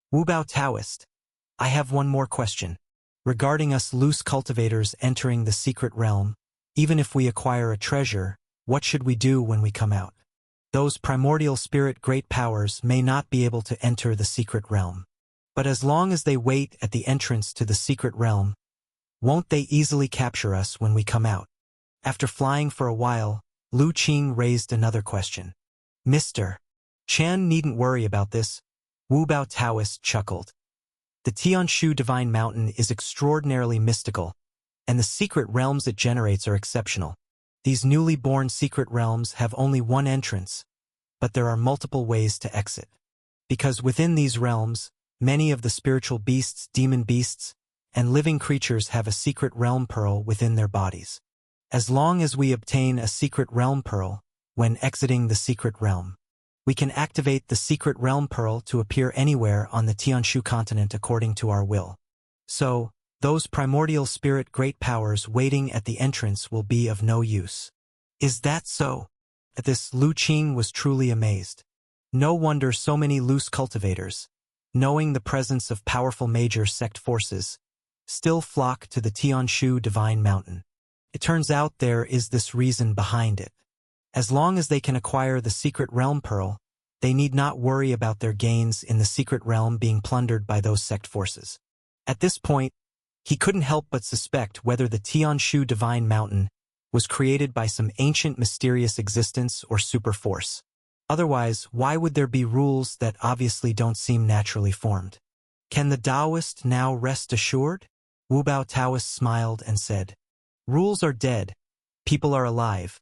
Wu Bao Taoist, I have one more question. Regarding us loose cultivators entering the secret realm, even if we acquire a treasure, what should we do when we come out? Those primordial spirit great powers may not be able to enter the secret realm. But as long as they wait at the entrance to the secret realm, won't they easily capture us when we come out? After flying for a while, Lu Qing raised another question. Mr. Chan needn't worry about this, Wu Bao Taoist chuckled. The Tianshu Divine Mountain is extraordinarily mystical, and the secret realms it generates are exceptional. These newly born secret realms have only one entrance, but there are multiple ways to exit. Because within these realms, many of the spiritual beasts, demon beasts, and living creatures have a secret realm pearl within their bodies. As long as we obtain a secret realm pearl, when exiting the secret realm, we can activate the secret realm pearl to appear anywhere on the Tianshu continent according to our will. So, those primordial spirit great powers waiting at the entrance will be of no use. Is that so? At this, Lu Qing was truly amazed. No wonder so many loose cultivators, knowing the presence of powerful major sect forces, still flock to the Tianshu Divine Mountain. It turns out there is this reason behind it. As long as they can acquire the secret realm pearl, they need not worry about their gains in the secret realm being plundered by those sect forces. At this point, he couldn't help but suspect whether the Tianshu Divine Mountain was created by some ancient mysterious existence or super force. Otherwise, why would there be rules that obviously don't seem naturally formed? Can the Taoist now rest assured? Wu Bao Taoist smiled and said, rules are dead, people are alive.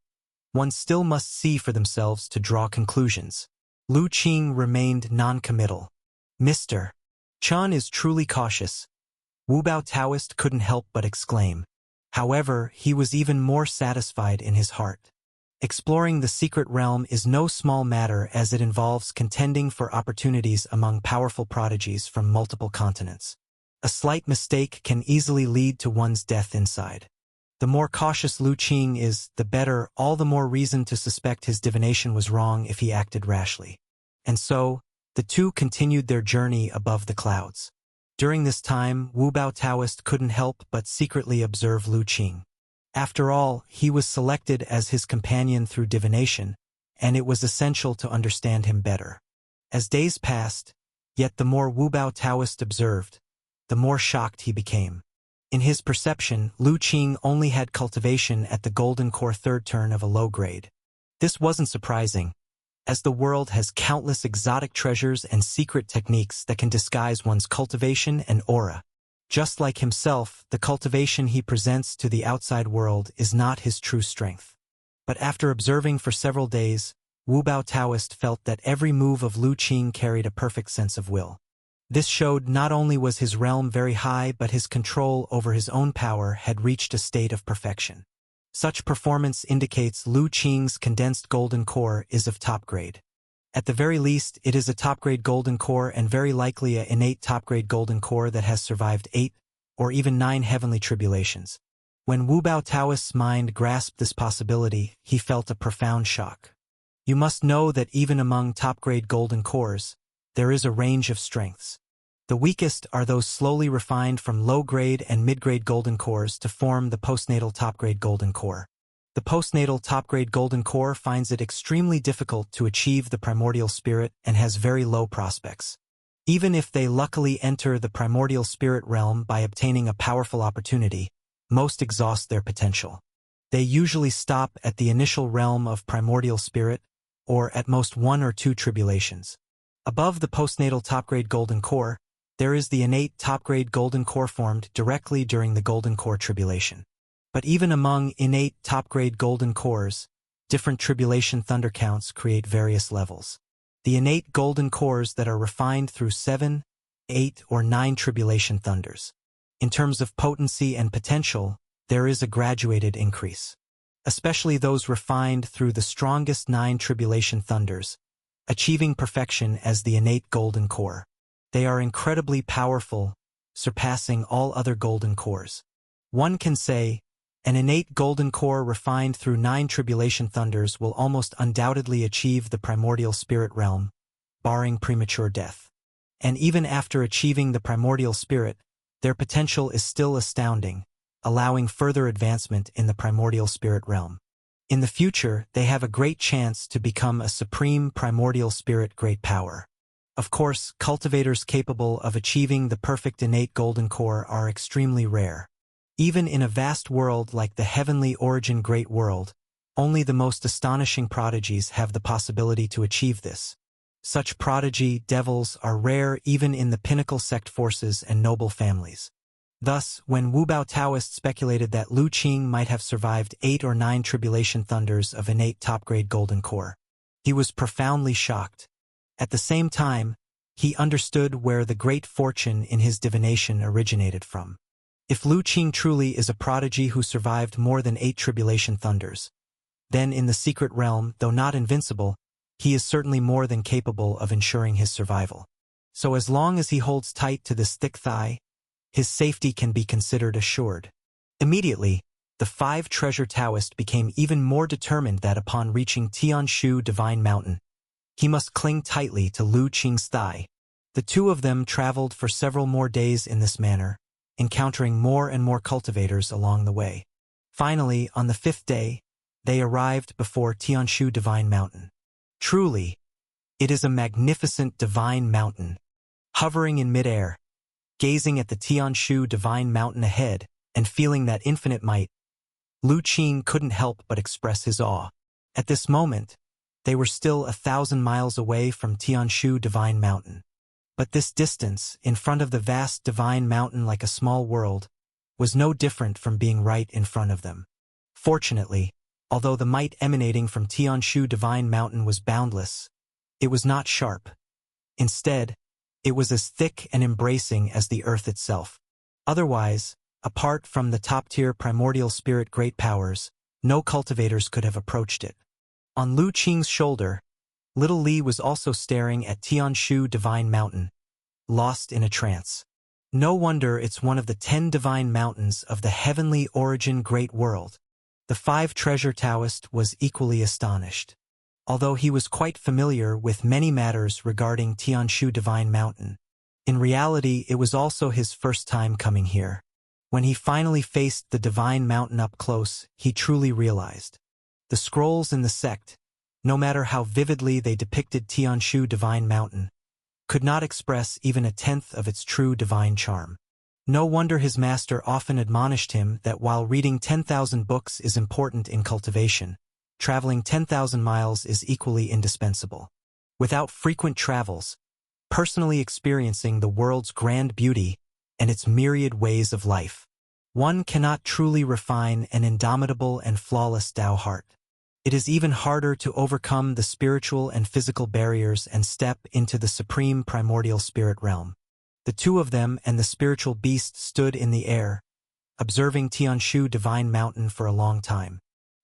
One still must see for themselves to draw conclusions. Lu Qing remained non-committal. Mr. Chan is truly cautious, Wu Bao Taoist couldn't help but exclaim. However, he was even more satisfied in his heart. Exploring the secret realm is no small matter as it involves contending for opportunities among powerful prodigies from multiple continents. A slight mistake can easily lead to one's death inside. The more cautious Lu Qing is, the better, all the more reason to suspect his divination was wrong if he acted rashly. And so, the two continued their journey above the clouds. During this time, Wu Bao Taoist couldn't help but secretly observe Lu Qing. After all, he was selected as his companion through divination, and it was essential to understand him better. As days passed, yet the more Wu Bao Taoist observed, the more shocked he became. In his perception, Lu Qing only had cultivation at the Golden Core third turn of a low grade. This wasn't surprising, as the world has countless exotic treasures and secret techniques that can disguise one's cultivation and aura. Just like himself, the cultivation he presents to the outside world is not his true strength. But after observing for several days, Wu Bao Taoist felt that every move of Lu Qing carried a perfect sense of will. This showed not only was his realm very high, but his control over his own power had reached a state of perfection. Such performance indicates Lu Qing's condensed golden core is of top grade. At the very least, it is a top-grade golden core and very likely an innate top-grade golden core that has survived 8 or even 9 heavenly tribulations. When Wu Bao Taoist's mind grasped this possibility, he felt a profound shock. You must know that even among top-grade golden cores, there is a range of strengths. The weakest are those slowly refined from low-grade and mid-grade golden cores to form the postnatal top-grade golden core. The postnatal top-grade golden core finds it extremely difficult to achieve the primordial spirit and has very low prospects. Even if they luckily enter the primordial spirit realm by obtaining a powerful opportunity, most exhaust their potential. They usually stop at the initial realm of primordial spirit, or at most 1 or 2 tribulations. Above the postnatal top-grade golden core, there is the innate top-grade golden core formed directly during the golden core tribulation. But even among innate top-grade golden cores, different tribulation thunder counts create various levels. The innate golden cores that are refined through 7, 8, or 9 tribulation thunders. In terms of potency and potential, there is a graduated increase. Especially those refined through the strongest 9 tribulation thunders, achieving perfection as the innate golden core. They are incredibly powerful, surpassing all other golden cores. One can say, an innate golden core refined through 9 tribulation thunders will almost undoubtedly achieve the primordial spirit realm, barring premature death. And even after achieving the primordial spirit, their potential is still astounding, allowing further advancement in the primordial spirit realm. In the future, they have a great chance to become a supreme primordial spirit great power. Of course, cultivators capable of achieving the perfect innate golden core are extremely rare. Even in a vast world like the heavenly origin great world, only the most astonishing prodigies have the possibility to achieve this. Such prodigy devils are rare even in the pinnacle sect forces and noble families. Thus, when Wu Bao Taoist speculated that Lu Qing might have survived 8 or 9 tribulation thunders of innate top-grade golden core, he was profoundly shocked. At the same time, he understood where the great fortune in his divination originated from. If Lu Qing truly is a prodigy who survived more than 8 tribulation thunders, then in the secret realm, though not invincible, he is certainly more than capable of ensuring his survival. So as long as he holds tight to this thick thigh, his safety can be considered assured. Immediately, the 5 treasure Taoist became even more determined that upon reaching Tianshu Divine Mountain, he must cling tightly to Lu Qing's thigh. The two of them traveled for several more days in this manner, encountering more and more cultivators along the way. Finally, on the 5th day, they arrived before Tianshu Divine Mountain. Truly, it is a magnificent divine mountain. Hovering in midair, gazing at the Tianshu Divine Mountain ahead and feeling that infinite might, Lu Qing couldn't help but express his awe. At this moment, they were still 1,000 miles away from Tianshu Divine Mountain. But this distance, in front of the vast divine mountain like a small world, was no different from being right in front of them. Fortunately, although the might emanating from Tianshu Divine Mountain was boundless, it was not sharp. Instead, it was as thick and embracing as the earth itself. Otherwise, apart from the top-tier primordial spirit great powers, no cultivators could have approached it. On Lu Qing's shoulder, little Li was also staring at Tianshu Divine Mountain, lost in a trance. No wonder it's one of the 10 divine mountains of the heavenly origin great world. The 5 treasure Taoist was equally astonished. Although he was quite familiar with many matters regarding Tianshu Divine Mountain, in reality it was also his first time coming here. When he finally faced the divine mountain up close, he truly realized. The scrolls in the sect, no matter how vividly they depicted Tianshu Divine Mountain, could not express even a tenth of its true divine charm. No wonder his master often admonished him that while reading 10,000 books is important in cultivation, traveling 10,000 miles is equally indispensable. Without frequent travels, personally experiencing the world's grand beauty and its myriad ways of life, one cannot truly refine an indomitable and flawless Tao heart. It is even harder to overcome the spiritual and physical barriers and step into the supreme primordial spirit realm. The two of them and the spiritual beast stood in the air, observing Tianshu Divine Mountain for a long time.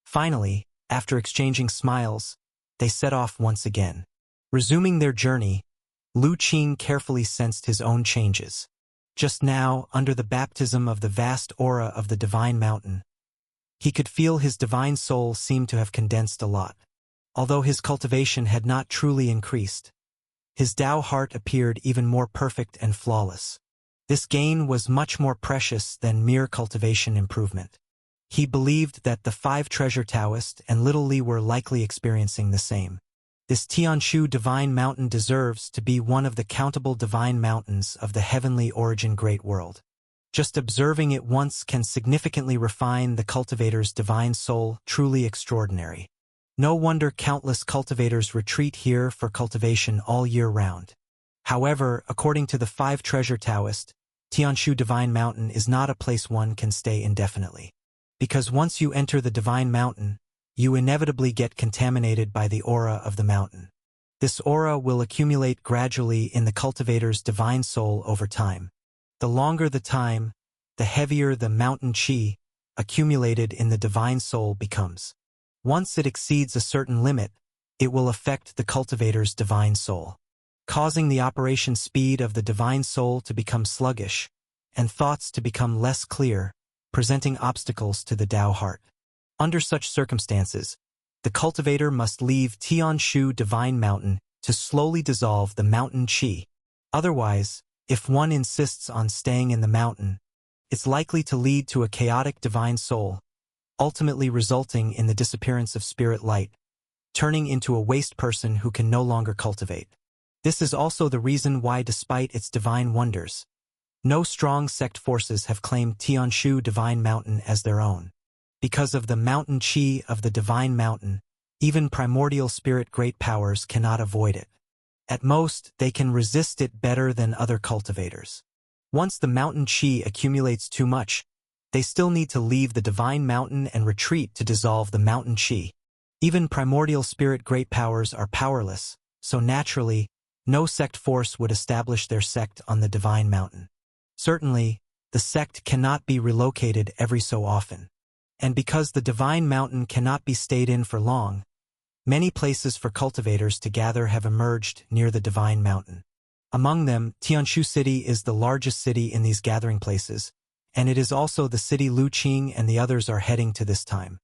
Finally, after exchanging smiles, they set off once again. Resuming their journey, Lu Qing carefully sensed his own changes. Just now, under the baptism of the vast aura of the Divine Mountain, he could feel his divine soul seem to have condensed a lot. Although his cultivation had not truly increased, his Tao heart appeared even more perfect and flawless. This gain was much more precious than mere cultivation improvement. He believed that the 5 treasure Taoist and little Li were likely experiencing the same. This Tianshu Divine Mountain deserves to be one of the countable divine mountains of the heavenly origin great world. Just observing it once can significantly refine the cultivator's divine soul, truly extraordinary. No wonder countless cultivators retreat here for cultivation all year round. However, according to the 5 treasure Taoist, Tianshu Divine Mountain is not a place one can stay indefinitely. Because once you enter the Divine Mountain, you inevitably get contaminated by the aura of the mountain. This aura will accumulate gradually in the cultivator's divine soul over time. The longer the time, the heavier the mountain qi accumulated in the divine soul becomes. Once it exceeds a certain limit, it will affect the cultivator's divine soul, causing the operation speed of the divine soul to become sluggish, and thoughts to become less clear, presenting obstacles to the Tao heart. Under such circumstances, the cultivator must leave Tianshu Divine Mountain to slowly dissolve the mountain qi, Otherwise, if one insists on staying in the mountain, it's likely to lead to a chaotic divine soul, ultimately resulting in the disappearance of spirit light, turning into a waste person who can no longer cultivate. This is also the reason why, despite its divine wonders, no strong sect forces have claimed Tianshu Divine Mountain as their own. Because of the mountain chi of the Divine Mountain, even primordial spirit great powers cannot avoid it. At most, they can resist it better than other cultivators. Once the mountain chi accumulates too much, they still need to leave the Divine Mountain and retreat to dissolve the mountain chi. Even primordial spirit great powers are powerless, so naturally, no sect force would establish their sect on the Divine Mountain. Certainly, the sect cannot be relocated every so often. And because the Divine Mountain cannot be stayed in for long, many places for cultivators to gather have emerged near the Divine Mountain. Among them, Tianshu City is the largest city in these gathering places, and it is also the city Luqing and the others are heading to this time.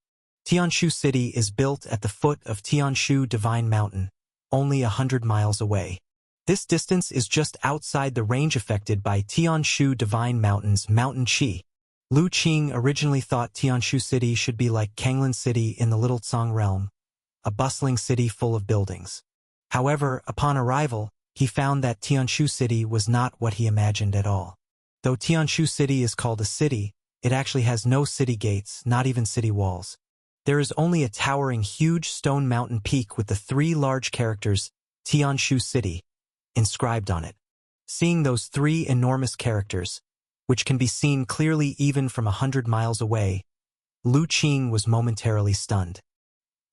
Tianshu City is built at the foot of Tianshu Divine Mountain, only 100 miles away. This distance is just outside the range affected by Tianshu Divine Mountain's mountain chi. Luqing originally thought Tianshu City should be like Kanglan City in the Little Tsang realm, a bustling city full of buildings. However, upon arrival, he found that Tianshu City was not what he imagined at all. Though Tianshu City is called a city, it actually has no city gates, not even city walls. There is only a towering huge stone mountain peak with the 3 large characters, Tianshu City, inscribed on it. Seeing those 3 enormous characters, which can be seen clearly even from 100 miles away, Luqing was momentarily stunned.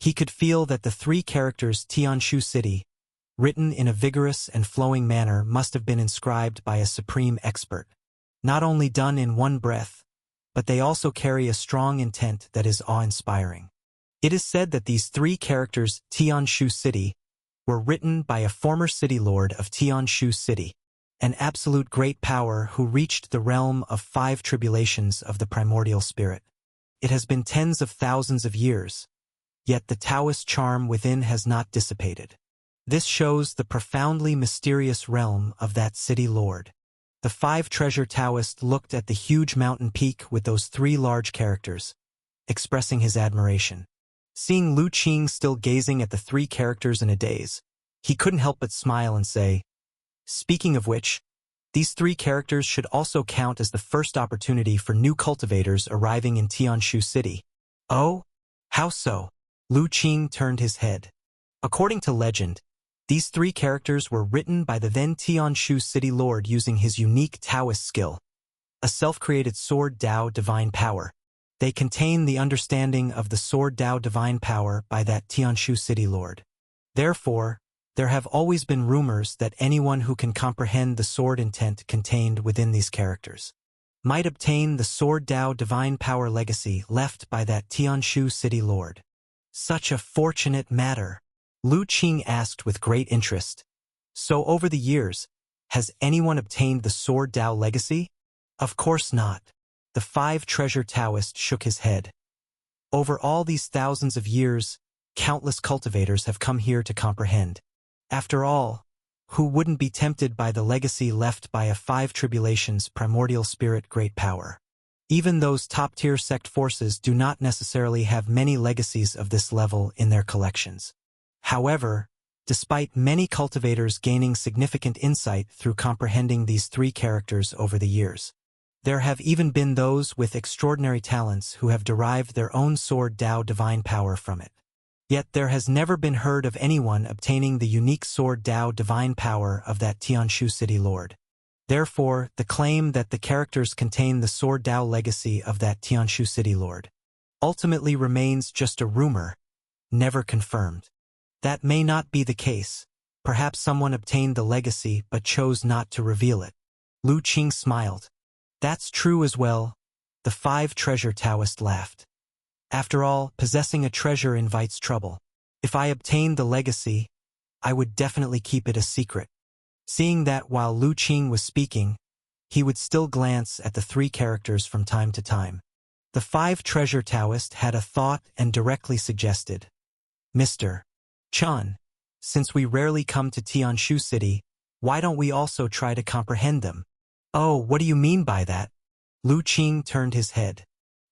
He could feel that the 3 characters Tianshu City, written in a vigorous and flowing manner, must have been inscribed by a supreme expert. Not only done in one breath, but they also carry a strong intent that is awe-inspiring. It is said that these 3 characters, Tianshu City, were written by a former city lord of Tianshu City, an absolute great power who reached the realm of 5 tribulations of the primordial spirit. It has been tens of thousands of years, yet the Taoist charm within has not dissipated. This shows the profoundly mysterious realm of that city lord. The 5 treasure Taoist looked at the huge mountain peak with those 3 large characters, expressing his admiration. Seeing Luqing still gazing at the 3 characters in a daze, he couldn't help but smile and say, "Speaking of which, these 3 characters should also count as the first opportunity for new cultivators arriving in Tianshu City." "Oh? How so?" Luqing turned his head. According to legend, these 3 characters were written by the then Tianshu City Lord using his unique Taoist skill, a self-created Sword Dao Divine Power. They contain the understanding of the Sword Dao Divine Power by that Tianshu City Lord. Therefore, there have always been rumors that anyone who can comprehend the sword intent contained within these characters might obtain the Sword Dao Divine Power legacy left by that Tianshu City Lord. Such a fortunate matter, Luqing asked with great interest. So over the years, has anyone obtained the Sword Dao legacy? Of course not. The 5 treasure Taoist shook his head. Over all these thousands of years, countless cultivators have come here to comprehend. After all, who wouldn't be tempted by the legacy left by a 5 tribulations primordial spirit great power? Even those top-tier sect forces do not necessarily have many legacies of this level in their collections. However, despite many cultivators gaining significant insight through comprehending these 3 characters over the years, there have even been those with extraordinary talents who have derived their own Sword Dao Divine Power from it. Yet there has never been heard of anyone obtaining the unique Sword Dao Divine Power of that Tianshu City Lord. Therefore, the claim that the characters contain the Sword Dao legacy of that Tianshu City Lord ultimately remains just a rumor, never confirmed. That may not be the case. Perhaps someone obtained the legacy but chose not to reveal it. Luqing smiled. That's true as well. The 5 treasure Taoist laughed. After all, possessing a treasure invites trouble. If I obtained the legacy, I would definitely keep it a secret. Seeing that while Luqing was speaking, he would still glance at the 3 characters from time to time. The 5 treasure Taoist had a thought and directly suggested, "Mr. Chan, since we rarely come to Tianshu City, Why don't we also try to comprehend them? Oh, what do you mean by that? Lu Qing turned his head.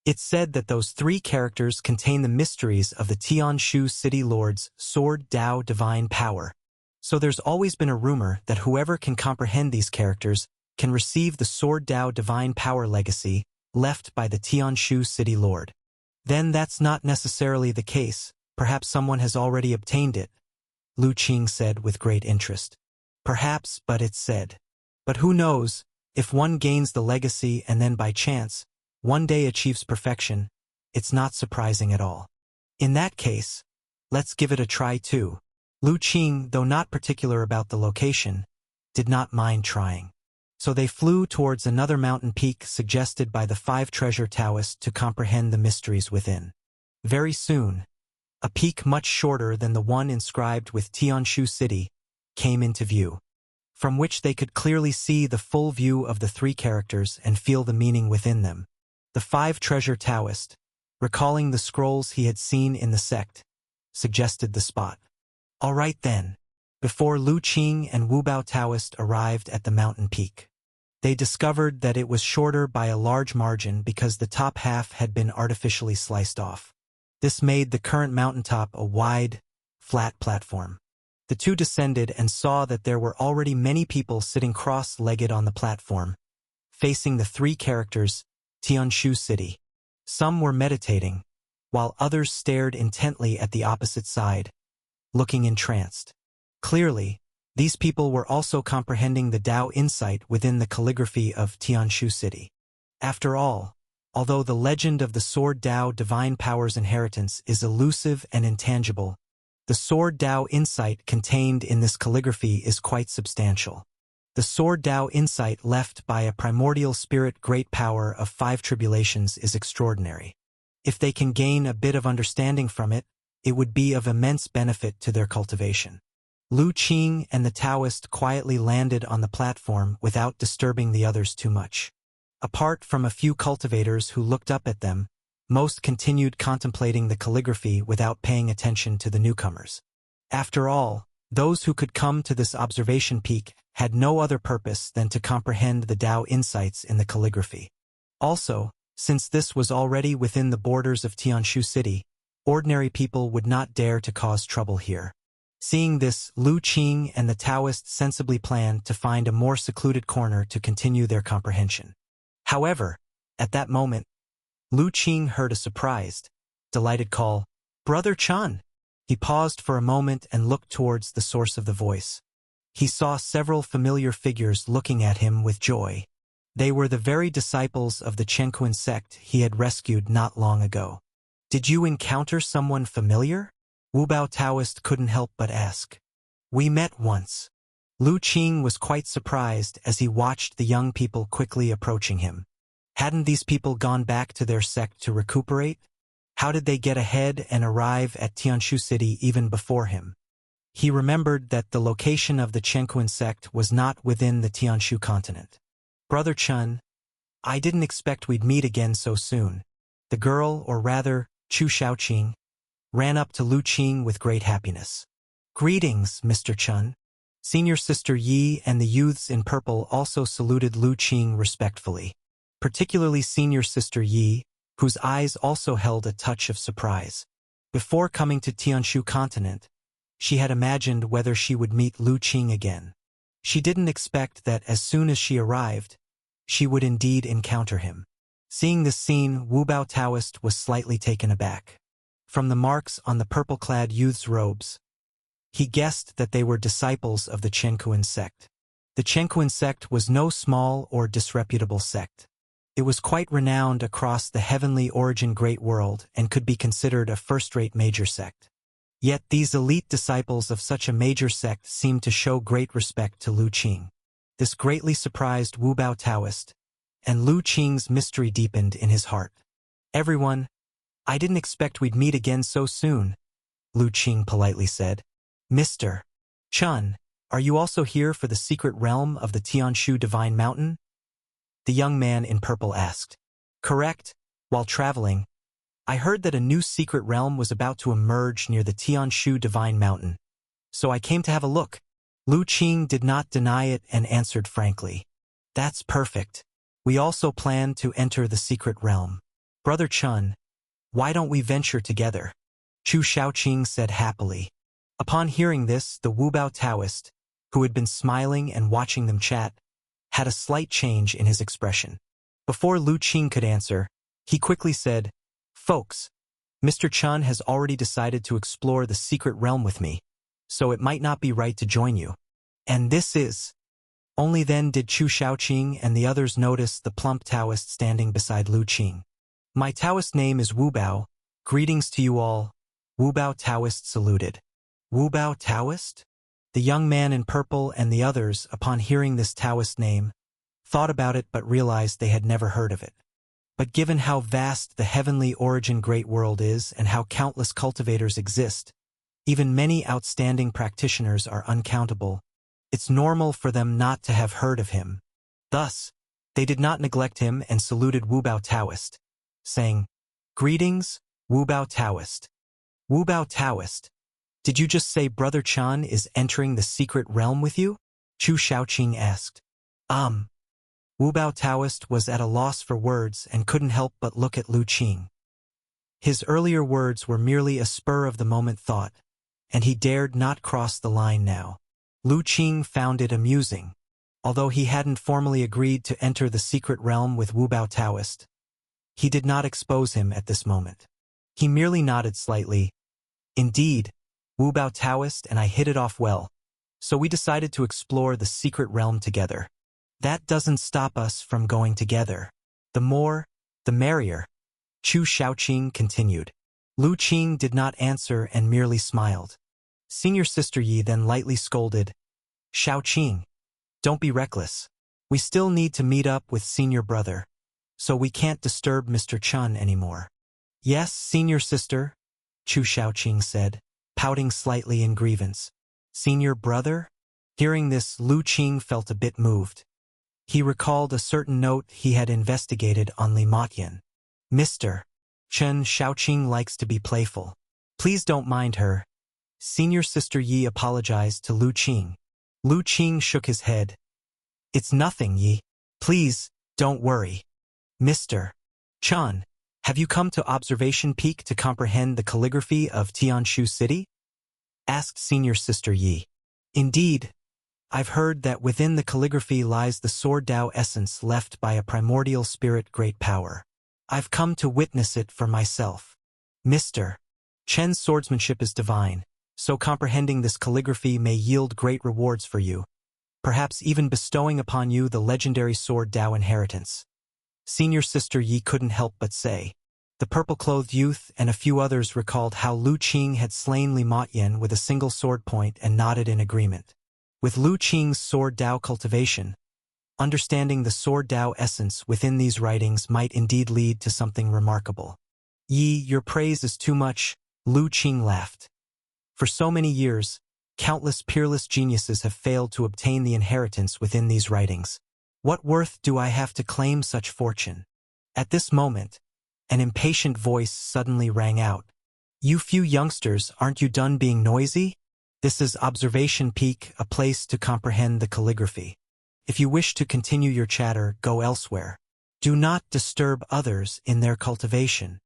It's said that those three characters contain the mysteries of the Tianshu City Lord's Sword Dao Divine Power. So there's always been a rumor that whoever can comprehend these characters can receive the Sword Dao Divine Power legacy left by the Tianshu City Lord. Then that's not necessarily the case. Perhaps someone has already obtained it, Lu Qing said with great interest. Perhaps, but it's said. But who knows, if one gains the legacy and then by chance, one day achieves perfection, it's not surprising at all. In that case, let's give it a try too. Lu Qing, though not particular about the location, did not mind trying. So they flew towards another mountain peak suggested by the 5 treasure Taoists to comprehend the mysteries within. Very soon, a peak much shorter than the one inscribed with Tianshu City came into view, from which they could clearly see the full view of the 3 characters and feel the meaning within them. The 5 treasure Taoist, recalling the scrolls he had seen in the sect, suggested the spot. All right then. Before Lu Qing and Wu Bao Taoist arrived at the mountain peak, they discovered that it was shorter by a large margin because the top half had been artificially sliced off. This made the current mountaintop a wide, flat platform. The two descended and saw that there were already many people sitting cross-legged on the platform, facing the 3 characters, Tianshu City. Some were meditating, while others stared intently at the opposite side, looking entranced. Clearly, these people were also comprehending the Tao insight within the calligraphy of Tianshu City. After all, although the legend of the Sword Tao Divine Power's inheritance is elusive and intangible, the Sword Tao insight contained in this calligraphy is quite substantial. The Sword Tao insight left by a primordial spirit great power of 5 tribulations is extraordinary. If they can gain a bit of understanding from it, it would be of immense benefit to their cultivation. Lu Qing and the Taoist quietly landed on the platform without disturbing the others too much. Apart from a few cultivators who looked up at them, most continued contemplating the calligraphy without paying attention to the newcomers. After all, those who could come to this observation peak had no other purpose than to comprehend the Tao insights in the calligraphy. Also, since this was already within the borders of Tianshu City, ordinary people would not dare to cause trouble here. Seeing this, Lu Qing and the Taoist sensibly planned to find a more secluded corner to continue their comprehension. However, at that moment, Lu Qing heard a surprised, delighted call, "Brother Chan!" He paused for a moment and looked towards the source of the voice. He saw several familiar figures looking at him with joy. They were the very disciples of the Chenquan sect he had rescued not long ago. "Did you encounter someone familiar?" Wu Bao Taoist couldn't help but ask. "We met once." Lu Qing was quite surprised as he watched the young people quickly approaching him. Hadn't these people gone back to their sect to recuperate? How did they get ahead and arrive at Tianshu City even before him? He remembered that the location of the Chenquan sect was not within the Tianshu continent. "Brother Chun, I didn't expect we'd meet again so soon." The girl, or rather, Chu Shaoqing, ran up to Lu Qing with great happiness. "Greetings, Mr. Chun." Senior Sister Yi and the youths in purple also saluted Lu Qing respectfully, particularly Senior Sister Yi, whose eyes also held a touch of surprise. Before coming to Tianshu continent, she had imagined whether she would meet Lu Qing again. She didn't expect that as soon as she arrived, she would indeed encounter him. Seeing this scene, Wu Bao Taoist was slightly taken aback. From the marks on the purple-clad youth's robes, he guessed that they were disciples of the Chenquan sect. The Chenquan sect was no small or disreputable sect. It was quite renowned across the heavenly origin great world and could be considered a first-rate major sect. Yet these elite disciples of such a major sect seemed to show great respect to Lu Qing. This greatly surprised Wu Bao Taoist, and Lu Qing's mystery deepened in his heart. "Everyone, I didn't expect we'd meet again so soon," Lu Qing politely said. "Mr. Chun, are you also here for the secret realm of the Tianshu Divine Mountain?" the young man in purple asked. "Correct. While traveling, I heard that a new secret realm was about to emerge near the Tianshu Divine Mountain, so I came to have a look." Lu Qing did not deny it and answered frankly. That's perfect. We also plan to enter the secret realm. Brother Chun, why don't we venture together? Chu Shaoqing said happily. Upon hearing this, the Wubao Taoist, who had been smiling and watching them chat, had a slight change in his expression. Before Lu Qing could answer, he quickly said, Folks, Mr. Chun has already decided to explore the secret realm with me, so it might not be right to join you. And this is... Only then did Chu Shaoqing and the others notice the plump Taoist standing beside Lu Qing. My Taoist name is Wubao. Greetings to you all. Wubao Taoist saluted. Wubao Taoist? The young man in purple and the others, upon hearing this Taoist name, thought about it but realized they had never heard of it. But given how vast the heavenly origin great world is and how countless cultivators exist, even many outstanding practitioners are uncountable, it's normal for them not to have heard of him. Thus, they did not neglect him and saluted Wubao Taoist, saying, Greetings, Wubao Taoist. Wubao Taoist, did you just say Brother Chan is entering the secret realm with you? Chu Shaoqing asked. Wubao Taoist was at a loss for words and couldn't help but look at Lu Qing. His earlier words were merely a spur-of-the-moment thought, and he dared not cross the line now. Lu Qing found it amusing. Although he hadn't formally agreed to enter the secret realm with Wubao Taoist, he did not expose him at this moment. He merely nodded slightly. Indeed, Wubao Taoist and I hit it off well, so we decided to explore the secret realm together. That doesn't stop us from going together. The more, the merrier. Chu Shaoqing continued. Lu Qing did not answer and merely smiled. Senior Sister Yi then lightly scolded, Shaoqing, don't be reckless. We still need to meet up with Senior Brother, so we can't disturb Mr. Chun anymore. Yes, Senior Sister, Chu Shaoqing said, pouting slightly in grievance. Senior Brother? Hearing this, Lu Qing felt a bit moved. He recalled a certain note he had investigated on Li Motyan. Mr. Chen Shaoqing likes to be playful. Please don't mind her. Senior Sister Yi apologized to Lu Qing. Lu Qing shook his head. It's nothing, Yi. Please, don't worry. Mr. Chun, have you come to Observation Peak to comprehend the calligraphy of Tianshu City? Asked Senior Sister Yi. Indeed, I've heard that within the calligraphy lies the Sword Dao essence left by a primordial spirit great power. I've come to witness it for myself. Mr. Chen's swordsmanship is divine, so comprehending this calligraphy may yield great rewards for you, perhaps even bestowing upon you the legendary Sword Dao inheritance. Senior Sister Yi couldn't help but say. The purple-clothed youth and a few others recalled how Lu Qing had slain Li Motyan with a single sword point and nodded in agreement. With Lu Qing's Sword Dao cultivation, understanding the Sword Dao essence within these writings might indeed lead to something remarkable. Yi, your praise is too much, Lu Qing laughed. For so many years, countless peerless geniuses have failed to obtain the inheritance within these writings. What worth do I have to claim such fortune? At this moment, an impatient voice suddenly rang out. You few youngsters, aren't you done being noisy? This is Observation Peak, a place to comprehend the calligraphy. If you wish to continue your chatter, go elsewhere. Do not disturb others in their cultivation.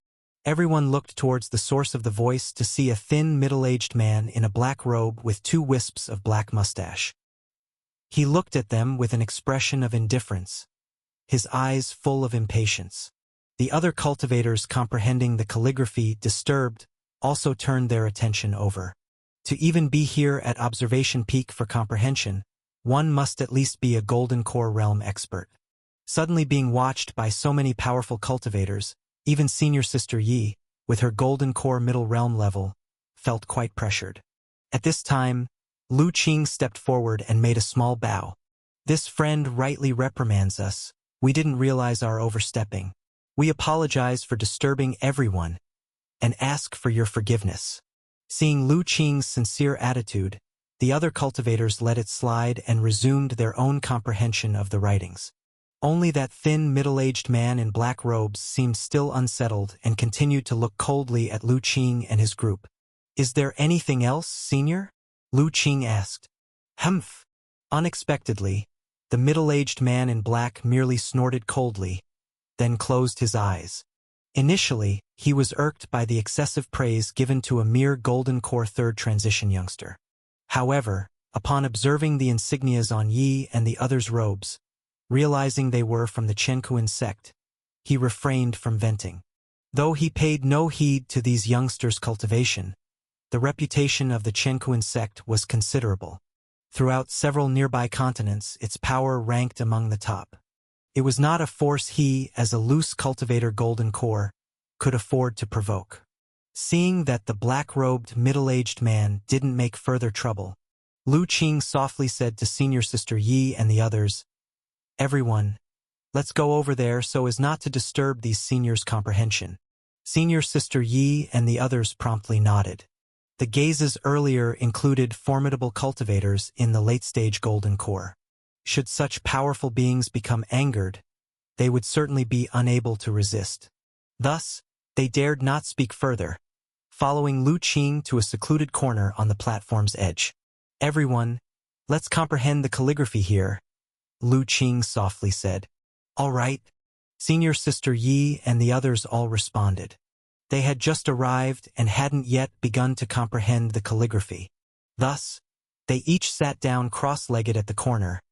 Everyone looked towards the source of the voice to see a thin, middle-aged man in a black robe with 2 wisps of black mustache. He looked at them with an expression of indifference, his eyes full of impatience. The other cultivators, comprehending the calligraphy, disturbed, also turned their attention over. To even be here at Observation Peak for comprehension, one must at least be a Golden Core Realm expert. Suddenly being watched by so many powerful cultivators, even Senior Sister Yi, with her Golden Core Middle Realm level, felt quite pressured. At this time, Lu Qing stepped forward and made a small bow. This friend rightly reprimands us. We didn't realize our overstepping. We apologize for disturbing everyone and ask for your forgiveness. Seeing Lu Qing's sincere attitude, the other cultivators let it slide and resumed their own comprehension of the writings. Only that thin, middle-aged man in black robes seemed still unsettled and continued to look coldly at Lu Qing and his group. Is there anything else, Senior? Lu Qing asked. Humph! Unexpectedly, the middle-aged man in black merely snorted coldly, then closed his eyes. Initially, he was irked by the excessive praise given to a mere Golden Core third transition youngster. However, upon observing the insignias on Yi and the others' robes, realizing they were from the Chenkuan sect, he refrained from venting. Though he paid no heed to these youngsters' cultivation, the reputation of the Chenkuan sect was considerable. Throughout several nearby continents, its power ranked among the top. It was not a force he, as a loose cultivator Golden Core, could afford to provoke. Seeing that the black-robed middle-aged man didn't make further trouble, Lu Qing softly said to Senior Sister Yi and the others, "Everyone, let's go over there so as not to disturb these seniors' comprehension." Senior Sister Yi and the others promptly nodded. The gazes earlier included formidable cultivators in the late-stage Golden Core. Should such powerful beings become angered, they would certainly be unable to resist. Thus, they dared not speak further, following Lu Qing to a secluded corner on the platform's edge. "Everyone, let's comprehend the calligraphy here," Lu Qing softly said. "All right." Senior Sister Yi and the others all responded. They had just arrived and hadn't yet begun to comprehend the calligraphy. Thus, they each sat down cross-legged at the corner,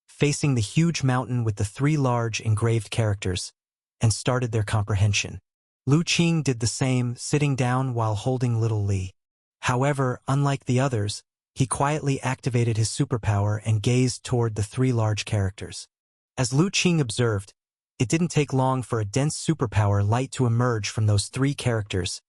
facing the huge mountain with the 3 large engraved characters, and started their comprehension. Lu Qing did the same, sitting down while holding little Li. However, unlike the others, he quietly activated his superpower and gazed toward the 3 large characters. As Lu Qing observed, it didn't take long for a dense superpower light to emerge from those 3 characters,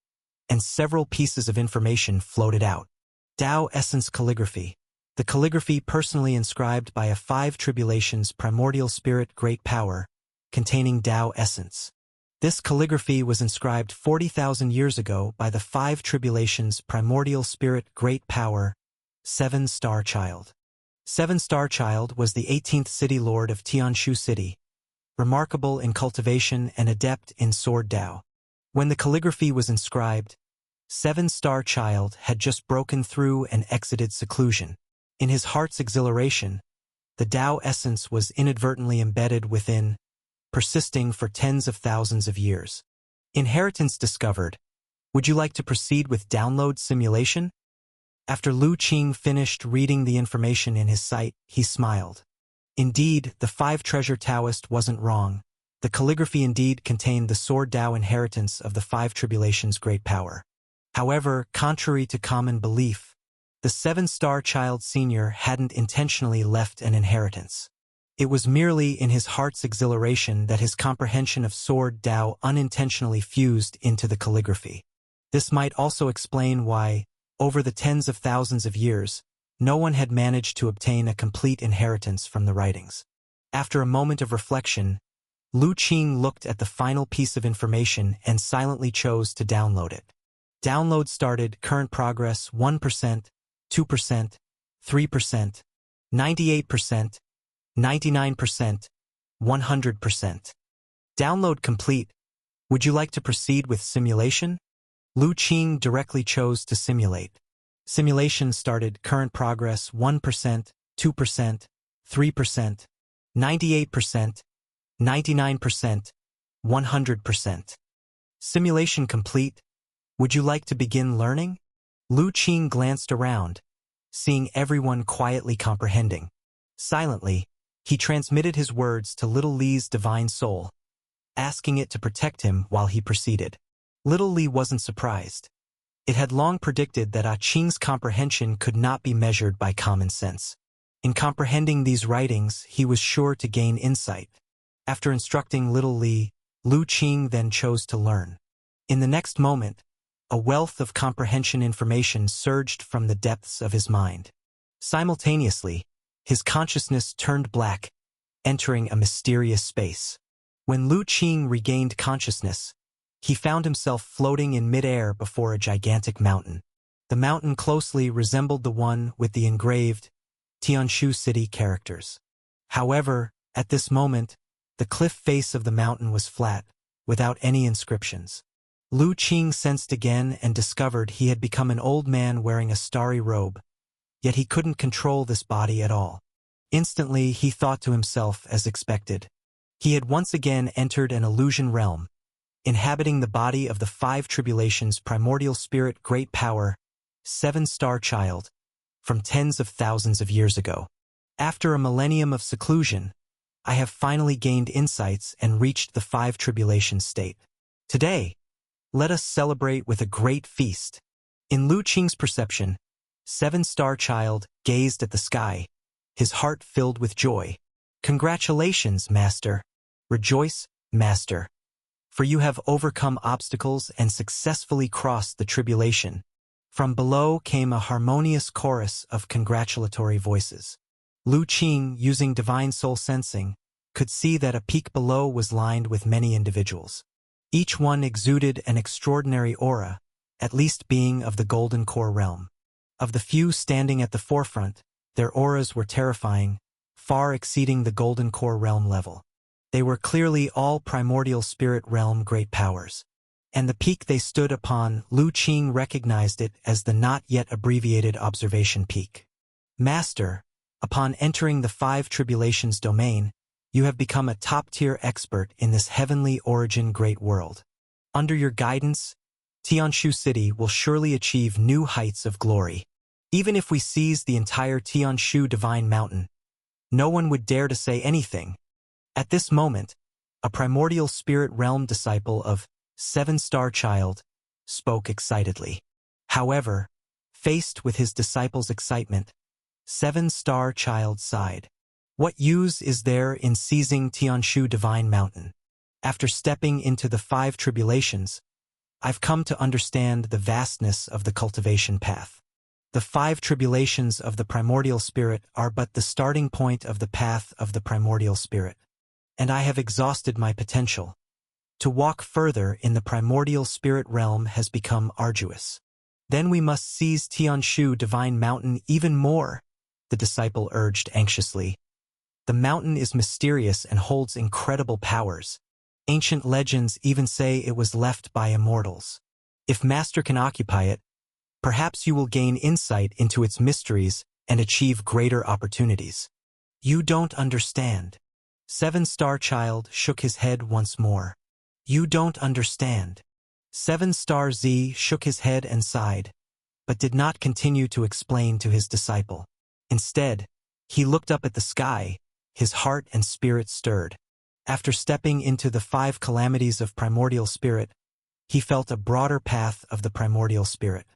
and several pieces of information floated out. Tao Essence Calligraphy. The calligraphy personally inscribed by a 5 Tribulations Primordial Spirit Great Power, containing Tao Essence. This calligraphy was inscribed 40,000 years ago by the 5 Tribulations Primordial Spirit Great Power, 7-Star Child. 7-Star Child was the 18th City Lord of Tianshu City, remarkable in cultivation and adept in sword Tao. When the calligraphy was inscribed, 7-Star Child had just broken through and exited seclusion. In his heart's exhilaration, the Tao essence was inadvertently embedded within, persisting for tens of thousands of years. Inheritance discovered. Would you like to proceed with download simulation? After Lu Qing finished reading the information in his sight, he smiled. Indeed, the 5 Treasure Taoist wasn't wrong. The calligraphy indeed contained the Sword Tao inheritance of the 5 Tribulations' great power. However, contrary to common belief, the 7-Star Child Senior hadn't intentionally left an inheritance. It was merely in his heart's exhilaration that his comprehension of Sword Tao unintentionally fused into the calligraphy. This might also explain why, over the tens of thousands of years, no one had managed to obtain a complete inheritance from the writings. After a moment of reflection, Lu Qing looked at the final piece of information and silently chose to download it. Download started. Current progress 1%, 2%, 3%, 98%, 99%, 100%. Download complete. Would you like to proceed with simulation? Lu Qing directly chose to simulate. Simulation started. Current progress 1%, 2%, 3%, 98%, 99%, 100%. Simulation complete. Would you like to begin learning? Lu Qing glanced around, seeing everyone quietly comprehending. Silently, he transmitted his words to little Li's divine soul, asking it to protect him while he proceeded. Little Li wasn't surprised. It had long predicted that Qing's comprehension could not be measured by common sense. In comprehending these writings, he was sure to gain insight. After instructing little Li, Lu Qing then chose to learn. In the next moment, a wealth of comprehension information surged from the depths of his mind. Simultaneously, his consciousness turned black, entering a mysterious space. When Lu Qing regained consciousness, he found himself floating in midair before a gigantic mountain. The mountain closely resembled the one with the engraved Tianshu City characters. However, at this moment, the cliff face of the mountain was flat, without any inscriptions. Lu Qing sensed again and discovered he had become an old man wearing a starry robe, yet he couldn't control this body at all. Instantly, he thought to himself as expected. He had once again entered an illusion realm, inhabiting the body of the five tribulations primordial spirit great power, seven-star child, from tens of thousands of years ago. After a millennium of seclusion, I have finally gained insights and reached the five tribulations state. Today, let us celebrate with a great feast. In Lu Qing's perception, seven-star child gazed at the sky, his heart filled with joy. Congratulations, Master. Rejoice, Master. For you have overcome obstacles and successfully crossed the tribulation. From below came a harmonious chorus of congratulatory voices. Lu Qing, using divine soul sensing, could see that a peak below was lined with many individuals. Each one exuded an extraordinary aura, at least being of the Golden Core realm. Of the few standing at the forefront, their auras were terrifying, far exceeding the Golden Core realm level. They were clearly all primordial spirit realm great powers. And the peak they stood upon, Lu Qing recognized it as the not yet abbreviated observation peak. Master, upon entering the five tribulations domain, you have become a top-tier expert in this heavenly origin great world. Under your guidance, Tianshu City will surely achieve new heights of glory. Even if we seize the entire Tianshu Divine Mountain, no one would dare to say anything. At this moment, a primordial spirit realm disciple of Seven-Star Child spoke excitedly. However, faced with his disciple's excitement, Seven-Star Child sighed. What use is there in seizing Tianshu Divine Mountain? After stepping into the five tribulations, I've come to understand the vastness of the cultivation path. The five tribulations of the primordial spirit are but the starting point of the path of the primordial spirit. And I have exhausted my potential. To walk further in the primordial spirit realm has become arduous. Then we must seize Tianshu Divine Mountain even more, the disciple urged anxiously. The mountain is mysterious and holds incredible powers. Ancient legends even say it was left by immortals. If Master can occupy it, perhaps you will gain insight into its mysteries and achieve greater opportunities. You don't understand. Seven-Star Child shook his head once more. You don't understand. Seven-Star Z shook his head and sighed, but did not continue to explain to his disciple. Instead, he looked up at the sky, his heart and spirit stirred. After stepping into the five calamities of primordial spirit, he felt a broader path of the primordial spirit.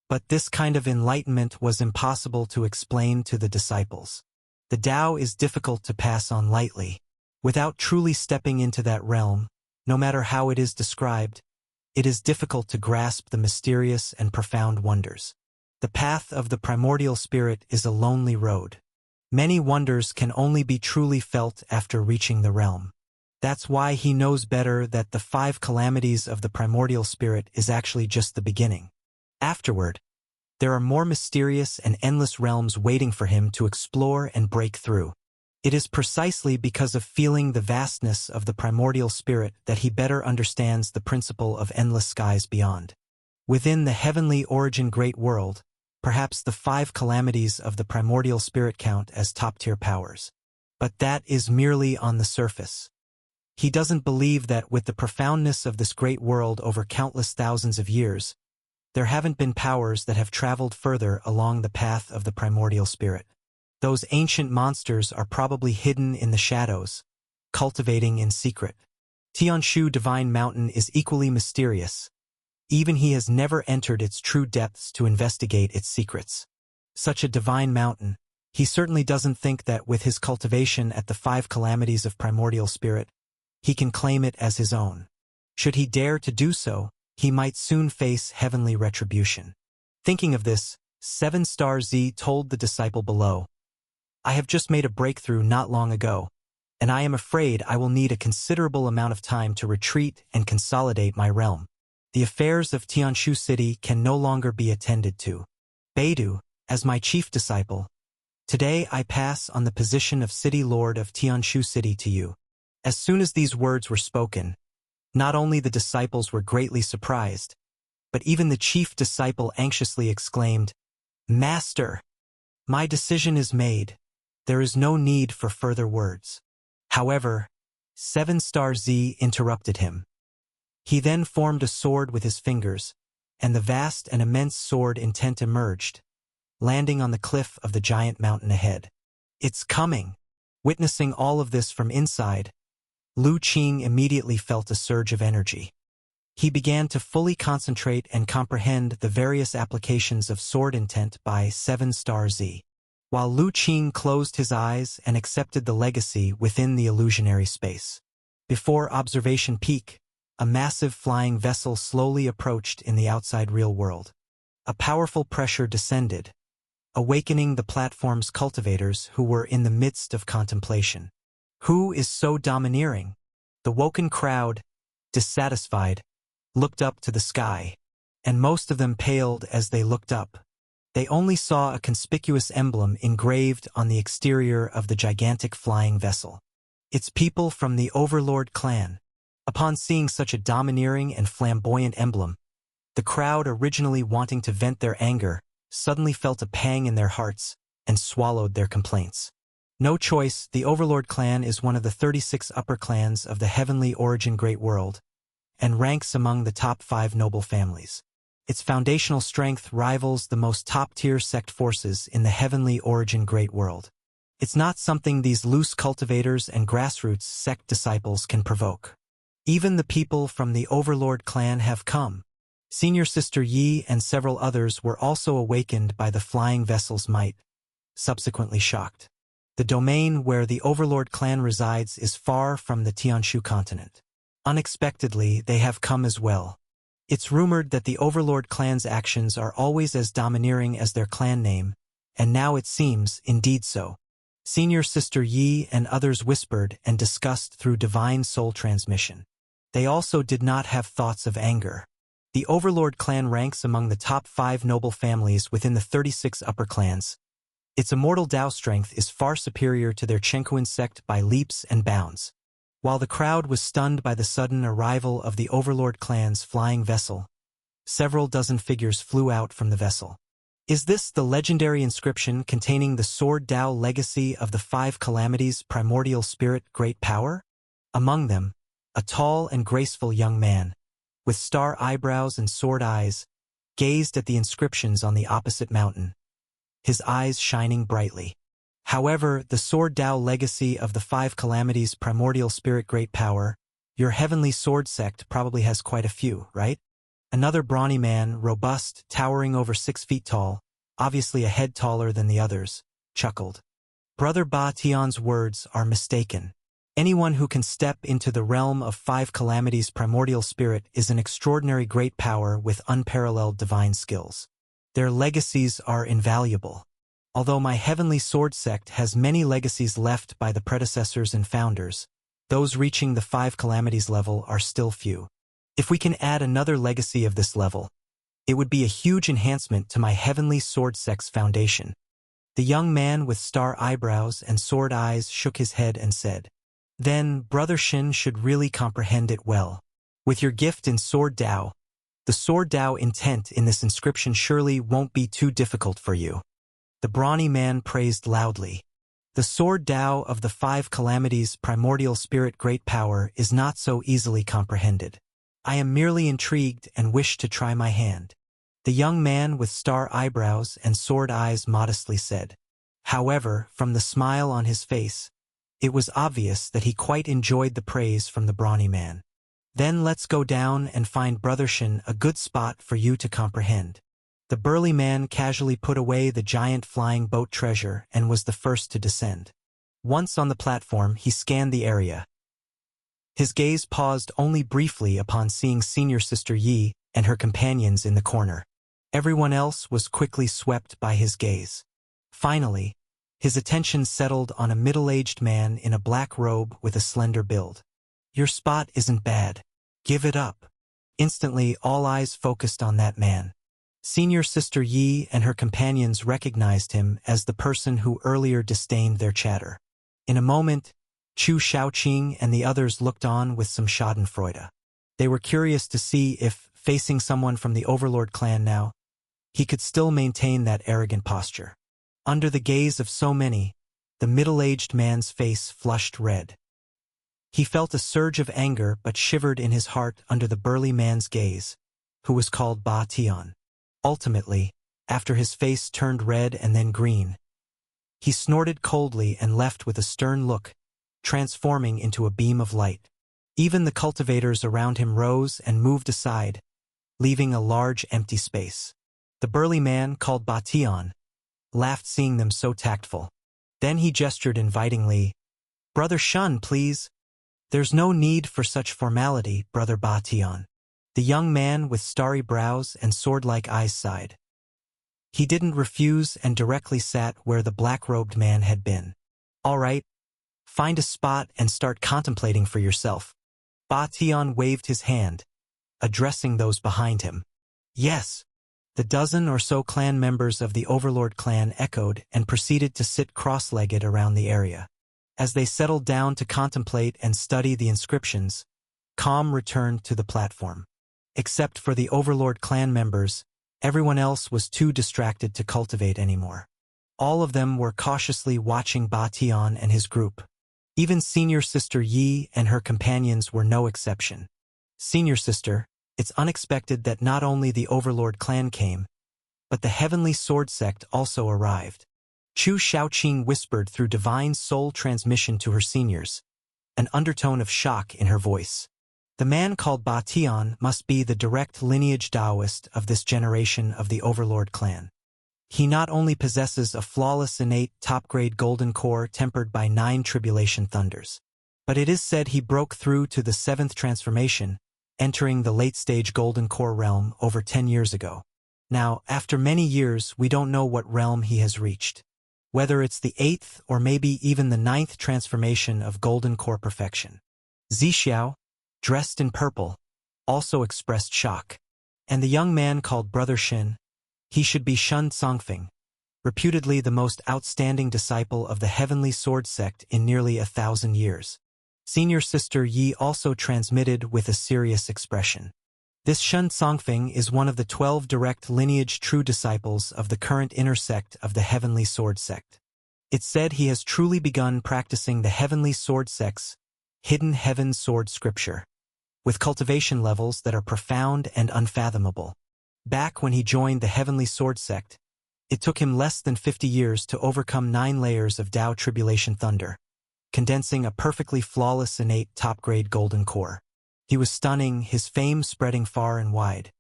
But this kind of enlightenment was impossible to explain to the disciples. The Tao is difficult to pass on lightly. Without truly stepping into that realm, no matter how it is described, it is difficult to grasp the mysterious and profound wonders. The path of the primordial spirit is a lonely road. Many wonders can only be truly felt after reaching the realm. That's why he knows better that the five calamities of the primordial spirit is actually just the beginning. Afterward, there are more mysterious and endless realms waiting for him to explore and break through. It is precisely because of feeling the vastness of the primordial spirit that he better understands the principle of endless skies beyond. Within the heavenly origin great world, perhaps the five calamities of the primordial spirit count as top-tier powers. But that is merely on the surface. He doesn't believe that with the profoundness of this great world over countless thousands of years, there haven't been powers that have traveled further along the path of the primordial spirit. Those ancient monsters are probably hidden in the shadows, cultivating in secret. Tianshu Divine Mountain is equally mysterious. Even he has never entered its true depths to investigate its secrets. Such a divine mountain, he certainly doesn't think that with his cultivation at the five calamities of primordial spirit, he can claim it as his own. Should he dare to do so, he might soon face heavenly retribution. Thinking of this, Seven-Star Z told the disciple below, I have just made a breakthrough not long ago, and I am afraid I will need a considerable amount of time to retreat and consolidate my realm. The affairs of Tianshu City can no longer be attended to. Beidou, as my chief disciple, today I pass on the position of City Lord of Tianshu City to you. As soon as these words were spoken, not only the disciples were greatly surprised, but even the chief disciple anxiously exclaimed, Master! My decision is made. There is no need for further words. However, 7-star Z interrupted him. He then formed a sword with his fingers, and the vast and immense sword intent emerged, landing on the cliff of the giant mountain ahead. It's coming! Witnessing all of this from inside, Lu Qing immediately felt a surge of energy. He began to fully concentrate and comprehend the various applications of sword intent by 7-star Z, while Lu Qing closed his eyes and accepted the legacy within the illusionary space. Before observation peak, a massive flying vessel slowly approached in the outside real world. A powerful pressure descended, awakening the platform's cultivators who were in the midst of contemplation. Who is so domineering? The woken crowd, dissatisfied, looked up to the sky, and most of them paled as they looked up. They only saw a conspicuous emblem engraved on the exterior of the gigantic flying vessel. It's people from the Overlord clan. Upon seeing such a domineering and flamboyant emblem, the crowd, originally wanting to vent their anger, suddenly felt a pang in their hearts and swallowed their complaints. No choice, the Overlord clan is one of the 36 upper clans of the Heavenly Origin Great World, and ranks among the top 5 noble families. Its foundational strength rivals the most top-tier sect forces in the Heavenly Origin Great World. It's not something these loose cultivators and grassroots sect disciples can provoke. Even the people from the Overlord clan have come. Senior Sister Yi and several others were also awakened by the flying vessel's might, subsequently shocked. The domain where the Overlord clan resides is far from the Tianshu continent. Unexpectedly, they have come as well. It's rumored that the Overlord clan's actions are always as domineering as their clan name, and now it seems indeed so. Senior Sister Yi and others whispered and discussed through divine soul transmission. They also did not have thoughts of anger. The Overlord clan ranks among the top 5 noble families within the 36 upper clans. Its immortal Tao strength is far superior to their Chenkuan sect by leaps and bounds. While the crowd was stunned by the sudden arrival of the Overlord clan's flying vessel, several dozen figures flew out from the vessel. Is this the legendary inscription containing the Sword Tao legacy of the 5 calamities primordial spirit great power? Among them, a tall and graceful young man, with star eyebrows and sword eyes, gazed at the inscriptions on the opposite mountain, his eyes shining brightly. However, the Sword Tao legacy of the 5 calamities primordial spirit great power, your heavenly sword sect probably has quite a few, right? Another brawny man, robust, towering over 6 feet tall, obviously a head taller than the others, chuckled. Brother Ba Tian's words are mistaken. Anyone who can step into the realm of 5 calamities primordial spirit is an extraordinary great power with unparalleled divine skills. Their legacies are invaluable. Although my heavenly sword sect has many legacies left by the predecessors and founders, those reaching the 5 calamities level are still few. If we can add another legacy of this level, it would be a huge enhancement to my heavenly sword sect's foundation. The young man with star eyebrows and sword eyes shook his head and said, "Then Brother Shin should really comprehend it well. With your gift in Sword Tao, the Sword Tao intent in this inscription surely won't be too difficult for you." The brawny man praised loudly. The Sword Tao of the 5 calamities primordial spirit great power is not so easily comprehended. I am merely intrigued and wish to try my hand. The young man with star eyebrows and sword eyes modestly said. However, from the smile on his face, it was obvious that he quite enjoyed the praise from the brawny man. Then let's go down and find Brother Shin a good spot for you to comprehend. The burly man casually put away the giant flying boat treasure and was the first to descend. Once on the platform, he scanned the area. His gaze paused only briefly upon seeing Senior Sister Yi and her companions in the corner. Everyone else was quickly swept by his gaze. Finally, his attention settled on a middle-aged man in a black robe with a slender build. "Your spot isn't bad. Give it up." Instantly, all eyes focused on that man. Senior Sister Yi and her companions recognized him as the person who earlier disdained their chatter. In a moment, Chu Shaoqing and the others looked on with some schadenfreude. They were curious to see if, facing someone from the Overlord clan now, he could still maintain that arrogant posture. Under the gaze of so many, the middle-aged man's face flushed red. He felt a surge of anger but shivered in his heart under the burly man's gaze, who was called Ba Tian. Ultimately, after his face turned red and then green, he snorted coldly and left with a stern look, transforming into a beam of light. Even the cultivators around him rose and moved aside, leaving a large empty space. The burly man, called Ba Tian, laughed seeing them so tactful. Then he gestured invitingly. "Brother Shun, please." "There's no need for such formality, Brother Ba Tian." The young man with starry brows and sword-like eyes sighed. He didn't refuse and directly sat where the black-robed man had been. "All right, find a spot and start contemplating for yourself." Ba Tian waved his hand, addressing those behind him. "Yes." The dozen or so clan members of the Overlord clan echoed and proceeded to sit cross-legged around the area. As they settled down to contemplate and study the inscriptions, calm returned to the platform. Except for the Overlord clan members, everyone else was too distracted to cultivate anymore. All of them were cautiously watching Ba Tian and his group. Even Senior Sister Yi and her companions were no exception. "Senior Sister, it's unexpected that not only the Overlord clan came, but the Heavenly Sword Sect also arrived." Chu Shaoqing whispered through divine soul transmission to her seniors, an undertone of shock in her voice. The man called Ba Tian must be the direct lineage Taoist of this generation of the Overlord clan. He not only possesses a flawless innate top-grade golden core tempered by 9 tribulation thunders, but it is said he broke through to the 7th transformation, entering the late-stage golden core realm over 10 years ago. Now, after many years, we don't know what realm he has reached. Whether it's the 8th or maybe even the 9th transformation of golden core perfection. Zixiao, dressed in purple, also expressed shock. And the young man called Brother Shin, he should be Shun Songfeng, reputedly the most outstanding disciple of the Heavenly Sword Sect in nearly 1,000 years. Senior Sister Yi also transmitted with a serious expression. This Shun Songfeng is one of the 12 direct lineage true disciples of the current inner sect of the Heavenly Sword Sect. It's said he has truly begun practicing the Heavenly Sword Sect's hidden heaven sword scripture, with cultivation levels that are profound and unfathomable. Back when he joined the Heavenly Sword Sect, it took him less than 50 years to overcome 9 layers of Tao Tribulation Thunder, condensing a perfectly flawless innate top-grade golden core. He was stunning, his fame spreading far and wide.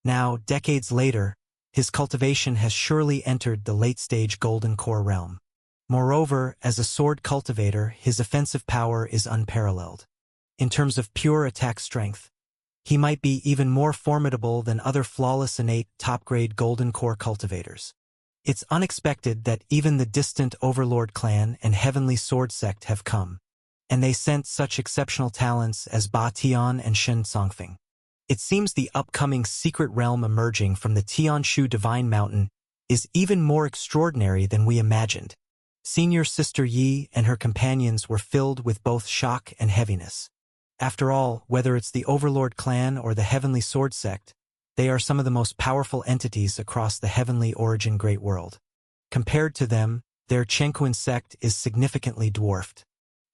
Now, decades later, his cultivation has surely entered the late-stage golden core realm. Moreover, as a sword cultivator, his offensive power is unparalleled. In terms of pure attack strength, he might be even more formidable than other flawless innate top-grade golden core cultivators. It's unexpected that even the distant Overlord clan and Heavenly Sword Sect have come, and they sent such exceptional talents as Ba Tian and Shen Songfeng. It seems the upcoming secret realm emerging from the Tianshu Divine Mountain is even more extraordinary than we imagined. Senior Sister Yi and her companions were filled with both shock and heaviness. After all, whether it's the Overlord clan or the Heavenly Sword Sect, they are some of the most powerful entities across the Heavenly Origin Great World. Compared to them, their Chenkuan sect is significantly dwarfed.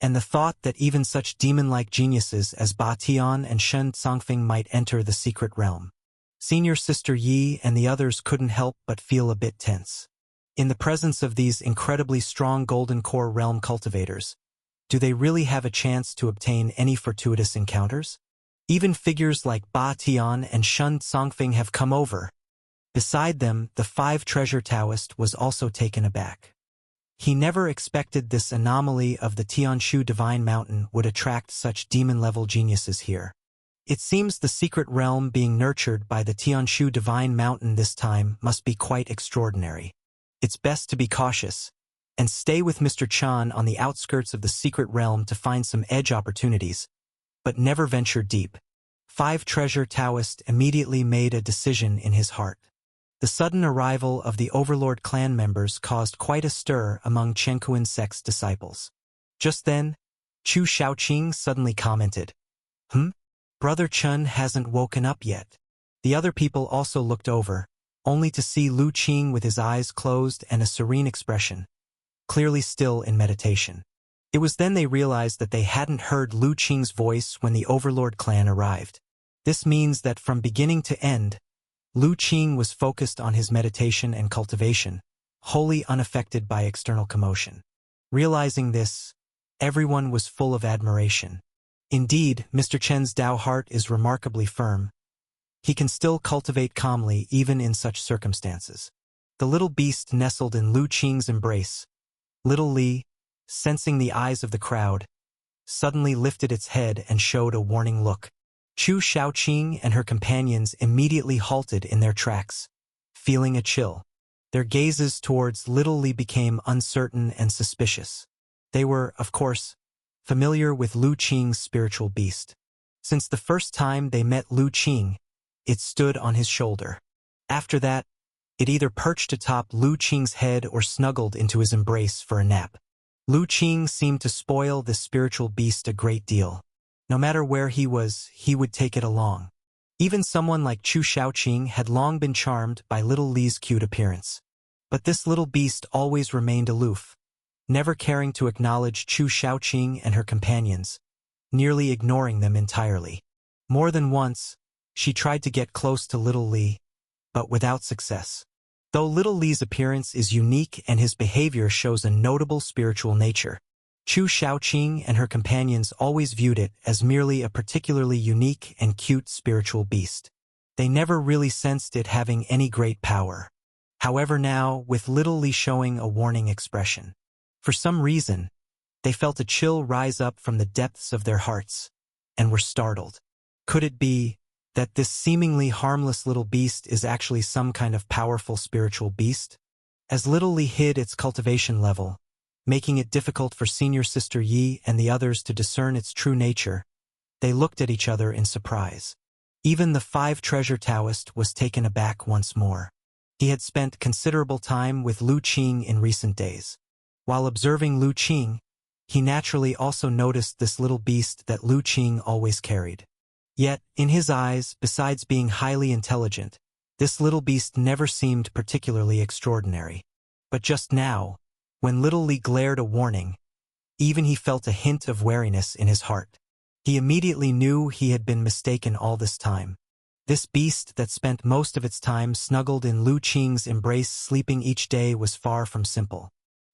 And the thought that even such demon-like geniuses as Ba Tian and Shen Songfeng might enter the secret realm. Senior Sister Yi and the others couldn't help but feel a bit tense. In the presence of these incredibly strong golden core realm cultivators, do they really have a chance to obtain any fortuitous encounters? Even figures like Ba Tian and Shen Songfeng have come over. Beside them, the 5 treasure Taoist was also taken aback. He never expected this anomaly of the Tianshu Divine Mountain would attract such demon-level geniuses here. It seems the secret realm being nurtured by the Tianshu Divine Mountain this time must be quite extraordinary. It's best to be cautious and stay with Mr. Chan on the outskirts of the secret realm to find some edge opportunities, but never venture deep. 5 treasure Taoist immediately made a decision in his heart. The sudden arrival of the Overlord clan members caused quite a stir among Chenkuan sect's disciples. Just then, Chu Shaoqing suddenly commented, Brother Chun hasn't woken up yet." The other people also looked over, only to see Lu Qing with his eyes closed and a serene expression, clearly still in meditation. It was then they realized that they hadn't heard Lu Qing's voice when the Overlord clan arrived. This means that from beginning to end, Lu Qing was focused on his meditation and cultivation, wholly unaffected by external commotion. Realizing this, everyone was full of admiration. Indeed, Mr. Chen's Tao heart is remarkably firm. He can still cultivate calmly even in such circumstances. The little beast nestled in Lu Qing's embrace. Little Li, sensing the eyes of the crowd, suddenly lifted its head and showed a warning look. Chu Shaoqing and her companions immediately halted in their tracks, feeling a chill. Their gazes towards Little Li became uncertain and suspicious. They were, of course, familiar with Lu Qing's spiritual beast. Since the first time they met Lu Qing, it stood on his shoulder. After that, it either perched atop Lu Qing's head or snuggled into his embrace for a nap. Lu Qing seemed to spoil this spiritual beast a great deal. No matter where he was, he would take it along. Even someone like Chu Shaoqing had long been charmed by Little Li's cute appearance. But this little beast always remained aloof, never caring to acknowledge Chu Shaoqing and her companions, nearly ignoring them entirely. More than once, she tried to get close to Little Li, but without success. Though Little Li's appearance is unique and his behavior shows a notable spiritual nature, Chu Shaoqing and her companions always viewed it as merely a particularly unique and cute spiritual beast. They never really sensed it having any great power. However now, with Little Li showing a warning expression, for some reason, they felt a chill rise up from the depths of their hearts, and were startled. Could it be that this seemingly harmless little beast is actually some kind of powerful spiritual beast? As Little Li hid its cultivation level, making it difficult for Senior Sister Yi and the others to discern its true nature, they looked at each other in surprise. Even the 5 treasure Taoist was taken aback once more. He had spent considerable time with Lu Qing in recent days. While observing Lu Qing, he naturally also noticed this little beast that Lu Qing always carried. Yet, in his eyes, besides being highly intelligent, this little beast never seemed particularly extraordinary. But just now, when Little Li glared a warning, even he felt a hint of wariness in his heart. He immediately knew he had been mistaken all this time. This beast that spent most of its time snuggled in Lu Qing's embrace sleeping each day was far from simple.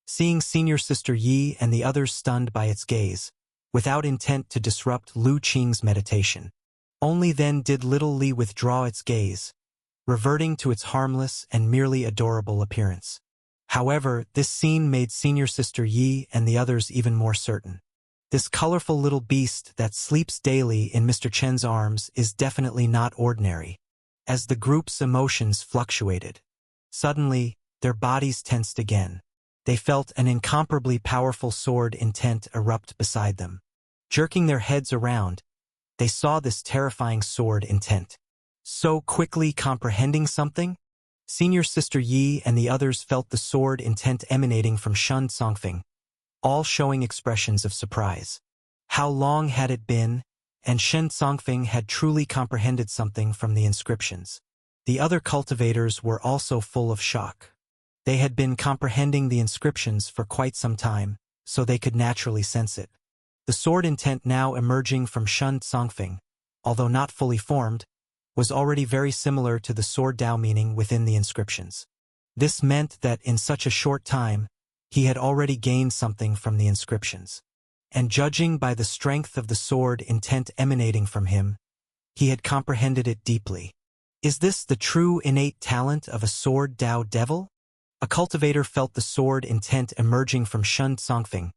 Seeing Senior Sister Yi and the others stunned by its gaze, without intent to disrupt Lu Qing's meditation, only then did Little Li withdraw its gaze, reverting to its harmless and merely adorable appearance. However, this scene made Senior Sister Yi and the others even more certain. This colorful little beast that sleeps daily in Mr. Chen's arms is definitely not ordinary. As the group's emotions fluctuated, suddenly, their bodies tensed again. They felt an incomparably powerful sword intent erupt beside them. Jerking their heads around, they saw this terrifying sword intent. So quickly comprehending something, Senior Sister Yi and the others felt the sword intent emanating from Shen Songfeng, all showing expressions of surprise. How long had it been, and Shen Songfeng had truly comprehended something from the inscriptions. The other cultivators were also full of shock. They had been comprehending the inscriptions for quite some time, so they could naturally sense it. The sword intent now emerging from Shen Songfeng, although not fully formed, was already very similar to the sword Tao meaning within the inscriptions. This meant that in such a short time, he had already gained something from the inscriptions. And judging by the strength of the sword intent emanating from him, he had comprehended it deeply. Is this the true innate talent of a sword Tao devil? A cultivator felt the sword intent emerging from Shen Songfeng,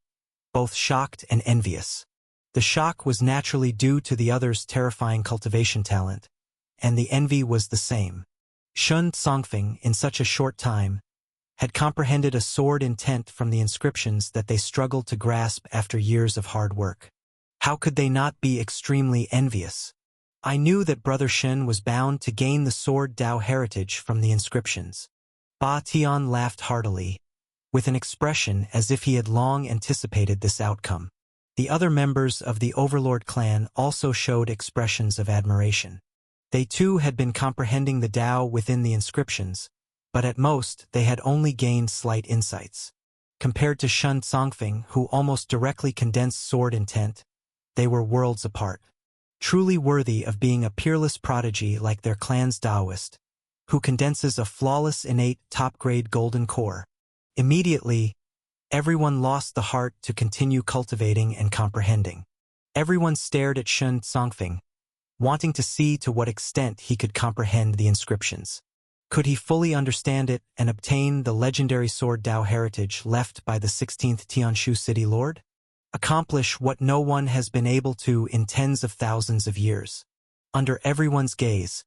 both shocked and envious. The shock was naturally due to the other's terrifying cultivation talent, and the envy was the same. Shen Songfeng, in such a short time, had comprehended a sword intent from the inscriptions that they struggled to grasp after years of hard work. How could they not be extremely envious? I knew that Brother Shen was bound to gain the sword Tao heritage from the inscriptions. Ba Tian laughed heartily, with an expression as if he had long anticipated this outcome. The other members of the Overlord clan also showed expressions of admiration. They too had been comprehending the Tao within the inscriptions, but at most they had only gained slight insights. Compared to Shun Tsongfeng, who almost directly condensed sword intent, they were worlds apart. Truly worthy of being a peerless prodigy like their clan's Taoist, who condenses a flawless innate top-grade golden core. Immediately, everyone lost the heart to continue cultivating and comprehending. Everyone stared at Shun Tsongfeng, wanting to see to what extent he could comprehend the inscriptions. Could he fully understand it and obtain the legendary sword Tao heritage left by the 16th Tianshu city lord? Accomplish what no one has been able to in tens of thousands of years. Under everyone's gaze,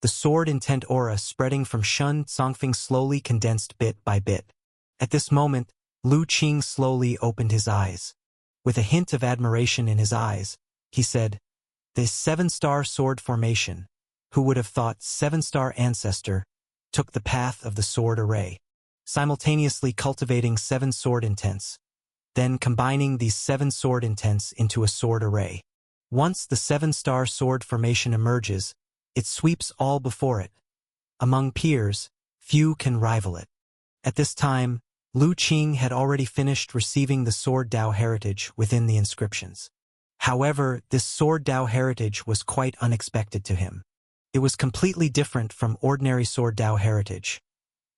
the sword intent aura spreading from Shun Tsongfeng slowly condensed bit by bit. At this moment, Lu Qing slowly opened his eyes. With a hint of admiration in his eyes, he said, "This 7-star sword formation, who would have thought 7-star ancestor, took the path of the sword array, simultaneously cultivating 7 sword intents, then combining these 7 sword intents into a sword array. Once the 7-star sword formation emerges, it sweeps all before it. Among peers, few can rival it." At this time, Lu Qing had already finished receiving the sword Tao heritage within the inscriptions. However, this sword Tao heritage was quite unexpected to him. It was completely different from ordinary sword Tao heritage.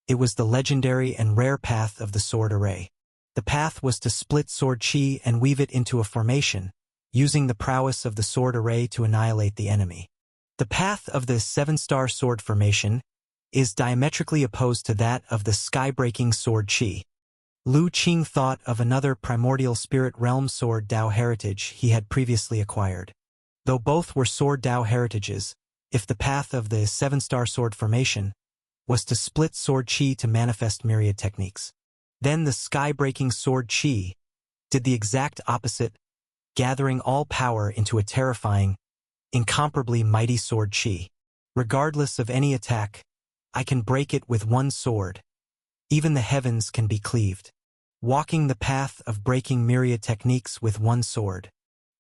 It was the legendary and rare path of the sword array. The path was to split sword chi and weave it into a formation, using the prowess of the sword array to annihilate the enemy. The path of the 7-star sword formation is diametrically opposed to that of the sky-breaking sword chi. Lu Qing thought of another primordial spirit realm sword Tao heritage he had previously acquired. Though both were sword Tao heritages, if the path of the 7-star sword formation was to split sword chi to manifest myriad techniques, then the sky-breaking sword chi did the exact opposite, gathering all power into a terrifying, incomparably mighty sword chi. Regardless of any attack, I can break it with one sword. Even the heavens can be cleaved. Walking the path of breaking myriad techniques with one sword.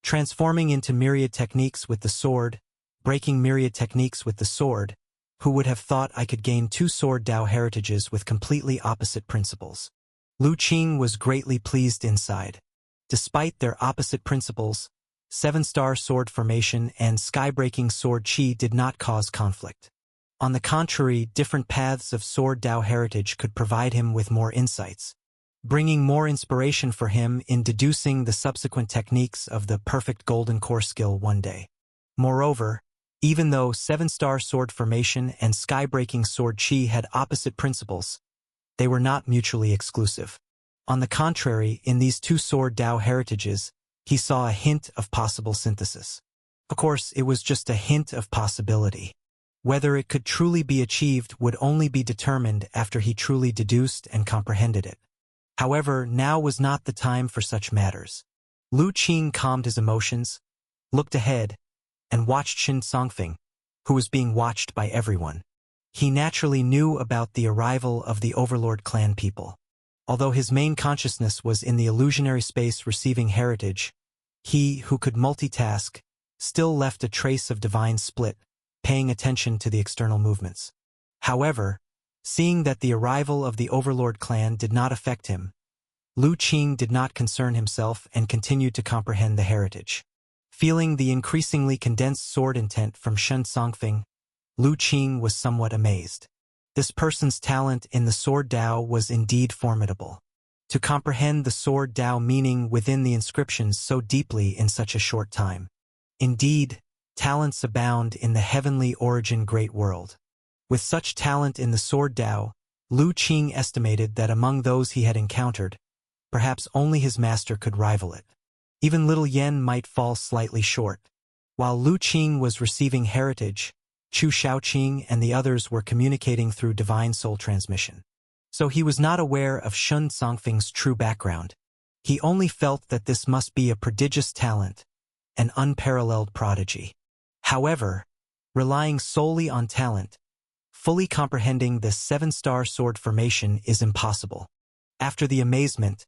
Transforming into myriad techniques with the sword, breaking myriad techniques with the sword, who would have thought I could gain 2 sword Tao heritages with completely opposite principles? Lu Qing was greatly pleased inside. Despite their opposite principles, 7-star sword formation and sky-breaking sword chi did not cause conflict. On the contrary, different paths of sword Tao heritage could provide him with more insights, bringing more inspiration for him in deducing the subsequent techniques of the perfect golden core skill one day. Moreover, even though 7-star sword formation and sky-breaking sword chi had opposite principles, they were not mutually exclusive. On the contrary, in these 2 sword Tao heritages, he saw a hint of possible synthesis. Of course, it was just a hint of possibility. Whether it could truly be achieved would only be determined after he truly deduced and comprehended it. However, now was not the time for such matters. Lu Qing calmed his emotions, looked ahead, and watched Shun Tsongfeng, who was being watched by everyone. He naturally knew about the arrival of the Overlord clan people. Although his main consciousness was in the illusionary space receiving heritage, he, who could multitask, still left a trace of divine split, paying attention to the external movements. However, seeing that the arrival of the Overlord clan did not affect him, Lu Qing did not concern himself and continued to comprehend the heritage. Feeling the increasingly condensed sword intent from Shun Tsongfeng, Lu Qing was somewhat amazed. This person's talent in the sword Tao was indeed formidable. To comprehend the sword Tao meaning within the inscriptions so deeply in such a short time. Indeed, talents abound in the heavenly origin great world. With such talent in the sword Tao, Lu Qing estimated that among those he had encountered, perhaps only his master could rival it. Even little Yen might fall slightly short. While Lu Qing was receiving heritage, Chu Shaoqing and the others were communicating through divine soul transmission. So he was not aware of Shun Tsongfeng's true background. He only felt that this must be a prodigious talent, an unparalleled prodigy. However, relying solely on talent, fully comprehending the 7-star sword formation is impossible. After the amazement,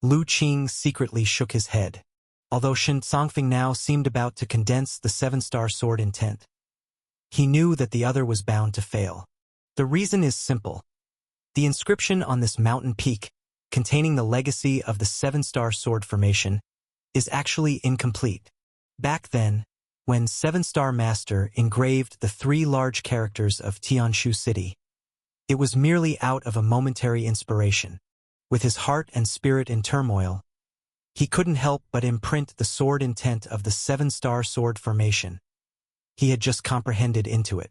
Lu Qing secretly shook his head. Although Shun Tsongfeng now seemed about to condense the 7-star sword intent, he knew that the other was bound to fail. The reason is simple. The inscription on this mountain peak, containing the legacy of the seven-star sword formation, is actually incomplete. Back then, when Seven-Star Master engraved the 3 large characters of Tianshu City, it was merely out of a momentary inspiration. With his heart and spirit in turmoil, he couldn't help but imprint the sword intent of the seven-star sword formation. He had just comprehended into it,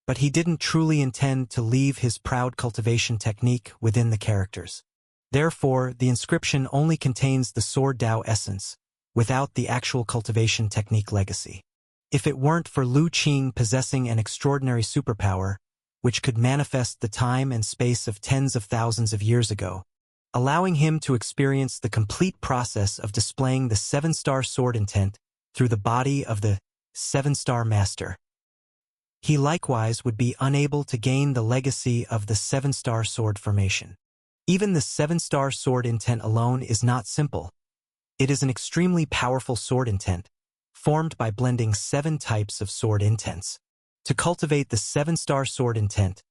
but he didn't truly intend to leave his proud cultivation technique within the characters. Therefore, the inscription only contains the sword Dao essence, without the actual cultivation technique legacy. If it weren't for Lu Qing possessing an extraordinary superpower, which could manifest the time and space of tens of thousands of years ago, allowing him to experience the complete process of displaying the seven-star sword intent through the body of the seven-star master, he likewise would be unable to gain the legacy of the seven-star sword formation. Even the seven-star sword intent alone is not simple. It is an extremely powerful sword intent, formed by blending 7 types of sword intents. To cultivate the seven-star sword intent,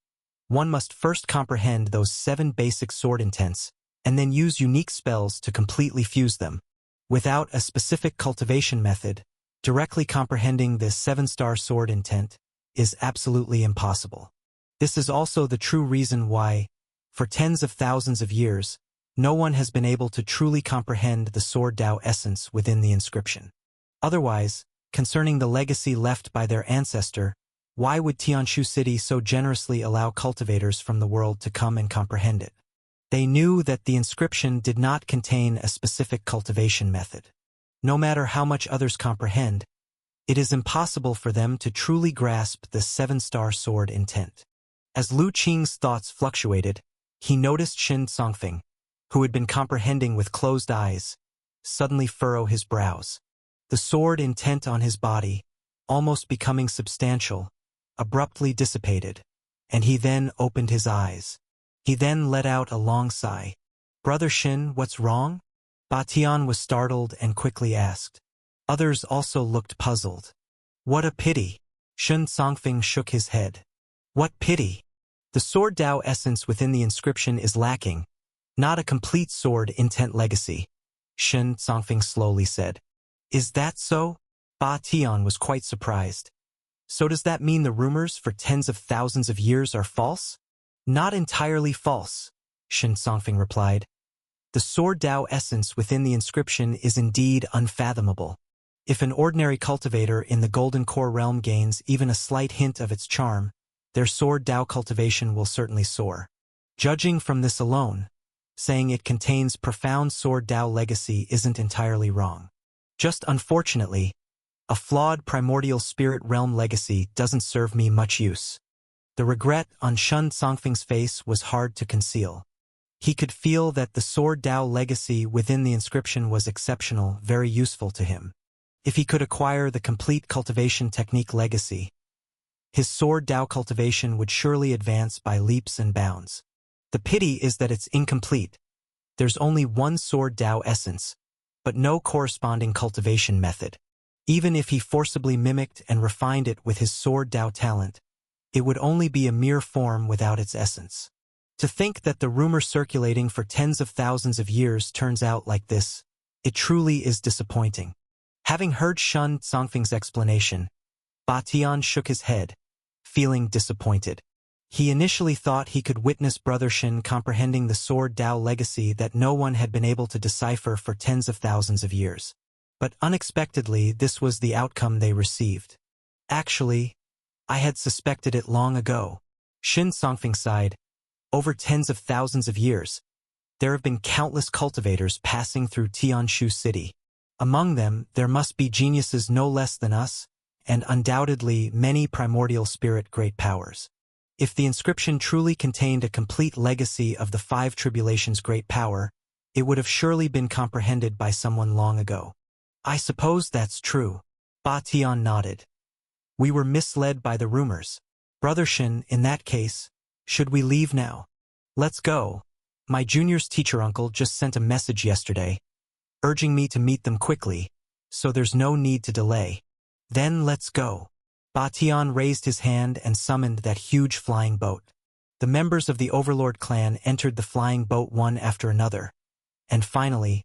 one must first comprehend those 7 basic sword intents, and then use unique spells to completely fuse them. Without a specific cultivation method, directly comprehending the seven-star sword intent is absolutely impossible. This is also the true reason why, for tens of thousands of years, no one has been able to truly comprehend the sword Dao essence within the inscription. Otherwise, concerning the legacy left by their ancestor, why would Tianshu City so generously allow cultivators from the world to come and comprehend it? They knew that the inscription did not contain a specific cultivation method. No matter how much others comprehend, it is impossible for them to truly grasp the seven-star sword intent. As Lu Qing's thoughts fluctuated, he noticed Shen Songfeng, who had been comprehending with closed eyes, suddenly furrow his brows. The sword intent on his body, almost becoming substantial, abruptly dissipated, and he then opened his eyes. He then let out a long sigh. "Brother Shen, what's wrong?" Ba Tian was startled and quickly asked. Others also looked puzzled. "What a pity!" Shen Songfeng shook his head. "What pity? The sword Dao essence within the inscription is lacking, not a complete sword intent legacy," Shen Songfeng slowly said. "Is that so?" Ba Tian was quite surprised. "So does that mean the rumors for tens of thousands of years are false?" "Not entirely false," Shen Songfeng replied. "The sword Dao essence within the inscription is indeed unfathomable. If an ordinary cultivator in the Golden Core realm gains even a slight hint of its charm, their sword Dao cultivation will certainly soar. Judging from this alone, saying it contains profound sword Dao legacy isn't entirely wrong. Just unfortunately, a flawed primordial spirit realm legacy doesn't serve me much use." The regret on Shen Songfeng's face was hard to conceal. He could feel that the sword Dao legacy within the inscription was exceptional, very useful to him. If he could acquire the complete cultivation technique legacy, his sword Dao cultivation would surely advance by leaps and bounds. The pity is that it's incomplete. There's only one sword Dao essence, but no corresponding cultivation method. Even if he forcibly mimicked and refined it with his sword Dao talent, it would only be a mere form without its essence. To think that the rumor circulating for tens of thousands of years turns out like this, it truly is disappointing. Having heard Shen Songfeng's explanation, Ba Tian shook his head, feeling disappointed. He initially thought he could witness Brother Shen comprehending the sword Dao legacy that no one had been able to decipher for tens of thousands of years. But unexpectedly, this was the outcome they received. "Actually, I had suspected it long ago." Shen Songfeng sighed. "Over tens of thousands of years, there have been countless cultivators passing through Tianshu City. Among them, there must be geniuses no less than us, and undoubtedly many primordial spirit great powers. If the inscription truly contained a complete legacy of the 5 tribulations' great power, it would have surely been comprehended by someone long ago." "I suppose that's true." Ba Tian nodded. "We were misled by the rumors. Brother Shen, in that case, should we leave now?" "Let's go. My junior's teacher uncle just sent a message yesterday, urging me to meet them quickly, so there's no need to delay." "Then let's go." Ba Tian raised his hand and summoned that huge flying boat. The members of the Overlord clan entered the flying boat one after another, and finally,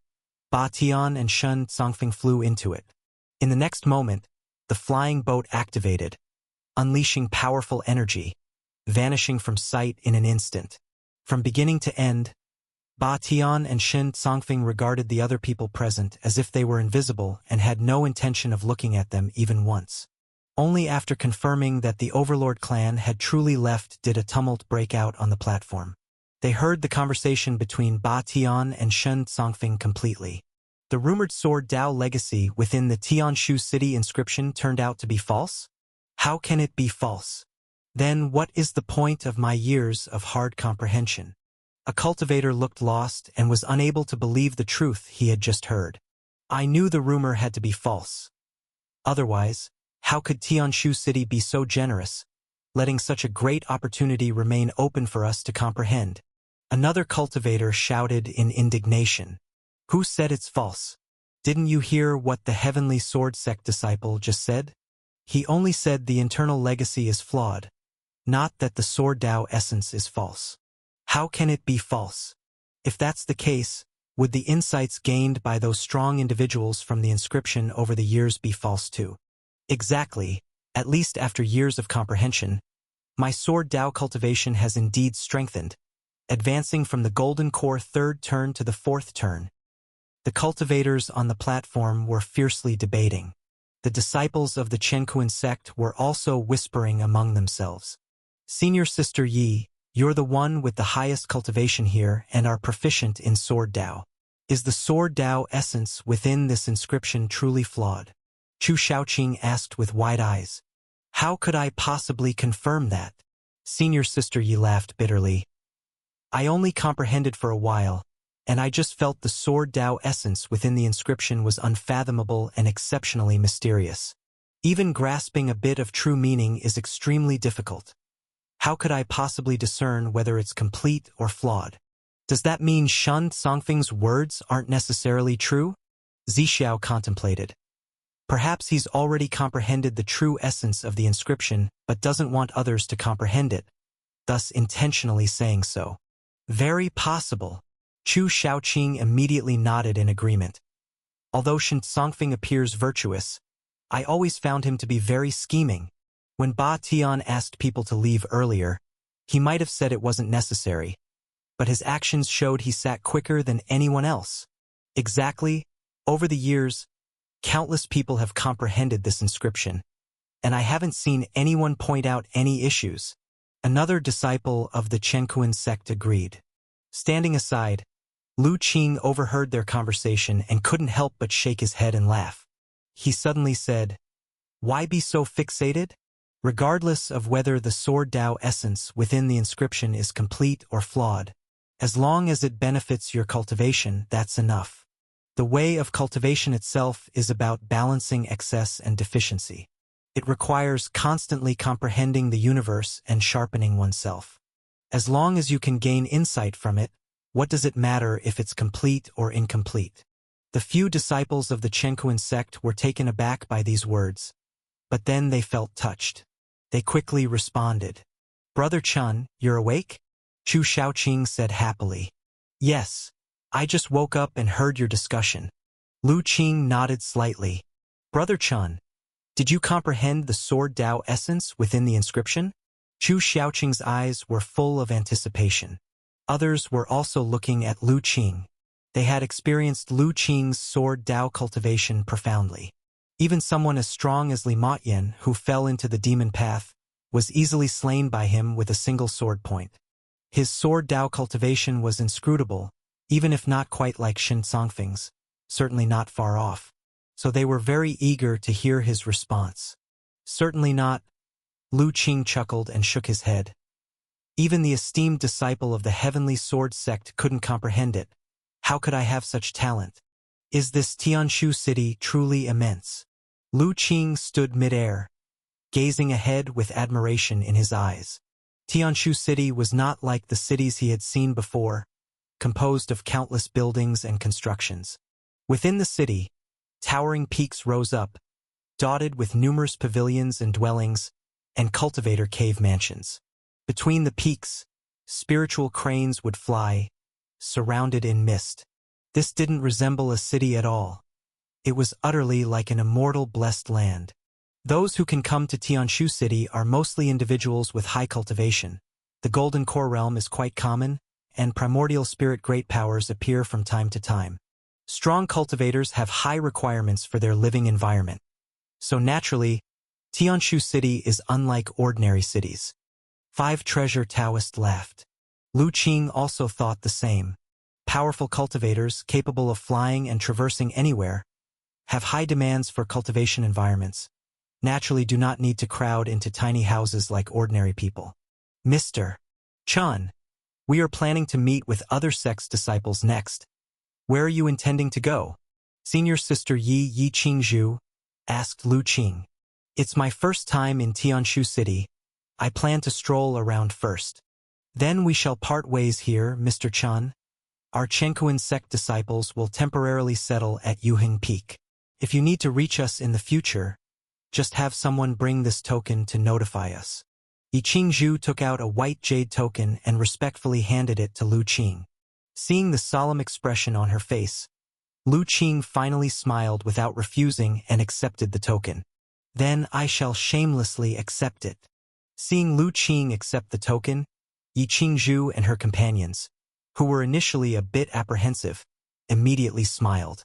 Ba Tian and Shen Songfeng flew into it. In the next moment, the flying boat activated, unleashing powerful energy, vanishing from sight in an instant. From beginning to end, Ba Tian and Shen Songfeng regarded the other people present as if they were invisible and had no intention of looking at them even once. Only after confirming that the Overlord clan had truly left did a tumult break out on the platform. They heard the conversation between Ba Tian and Shen Songfeng completely. The rumored Sword Dao legacy within the Tianshu city inscription turned out to be false? How can it be false? Then what is the point of my years of hard comprehension? A cultivator looked lost and was unable to believe the truth he had just heard. I knew the rumor had to be false. Otherwise, how could Tianshu City be so generous, letting such a great opportunity remain open for us to comprehend? Another cultivator shouted in indignation. Who said it's false? Didn't you hear what the Heavenly Sword Sect disciple just said? He only said the internal legacy is flawed, not that the Sword Dao essence is false. How can it be false? If that's the case, would the insights gained by those strong individuals from the inscription over the years be false too? Exactly, at least after years of comprehension, my Sword Dao cultivation has indeed strengthened, advancing from the Golden Core 3rd turn to the 4th turn. The cultivators on the platform were fiercely debating. The disciples of the Chenkuan sect were also whispering among themselves. Senior Sister Yi, you're the one with the highest cultivation here and are proficient in Sword Dao. Is the Sword Dao essence within this inscription truly flawed? Chu Shaoqing asked with wide eyes. How could I possibly confirm that? Senior Sister Yi laughed bitterly. I only comprehended for a while, and I just felt the Sword Dao essence within the inscription was unfathomable and exceptionally mysterious. Even grasping a bit of true meaning is extremely difficult. How could I possibly discern whether it's complete or flawed? Does that mean Shen Songfeng's words aren't necessarily true? Zixiao contemplated. Perhaps he's already comprehended the true essence of the inscription but doesn't want others to comprehend it, thus intentionally saying so. Very possible. Chu Shaoqing immediately nodded in agreement. Although Shen Songfeng appears virtuous, I always found him to be very scheming. When Ba Tian asked people to leave earlier, he might have said it wasn't necessary, but his actions showed he sat quicker than anyone else. Exactly, over the years, countless people have comprehended this inscription, and I haven't seen anyone point out any issues. Another disciple of the Chenkuan sect agreed. Standing aside, Lu Qing overheard their conversation and couldn't help but shake his head and laugh. He suddenly said, "Why be so fixated? Regardless of whether the Sword Dao essence within the inscription is complete or flawed, as long as it benefits your cultivation, that's enough. The way of cultivation itself is about balancing excess and deficiency. It requires constantly comprehending the universe and sharpening oneself. As long as you can gain insight from it, what does it matter if it's complete or incomplete?" The few disciples of the Chenkuan sect were taken aback by these words, but then they felt touched. They quickly responded. "Brother Chun, you're awake?" Chu Shaoqing said happily. "Yes. I just woke up and heard your discussion." Lu Qing nodded slightly. "Brother Chun, did you comprehend the Sword Dao essence within the inscription?" Chu Shaoqing's eyes were full of anticipation. Others were also looking at Lu Qing. They had experienced Lu Qing's Sword Dao cultivation profoundly. Even someone as strong as Li Motyan, who fell into the demon path, was easily slain by him with a single sword point. His Sword Dao cultivation was inscrutable, even if not quite like Shen Songfeng's, certainly not far off. So they were very eager to hear his response. "Certainly not." Lu Qing chuckled and shook his head. "Even the esteemed disciple of the Heavenly Sword Sect couldn't comprehend it. How could I have such talent? Is this Tianshu city truly immense?" Lu Qing stood mid-air, gazing ahead with admiration in his eyes. Tianshu city was not like the cities he had seen before, composed of countless buildings and constructions. Within the city, towering peaks rose up, dotted with numerous pavilions and dwellings, and cultivator cave mansions. Between the peaks, spiritual cranes would fly, surrounded in mist. This didn't resemble a city at all. It was utterly like an immortal blessed land. Those who can come to Tianshu City are mostly individuals with high cultivation. The Golden Core realm is quite common, and primordial spirit great powers appear from time to time. Strong cultivators have high requirements for their living environment. So naturally, Tianshu City is unlike ordinary cities. Five Treasure Taoist laughed. Lu Qing also thought the same. Powerful cultivators, capable of flying and traversing anywhere, have high demands for cultivation environments, naturally do not need to crowd into tiny houses like ordinary people. Mr. Chun, we are planning to meet with other sect's disciples next. Where are you intending to go? Senior Sister Yi Qingzhu asked Lu Qing. It's my first time in Tianshu City. I plan to stroll around first. Then we shall part ways here, Mr. Chun. Our Chenkuan sect disciples will temporarily settle at Yuheng Peak. If you need to reach us in the future, just have someone bring this token to notify us. Yi Qingzhu took out a white jade token and respectfully handed it to Lu Qing. Seeing the solemn expression on her face, Lu Qing finally smiled without refusing and accepted the token. Then I shall shamelessly accept it. Seeing Lu Qing accept the token, Yi Qingzhu and her companions, who were initially a bit apprehensive, immediately smiled.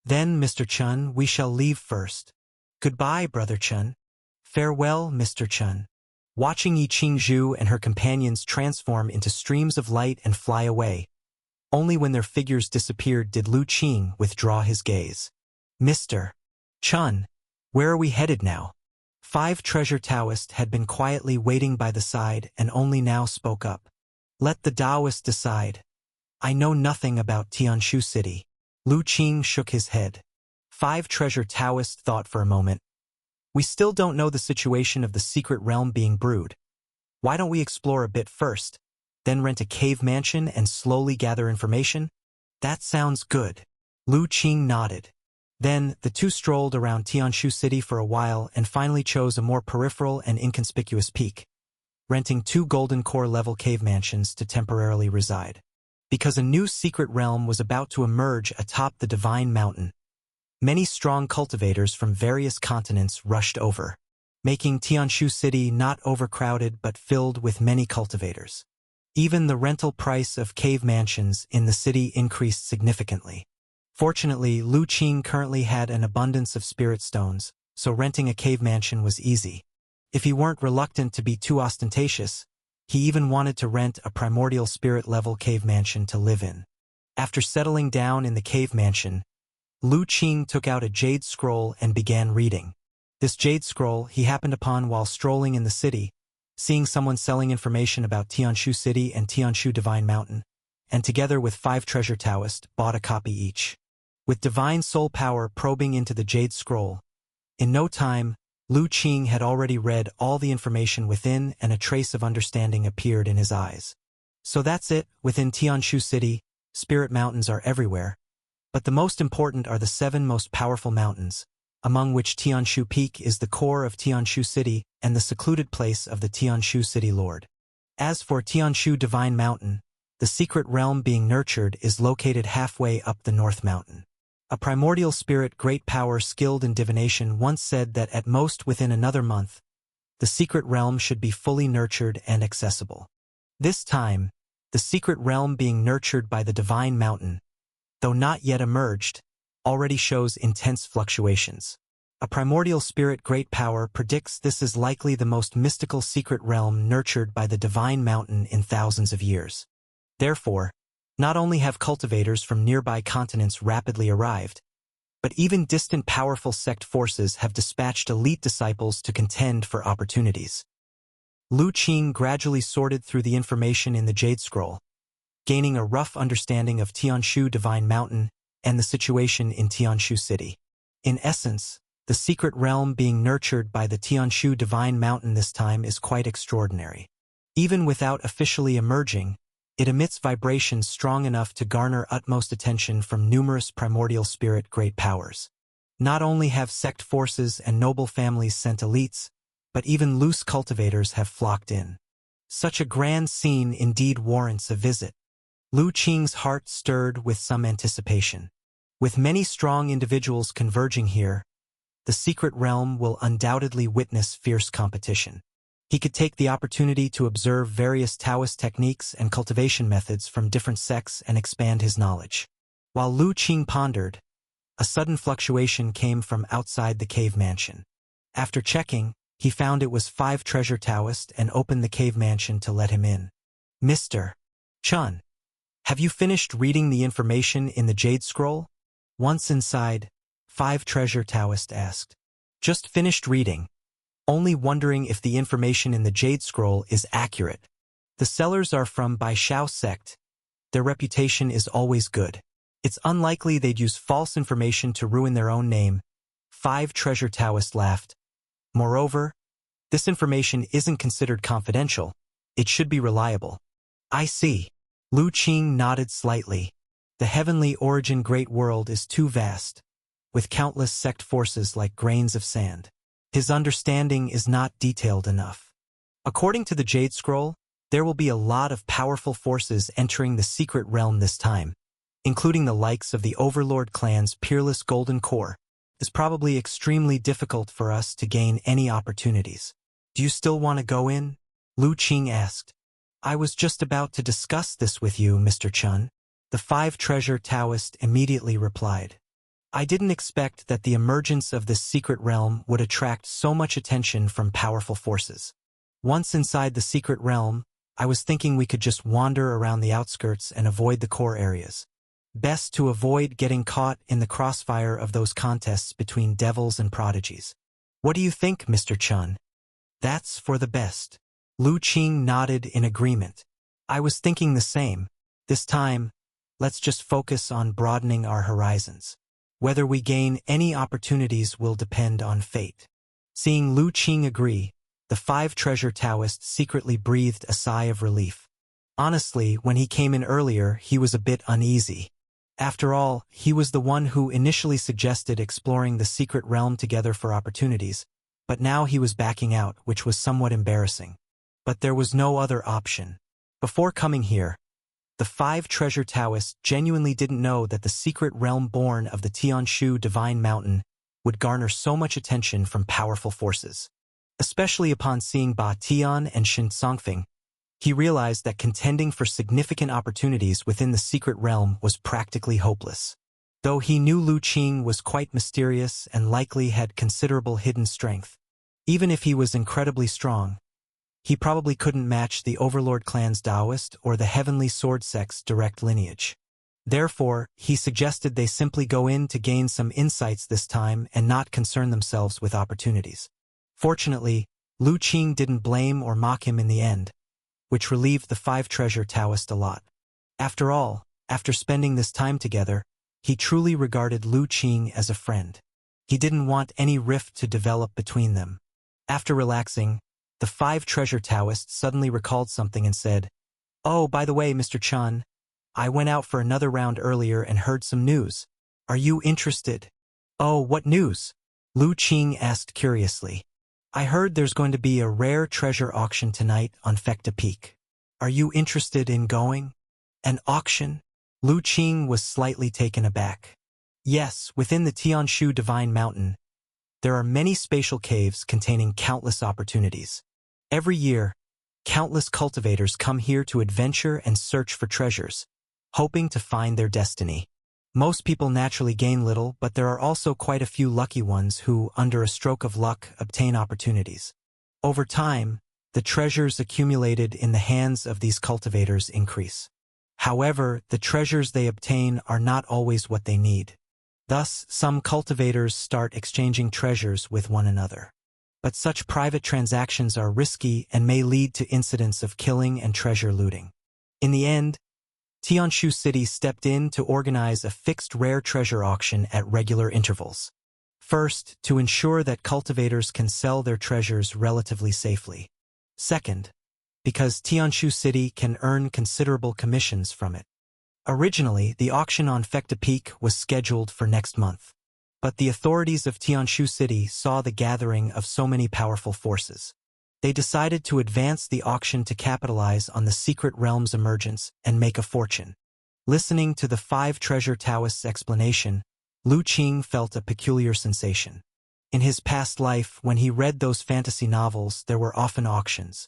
Then, Mr. Chun, we shall leave first. Goodbye, Brother Chun. Farewell, Mr. Chun. Watching Yi Qingzhu and her companions transform into streams of light and fly away, only when their figures disappeared did Lu Qing withdraw his gaze. Mr. Chun, where are we headed now? Five Treasure Taoist had been quietly waiting by the side and only now spoke up. Let the Taoist decide. I know nothing about Tianshu City. Lu Qing shook his head. Five Treasure Taoist thought for a moment. We still don't know the situation of the secret realm being brewed. Why don't we explore a bit first, then rent a cave mansion and slowly gather information? That sounds good. Lu Qing nodded. Then, the two strolled around Tianshu City for a while and finally chose a more peripheral and inconspicuous peak, renting 2 Golden Core level cave mansions to temporarily reside. Because a new secret realm was about to emerge atop the Divine Mountain, many strong cultivators from various continents rushed over, making Tianshu City not overcrowded but filled with many cultivators. Even the rental price of cave mansions in the city increased significantly. Fortunately, Lu Qing currently had an abundance of spirit stones, so renting a cave mansion was easy. If he weren't reluctant to be too ostentatious, he even wanted to rent a primordial spirit-level cave mansion to live in. After settling down in the cave mansion, Lu Qing took out a jade scroll and began reading. This jade scroll he happened upon while strolling in the city, seeing someone selling information about Tianshu City and Tianshu Divine Mountain, and together with 5 Treasure Taoist, bought a copy each. With divine soul power probing into the jade scroll, in no time, Lu Qing had already read all the information within and a trace of understanding appeared in his eyes. So that's it, within Tianshu City, spirit mountains are everywhere, but the most important are the 7 most powerful mountains, among which Tianshu Peak is the core of Tianshu City and the secluded place of the Tianshu City Lord. As for Tianshu Divine Mountain, the secret realm being nurtured is located halfway up the North Mountain. A primordial spirit great power skilled in divination once said that at most within another month, the secret realm should be fully nurtured and accessible. This time, the secret realm being nurtured by the Divine Mountain, though not yet emerged, already shows intense fluctuations. A primordial spirit great power predicts this is likely the most mystical secret realm nurtured by the Divine Mountain in thousands of years. Therefore, not only have cultivators from nearby continents rapidly arrived, but even distant powerful sect forces have dispatched elite disciples to contend for opportunities. Lu Qing gradually sorted through the information in the Jade Scroll, gaining a rough understanding of Tianshu Divine Mountain and the situation in Tianshu City. In essence, the secret realm being nurtured by the Tianshu Divine Mountain this time is quite extraordinary. Even without officially emerging, it emits vibrations strong enough to garner utmost attention from numerous primordial spirit great powers. Not only have sect forces and noble families sent elites, but even loose cultivators have flocked in. Such a grand scene indeed warrants a visit. Lu Qing's heart stirred with some anticipation. With many strong individuals converging here, the secret realm will undoubtedly witness fierce competition. He could take the opportunity to observe various Taoist techniques and cultivation methods from different sects and expand his knowledge. While Lu Qing pondered, a sudden fluctuation came from outside the cave mansion. After checking, he found it was 5 treasure Taoists and opened the cave mansion to let him in. Mr. Chun, have you finished reading the information in the Jade Scroll? Once inside, 5 treasure Taoists asked. Just finished reading. Only wondering if the information in the Jade Scroll is accurate. The sellers are from Bai Shao sect. Their reputation is always good. It's unlikely they'd use false information to ruin their own name. 5 treasure Taoists laughed. Moreover, this information isn't considered confidential. It should be reliable. I see. Lu Qing nodded slightly. The heavenly origin great world is too vast, with countless sect forces like grains of sand. His understanding is not detailed enough. According to the Jade Scroll, there will be a lot of powerful forces entering the secret realm this time, including the likes of the Overlord clan's peerless Golden Core. It's probably extremely difficult for us to gain any opportunities. Do you still want to go in? Lu Qing asked. I was just about to discuss this with you, Mr. Chun. The 5 treasure Taoist immediately replied. I didn't expect that the emergence of this secret realm would attract so much attention from powerful forces. Once inside the secret realm, I was thinking we could just wander around the outskirts and avoid the core areas. Best to avoid getting caught in the crossfire of those contests between devils and prodigies. What do you think, Mr. Chun? That's for the best. Lu Qing nodded in agreement. I was thinking the same. This time, let's just focus on broadening our horizons. Whether we gain any opportunities will depend on fate. Seeing Lu Qing agree, the 5 treasure Taoists secretly breathed a sigh of relief. Honestly, when he came in earlier, he was a bit uneasy. After all, he was the one who initially suggested exploring the secret realm together for opportunities, but now he was backing out, which was somewhat embarrassing. But there was no other option. Before coming here, the 5 treasure Taoists genuinely didn't know that the secret realm born of the Tianshu Divine Mountain would garner so much attention from powerful forces. Especially upon seeing Ba Tian and Shen Songfeng, he realized that contending for significant opportunities within the secret realm was practically hopeless. Though he knew Lu Qing was quite mysterious and likely had considerable hidden strength, even if he was incredibly strong, he probably couldn't match the Overlord clan's Taoist or the Heavenly Sword sect's direct lineage. Therefore, he suggested they simply go in to gain some insights this time and not concern themselves with opportunities. Fortunately, Lu Qing didn't blame or mock him in the end, which relieved the 5 treasure Taoist a lot. After all, after spending this time together, he truly regarded Lu Qing as a friend. He didn't want any rift to develop between them. After relaxing, the 5 treasure Taoists suddenly recalled something and said, "Oh, by the way, Mr. Chun, I went out for another round earlier and heard some news. Are you interested?" "Oh, what news?" Lu Qing asked curiously. "I heard there's going to be a rare treasure auction tonight on Fekta Peak. Are you interested in going?" "An auction?" Lu Qing was slightly taken aback. Yes, within the Tianshu Divine Mountain, there are many spatial caves containing countless opportunities. Every year, countless cultivators come here to adventure and search for treasures, hoping to find their destiny. Most people naturally gain little, but there are also quite a few lucky ones who, under a stroke of luck, obtain opportunities. Over time, the treasures accumulated in the hands of these cultivators increase. However, the treasures they obtain are not always what they need. Thus, some cultivators start exchanging treasures with one another. But such private transactions are risky and may lead to incidents of killing and treasure looting. In the end, Tianshu City stepped in to organize a fixed rare treasure auction at regular intervals. First, to ensure that cultivators can sell their treasures relatively safely. Second, because Tianshu City can earn considerable commissions from it. Originally, the auction on Fekta Peak was scheduled for next month. But the authorities of Tianshu City saw the gathering of so many powerful forces. They decided to advance the auction to capitalize on the secret realm's emergence and make a fortune. Listening to the 5 treasure Taoists' explanation, Lu Qing felt a peculiar sensation. In his past life, when he read those fantasy novels, there were often auctions.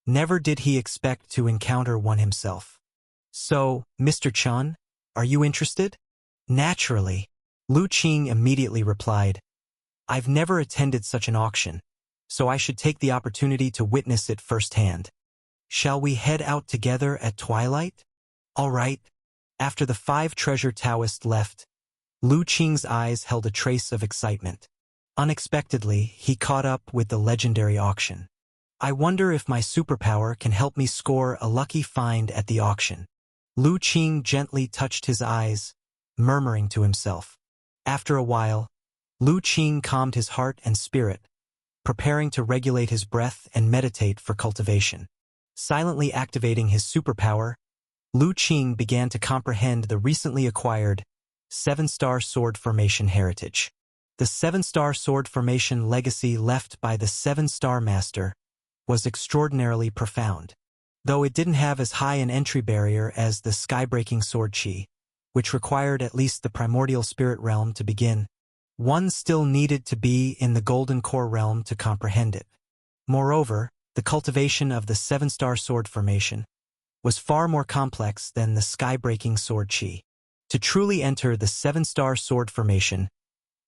Never did he expect to encounter one himself. So, Mr. Chun, are you interested? Naturally. Lu Qing immediately replied, I've never attended such an auction, so I should take the opportunity to witness it firsthand. Shall we head out together at twilight? All right. After the 5 treasure Taoists left, Lu Qing's eyes held a trace of excitement. Unexpectedly, he caught up with the legendary auction. I wonder if my superpower can help me score a lucky find at the auction. Lu Qing gently touched his eyes, murmuring to himself. After a while, Lu Qing calmed his heart and spirit, preparing to regulate his breath and meditate for cultivation. Silently activating his superpower, Lu Qing began to comprehend the recently acquired 7-star sword formation heritage. The 7-star sword formation legacy left by the 7-star master was extraordinarily profound. Though it didn't have as high an entry barrier as the sky-breaking sword chi, which required at least the primordial spirit realm to begin, one still needed to be in the golden core realm to comprehend it. Moreover, the cultivation of the 7-star sword formation was far more complex than the sky-breaking sword chi. To truly enter the 7-star sword formation,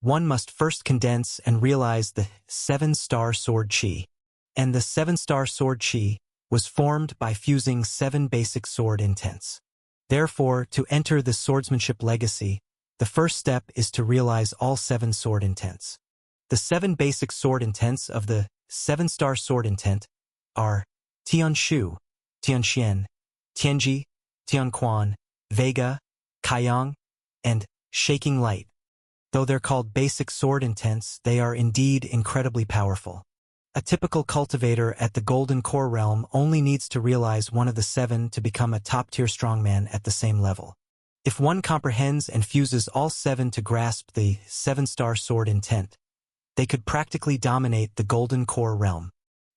one must first condense and realize the 7-star sword chi. And the 7-star sword chi was formed by fusing 7 basic sword intents. Therefore, to enter the swordsmanship legacy, the first step is to realize all 7 sword intents. The 7 basic sword intents of the 7-star sword intent are Tianshu, Tianxian, Tianji, Tianquan, Vega, Kaiyang, and Shaking Light. Though they're called basic sword intents, they are indeed incredibly powerful. A typical cultivator at the Golden Core realm only needs to realize one of the 7 to become a top-tier strongman at the same level. If one comprehends and fuses all 7 to grasp the 7-star sword intent, they could practically dominate the Golden Core realm.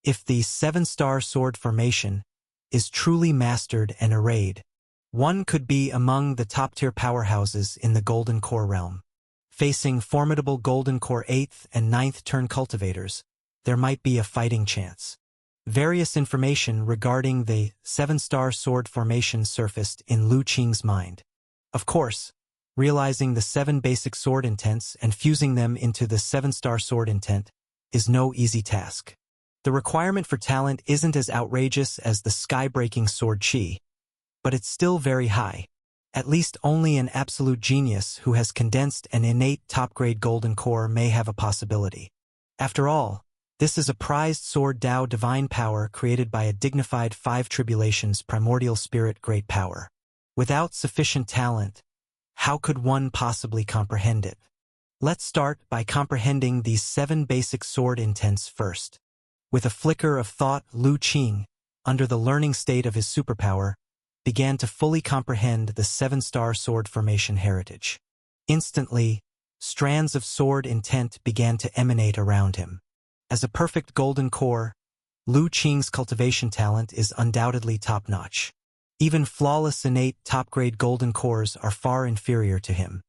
If the 7-star sword formation is truly mastered and arrayed, one could be among the top-tier powerhouses in the Golden Core realm. Facing formidable Golden Core 8th and 9th turn cultivators, there might be a fighting chance. Various information regarding the 7-star sword formation surfaced in Lu Qing's mind. Of course, realizing the 7 basic sword intents and fusing them into the 7-star sword intent is no easy task. The requirement for talent isn't as outrageous as the sky-breaking sword chi, but it's still very high. At least only an absolute genius who has condensed an innate top-grade golden core may have a possibility. After all, this is a prized sword Tao divine power created by a dignified 5 tribulations primordial spirit great power. Without sufficient talent, how could one possibly comprehend it? Let's start by comprehending these 7 basic sword intents first. With a flicker of thought, Lu Qing, under the learning state of his superpower, began to fully comprehend the 7-star sword formation heritage. Instantly, strands of sword intent began to emanate around him. As a perfect golden core, Lu Qing's cultivation talent is undoubtedly top-notch. Even flawless innate top-grade golden cores are far inferior to him,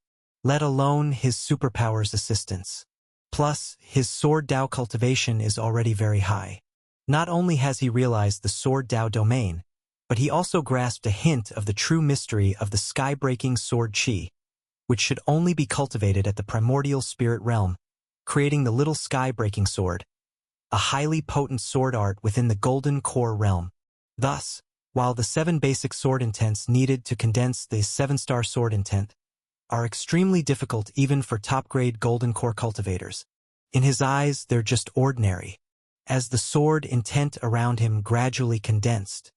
let alone his superpower's assistance. Plus, his sword Tao cultivation is already very high. Not only has he realized the sword Tao domain, but he also grasped a hint of the true mystery of the sky-breaking sword chi, which should only be cultivated at the primordial spirit realm, creating the little sky-breaking sword, a highly potent sword art within the golden core realm. Thus, while the 7 basic sword intents needed to condense the 7-star sword intent are extremely difficult even for top-grade golden core cultivators, in his eyes they're just ordinary. As the sword intent around him gradually condensed,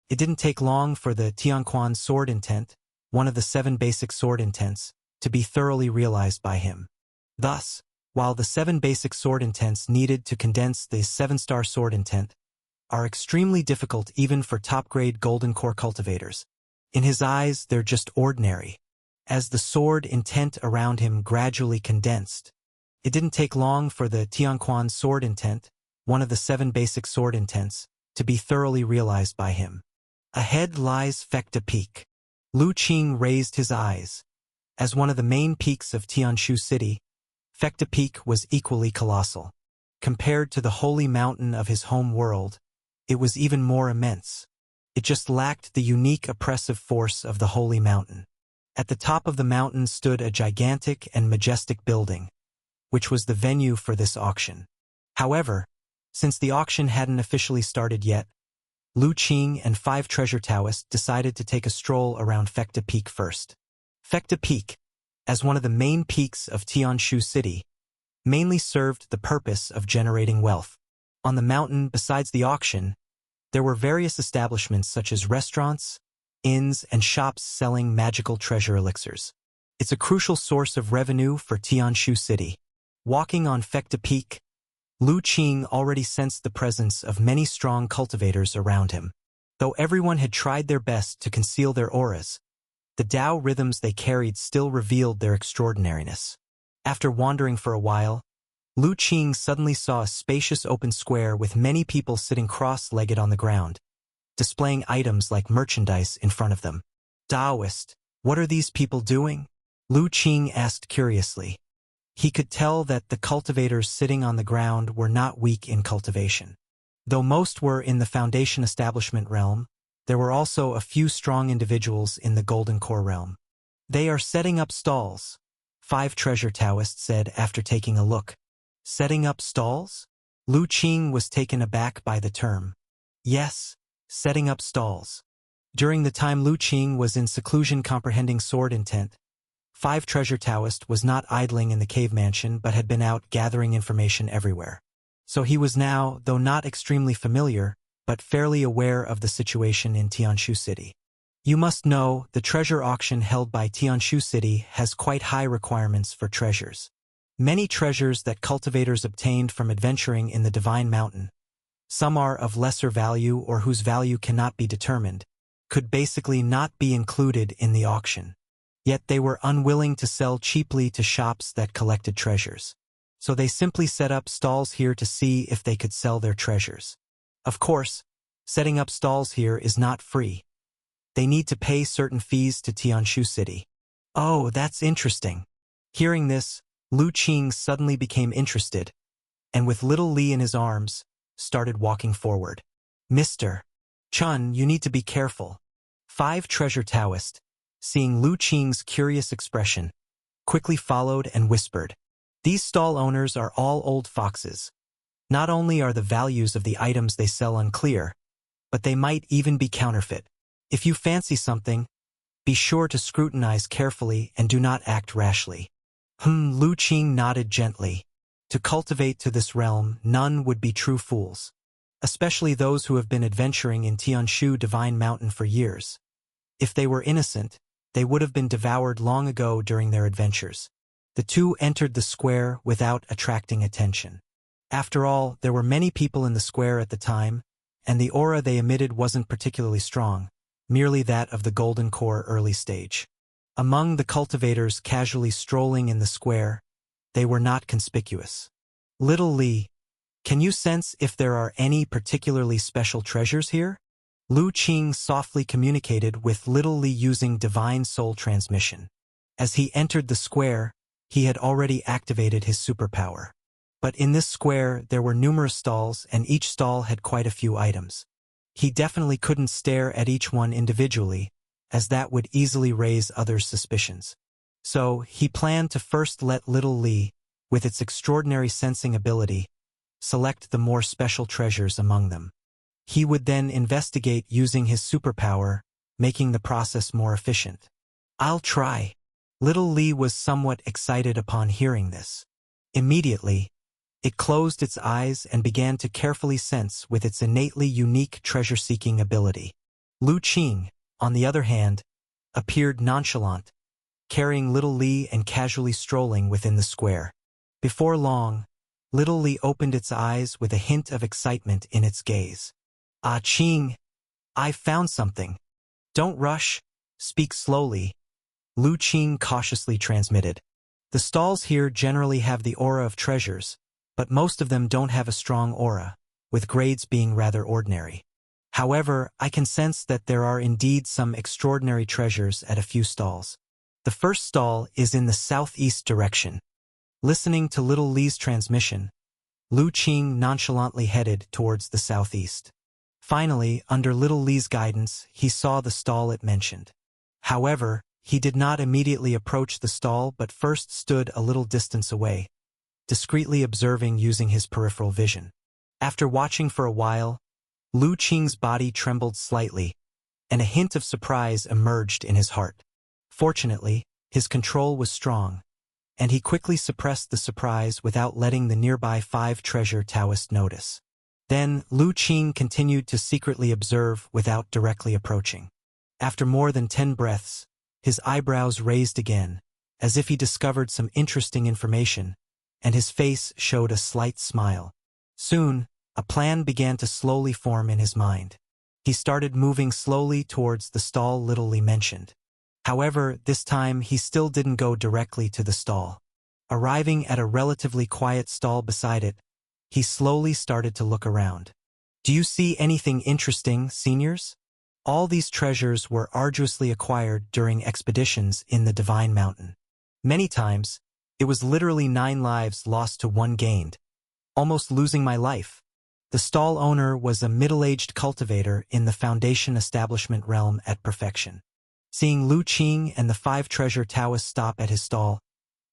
it didn't take long for the Tianquan sword intent, one of the 7 basic sword intents, to be thoroughly realized by him. Thus, while the 7 basic sword intents needed to condense the 7-star sword intent are extremely difficult even for top-grade golden core cultivators, in his eyes they're just ordinary. as the sword intent around him gradually condensed. It didn't take long for the Tianquan sword intent, one of the 7 basic sword intents, to be thoroughly realized by him. Ahead lies Fekta Peak. Lu Qing raised his eyes. As one of the main peaks of Tianshu City, Fekta Peak was equally colossal. Compared to the holy mountain of his home world, it was even more immense. It just lacked the unique oppressive force of the holy mountain. At the top of the mountain stood a gigantic and majestic building, which was the venue for this auction. However, since the auction hadn't officially started yet, Lu Qing and 5 treasure Taoists decided to take a stroll around Fekta Peak first. Fekta Peak, as one of the main peaks of Tianshu City, mainly served the purpose of generating wealth. On the mountain, besides the auction, there were various establishments such as restaurants, inns, and shops selling magical treasure elixirs. It's a crucial source of revenue for Tianshu City. Walking on Fekta Peak, Lu Qing already sensed the presence of many strong cultivators around him. Though everyone had tried their best to conceal their auras, the Tao rhythms they carried still revealed their extraordinariness. After wandering for a while, Lu Qing suddenly saw a spacious open square with many people sitting cross-legged on the ground, displaying items like merchandise in front of them. Taoist, what are these people doing? Lu Qing asked curiously. He could tell that the cultivators sitting on the ground were not weak in cultivation. Though most were in the foundation establishment realm, there were also a few strong individuals in the Golden Core realm. They are setting up stalls, 5 treasure Taoists said after taking a look. Setting up stalls? Lu Qing was taken aback by the term. Yes, setting up stalls. During the time Lu Qing was in seclusion comprehending sword intent, 5 treasure Taoist was not idling in the cave mansion but had been out gathering information everywhere. So he was now, though not extremely familiar, but fairly aware of the situation in Tianshu City. You must know, the treasure auction held by Tianshu City has quite high requirements for treasures. Many treasures that cultivators obtained from adventuring in the Divine Mountain, some are of lesser value or whose value cannot be determined, could basically not be included in the auction. Yet they were unwilling to sell cheaply to shops that collected treasures. So they simply set up stalls here to see if they could sell their treasures. Of course, setting up stalls here is not free. They need to pay certain fees to Tianshu City. Oh, that's interesting. Hearing this, Lu Qing suddenly became interested, and with little Li in his arms, started walking forward. Mr. Chun, you need to be careful. 5 treasure Taoist, seeing Lu Qing's curious expression, quickly followed and whispered. These stall owners are all old foxes. Not only are the values of the items they sell unclear, but they might even be counterfeit. If you fancy something, be sure to scrutinize carefully and do not act rashly. Lu Qing nodded gently. To cultivate to this realm, none would be true fools, especially those who have been adventuring in Tianshu Divine Mountain for years. If they were innocent, they would have been devoured long ago during their adventures. The two entered the square without attracting attention. After all, there were many people in the square at the time, and the aura they emitted wasn't particularly strong, merely that of the Golden Core early stage. Among the cultivators casually strolling in the square, they were not conspicuous. Little Li, can you sense if there are any particularly special treasures here? Lu Qing softly communicated with Little Li using Divine Soul Transmission. As he entered the square, he had already activated his superpower. But in this square there were numerous stalls and each stall had quite a few items. He definitely couldn't stare at each one individually, as that would easily raise others' suspicions. So, he planned to first let Little Li, with its extraordinary sensing ability, select the more special treasures among them. He would then investigate using his superpower, making the process more efficient. I'll try. Little Li was somewhat excited upon hearing this. Immediately, it closed its eyes and began to carefully sense with its innately unique treasure-seeking ability. Lu Qing, on the other hand, appeared nonchalant, carrying Little Li and casually strolling within the square. Before long, Little Li opened its eyes with a hint of excitement in its gaze. Ah, Qing, I found something. Don't rush, speak slowly. Lu Qing cautiously transmitted. The stalls here generally have the aura of treasures, but most of them don't have a strong aura, with grades being rather ordinary. However, I can sense that there are indeed some extraordinary treasures at a few stalls. The first stall is in the southeast direction. Listening to Little Li's transmission, Lu Qing nonchalantly headed towards the southeast. Finally, under Little Li's guidance, he saw the stall it mentioned. However, he did not immediately approach the stall but first stood a little distance away, discreetly observing using his peripheral vision. After watching for a while, Lu Qing's body trembled slightly, and a hint of surprise emerged in his heart. Fortunately, his control was strong, and he quickly suppressed the surprise without letting the nearby 5 treasure Taoist notice. Then, Lu Qing continued to secretly observe without directly approaching. After more than 10 breaths, his eyebrows raised again, as if he discovered some interesting information, and his face showed a slight smile. Soon, a plan began to slowly form in his mind. He started moving slowly towards the stall Little Li mentioned. However, this time he still didn't go directly to the stall. Arriving at a relatively quiet stall beside it, he slowly started to look around. "Do you see anything interesting, seniors?" All these treasures were arduously acquired during expeditions in the Divine Mountain. Many times, it was literally 9 lives lost to 1 gained, almost losing my life. The stall owner was a middle-aged cultivator in the Foundation establishment realm at perfection. Seeing Lu Qing and the 5 treasure Taoists stop at his stall,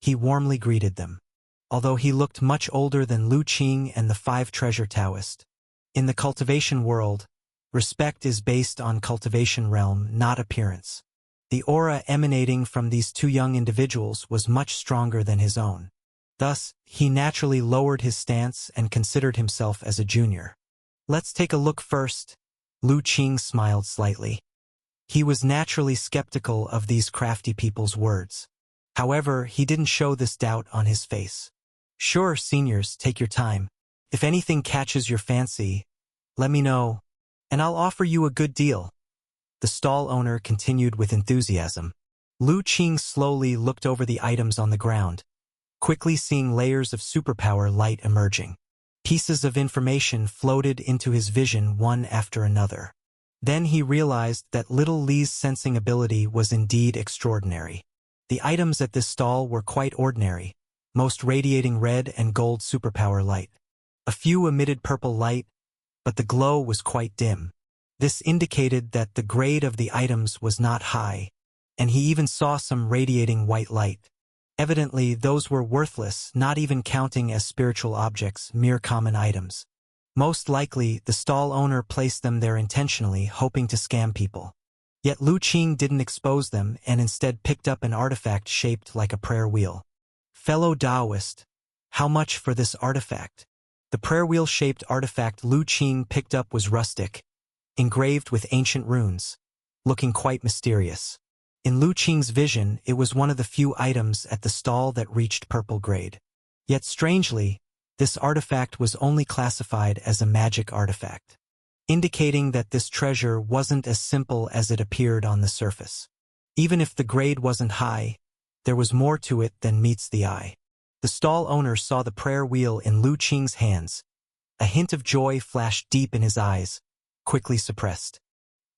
he warmly greeted them. Although he looked much older than Lu Qing and the 5 treasure Taoist. In the cultivation world, respect is based on cultivation realm, not appearance. The aura emanating from these 2 young individuals was much stronger than his own. Thus, he naturally lowered his stance and considered himself as a junior. "Let's take a look first." Lu Qing smiled slightly. He was naturally skeptical of these crafty people's words. However, he didn't show this doubt on his face. "Sure, seniors, take your time. If anything catches your fancy, let me know, and I'll offer you a good deal." The stall owner continued with enthusiasm. Lu Qing slowly looked over the items on the ground, quickly seeing layers of superpower light emerging. Pieces of information floated into his vision one after another. Then he realized that Little Li's sensing ability was indeed extraordinary. The items at this stall were quite ordinary, most radiating red and gold superpower light. A few emitted purple light, but the glow was quite dim. This indicated that the grade of the items was not high, and he even saw some radiating white light. Evidently, those were worthless, not even counting as spiritual objects, mere common items. Most likely, the stall owner placed them there intentionally, hoping to scam people. Yet Lu Qing didn't expose them and instead picked up an artifact shaped like a prayer wheel. "Fellow Taoist, how much for this artifact?" The prayer wheel-shaped artifact Lu Qing picked up was rustic, engraved with ancient runes, looking quite mysterious. In Lu Qing's vision, it was one of the few items at the stall that reached purple grade. Yet strangely, this artifact was only classified as a magic artifact, indicating that this treasure wasn't as simple as it appeared on the surface. Even if the grade wasn't high, there was more to it than meets the eye. The stall owner saw the prayer wheel in Lu Qing's hands. A hint of joy flashed deep in his eyes, quickly suppressed.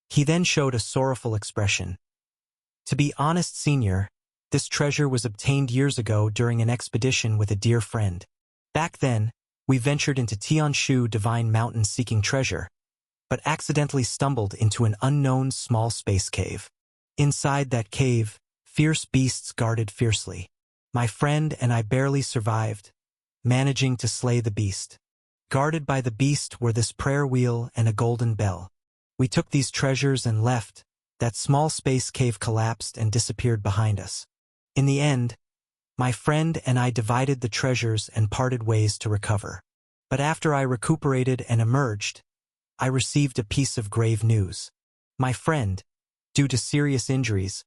He then showed a sorrowful expression. "To be honest, senior, this treasure was obtained years ago during an expedition with a dear friend. Back then, we ventured into Tianshu Divine Mountain seeking treasure, but accidentally stumbled into an unknown small space cave. Inside that cave, fierce beasts guarded fiercely. My friend and I barely survived, managing to slay the beast. Guarded by the beast were this prayer wheel and a golden bell. We took these treasures and left. That small space cave collapsed and disappeared behind us. In the end, my friend and I divided the treasures and parted ways to recover. But after I recuperated and emerged, I received a piece of grave news. My friend, due to serious injuries,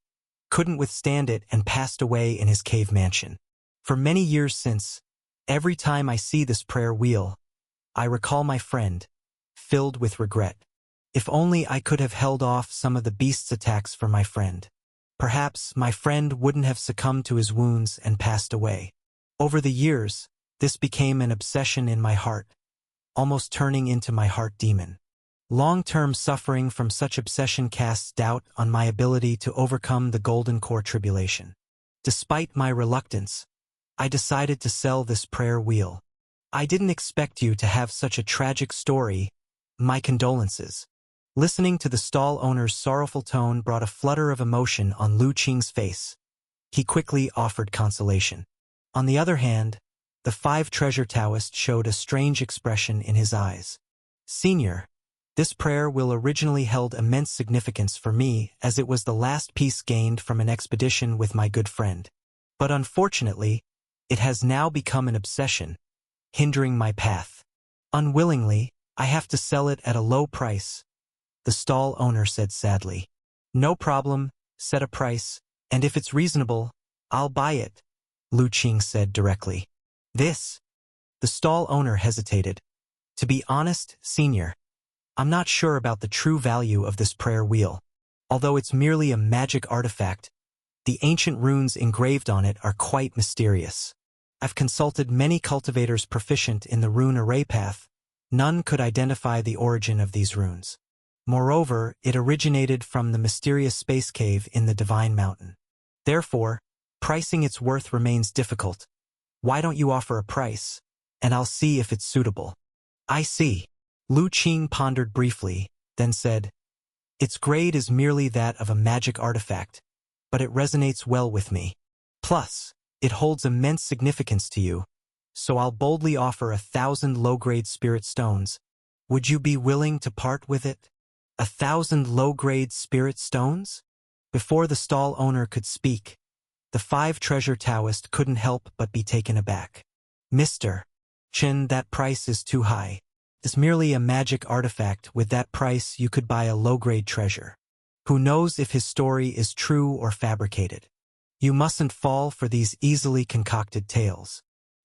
couldn't withstand it and passed away in his cave mansion. For many years since, every time I see this prayer wheel, I recall my friend, filled with regret. If only I could have held off some of the beast's attacks for my friend. perhaps my friend wouldn't have succumbed to his wounds and passed away. Over the years, this became an obsession in my heart, almost turning into my heart demon. Long-term suffering from such obsession casts doubt on my ability to overcome the Golden Core tribulation. Despite my reluctance, I decided to sell this prayer wheel. I didn't expect you to have such a tragic story. My condolences. Listening to the stall owner's sorrowful tone brought a flutter of emotion on Lu Qing's face. He quickly offered consolation. On the other hand, the 5 treasure Taoist showed a strange expression in his eyes. Senior, this prayer wheel originally held immense significance for me as it was the last piece gained from an expedition with my good friend. But unfortunately, it has now become an obsession, hindering my path. Unwillingly, I have to sell it at a low price, the stall owner said sadly. No problem, set a price, and if it's reasonable, I'll buy it, Lu Qing said directly. The stall owner hesitated. To be honest, Senior, I'm not sure about the true value of this prayer wheel. Although it's merely a magic artifact, the ancient runes engraved on it are quite mysterious. I've consulted many cultivators proficient in the rune array path. None could identify the origin of these runes. Moreover, it originated from the mysterious space cave in the Divine Mountain. Therefore, pricing its worth remains difficult. Why don't you offer a price, and I'll see if it's suitable. I see. Lu Qing pondered briefly, then said, its grade is merely that of a magic artifact, but it resonates well with me. Plus, it holds immense significance to you, so I'll boldly offer 1,000 low-grade spirit stones. Would you be willing to part with it? 1,000 low-grade spirit stones? Before the stall owner could speak, the 5 treasure Taoist couldn't help but be taken aback. Mr. Chen, that price is too high. It's merely a magic artifact. With that price, you could buy a low-grade treasure. Who knows if his story is true or fabricated? You mustn't fall for these easily concocted tales.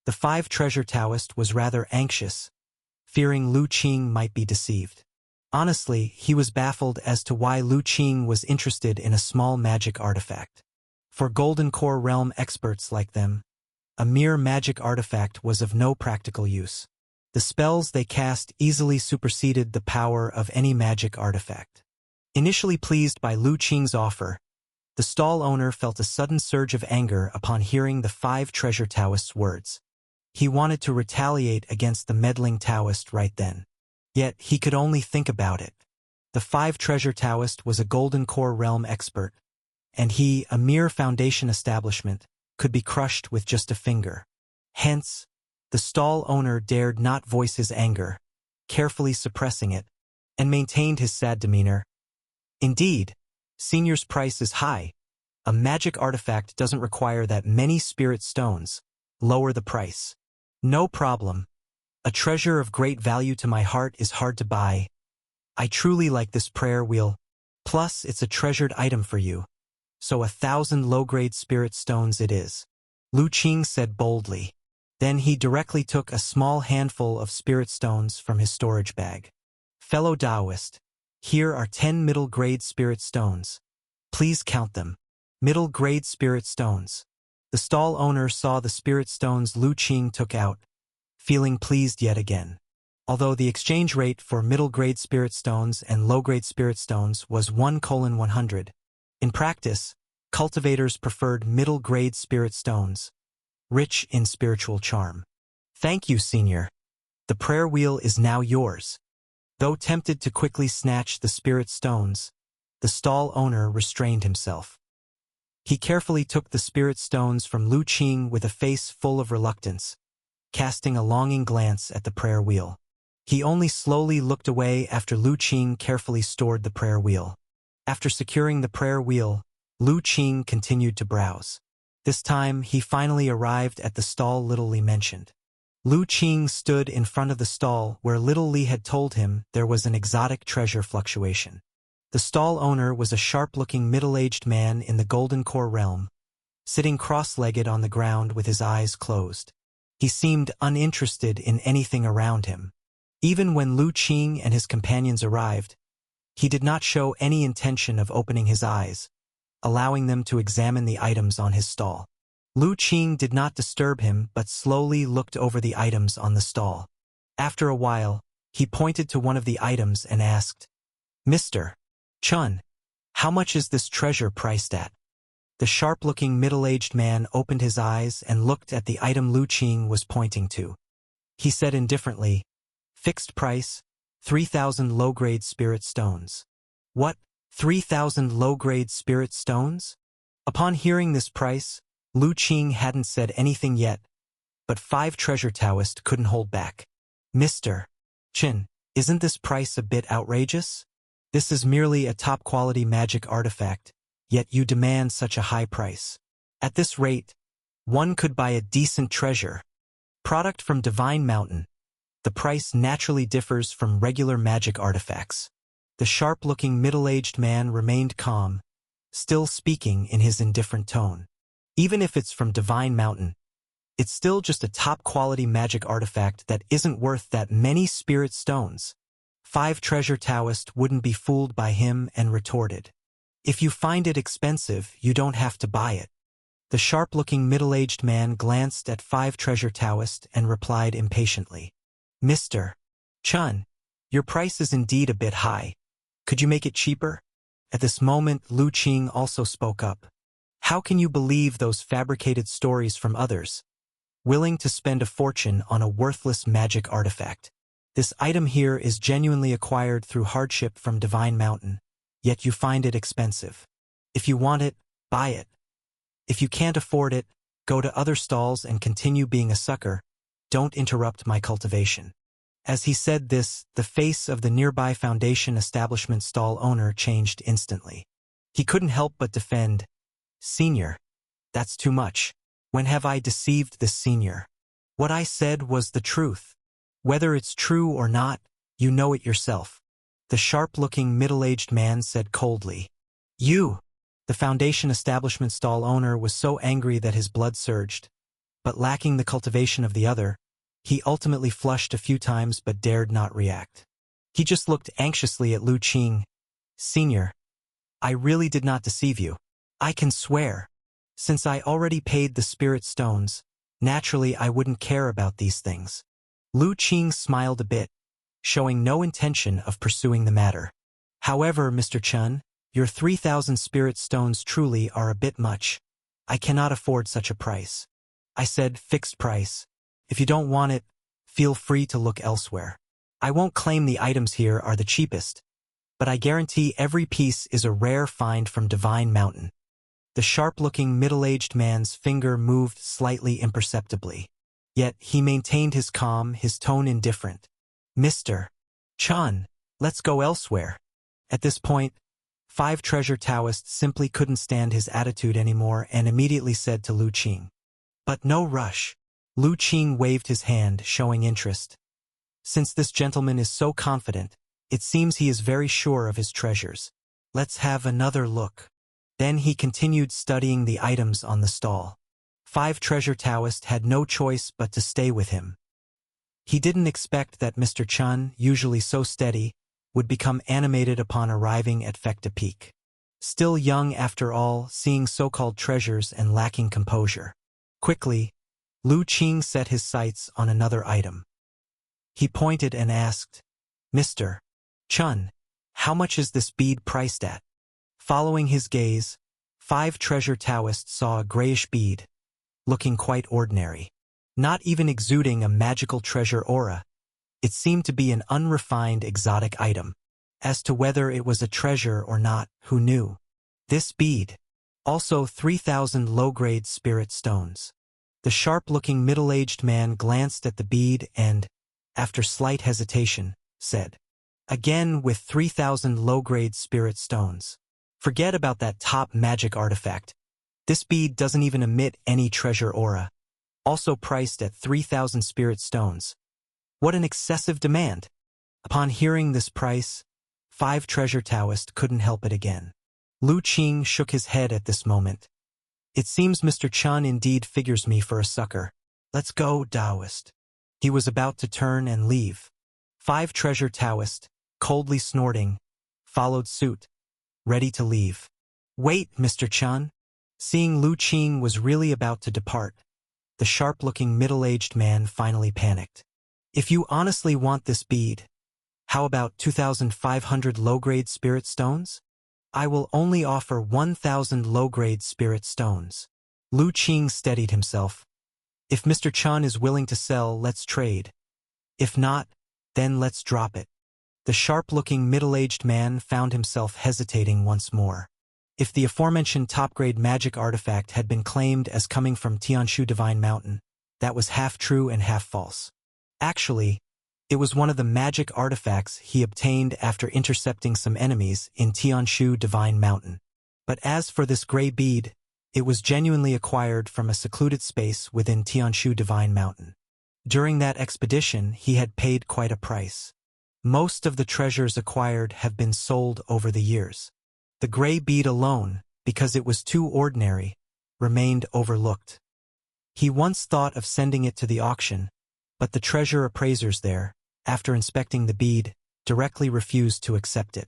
The 5 treasure Taoist was rather anxious, fearing Lu Qing might be deceived. Honestly, he was baffled as to why Lu Qing was interested in a small magic artifact. For Golden Core realm experts like them, a mere magic artifact was of no practical use. The spells they cast easily superseded the power of any magic artifact. Initially pleased by Lu Qing's offer, the stall owner felt a sudden surge of anger upon hearing the 5 treasure Taoist's words. He wanted to retaliate against the meddling Taoist right then. Yet he could only think about it. The 5 treasure Taoist was a Golden Core realm expert, and he, a mere foundation establishment, could be crushed with just a finger. Hence, the stall owner dared not voice his anger, carefully suppressing it, and maintained his sad demeanor. Indeed, Senior's price is high. A magic artifact doesn't require that many spirit stones. Lower the price. No problem. A treasure of great value to my heart is hard to buy. I truly like this prayer wheel. Plus, it's a treasured item for you. So 1,000 low-grade spirit stones it is, Lu Qing said boldly. Then he directly took a small handful of spirit stones from his storage bag. Fellow Taoist, here are 10 middle-grade spirit stones. Please count them. Middle-grade spirit stones. The stall owner saw the spirit stones Lu Qing took out, feeling pleased yet again. Although the exchange rate for middle-grade spirit stones and low-grade spirit stones was 1:100, in practice, cultivators preferred middle-grade spirit stones, rich in spiritual charm. Thank you, Senior. The prayer wheel is now yours. Though tempted to quickly snatch the spirit stones, the stall owner restrained himself. He carefully took the spirit stones from Lu Qing with a face full of reluctance, casting a longing glance at the prayer wheel. He only slowly looked away after Lu Qing carefully stored the prayer wheel. After securing the prayer wheel, Lu Qing continued to browse. This time, he finally arrived at the stall Little Li mentioned. Lu Qing stood in front of the stall where Little Li had told him there was an exotic treasure fluctuation. The stall owner was a sharp-looking middle-aged man in the Golden Core realm, sitting cross-legged on the ground with his eyes closed. He seemed uninterested in anything around him. Even when Lu Qing and his companions arrived, he did not show any intention of opening his eyes, allowing them to examine the items on his stall. Lu Qing did not disturb him but slowly looked over the items on the stall. After a while, he pointed to one of the items and asked, "Mr. Chun, how much is this treasure priced at?" The sharp-looking middle-aged man opened his eyes and looked at the item Lu Qing was pointing to. He said indifferently, "Fixed price, 3,000 low-grade spirit stones." "What, 3,000 low-grade spirit stones?" Upon hearing this price, Lu Qing hadn't said anything yet, but Five Treasure Taoist couldn't hold back. "Mr. Chin, isn't this price a bit outrageous? This is merely a top-quality magic artifact, yet you demand such a high price. At this rate, one could buy a decent treasure. Product from Divine Mountain. The price naturally differs from regular magic artifacts." The sharp-looking middle-aged man remained calm, still speaking in his indifferent tone. "Even if it's from Divine Mountain, it's still just a top-quality magic artifact that isn't worth that many spirit stones." Five Treasure Taoist wouldn't be fooled by him and retorted, "If you find it expensive, you don't have to buy it." The sharp-looking middle-aged man glanced at Five Treasure Taoist and replied impatiently, "Mr. Chun, your price is indeed a bit high. Could you make it cheaper?" At this moment, Lu Qing also spoke up. "How can you believe those fabricated stories from others? Willing to spend a fortune on a worthless magic artifact. This item here is genuinely acquired through hardship from Divine Mountain, yet you find it expensive. If you want it, buy it. If you can't afford it, go to other stalls and continue being a sucker. Don't interrupt my cultivation." As he said this, the face of the nearby Foundation establishment stall owner changed instantly. He couldn't help but defend, "Senior, that's too much. When have I deceived this senior? What I said was the truth. Whether it's true or not, you know it yourself." The sharp-looking middle-aged man said coldly, "You!" The Foundation establishment stall owner was so angry that his blood surged, but lacking the cultivation of the other, he ultimately flushed a few times but dared not react. He just looked anxiously at Lu Qing. "Senior, I really did not deceive you. I can swear. Since I already paid the spirit stones, naturally I wouldn't care about these things." Lu Qing smiled a bit, showing no intention of pursuing the matter. "However, Mr. Chun, your 3,000 spirit stones truly are a bit much. I cannot afford such a price. I said fixed price. If you don't want it, feel free to look elsewhere. I won't claim the items here are the cheapest, but I guarantee every piece is a rare find from Divine Mountain." The sharp-looking middle-aged man's finger moved slightly imperceptibly, yet he maintained his calm, his tone indifferent. "Mr. Chun, let's go elsewhere." At this point, Five Treasure Taoist simply couldn't stand his attitude anymore and immediately said to Lu Qing, "But no rush." Lu Qing waved his hand, showing interest. "Since this gentleman is so confident, it seems he is very sure of his treasures. Let's have another look." Then he continued studying the items on the stall. Five Treasure Taoist had no choice but to stay with him. He didn't expect that Mr. Chun, usually so steady, would become animated upon arriving at Fekta Peak. Still young after all, seeing so-called treasures and lacking composure. Quickly, Lu Qing set his sights on another item. He pointed and asked, "Mr. Chun, how much is this bead priced at?" Following his gaze, Five Treasure Taoist saw a grayish bead, looking quite ordinary. Not even exuding a magical treasure aura. It seemed to be an unrefined exotic item. As to whether it was a treasure or not, who knew? This bead. Also 3,000 low-grade spirit stones. The sharp-looking middle-aged man glanced at the bead and, after slight hesitation, said, "Again with 3,000 low-grade spirit stones. Forget about that top magic artifact. This bead doesn't even emit any treasure aura. Also priced at 3,000 spirit stones. What an excessive demand!" Upon hearing this price, Five Treasure Taoist couldn't help it again. Lu Qing shook his head at this moment. "It seems Mr. Chun indeed figures me for a sucker. Let's go, Taoist." He was about to turn and leave. Five Treasure Taoist, coldly snorting, followed suit, ready to leave. Wait, Mr. Chun. Seeing Lu Qing was really about to depart, the sharp-looking middle-aged man finally panicked. If you honestly want this bead, how about 2,500 low-grade spirit stones? I will only offer 1,000 low-grade spirit stones. Lu Qing steadied himself. If Mr. Chun is willing to sell, let's trade. If not, then let's drop it. The sharp-looking middle-aged man found himself hesitating once more. If the aforementioned top-grade magic artifact had been claimed as coming from Tianshu Divine Mountain, that was half true and half false. Actually, it was one of the magic artifacts he obtained after intercepting some enemies in Tianshu Divine Mountain. But as for this gray bead, it was genuinely acquired from a secluded space within Tianshu Divine Mountain. During that expedition, he had paid quite a price. Most of the treasures acquired have been sold over the years. The gray bead alone, because it was too ordinary, remained overlooked. He once thought of sending it to the auction, but the treasure appraisers there, after inspecting the bead, directly refused to accept it.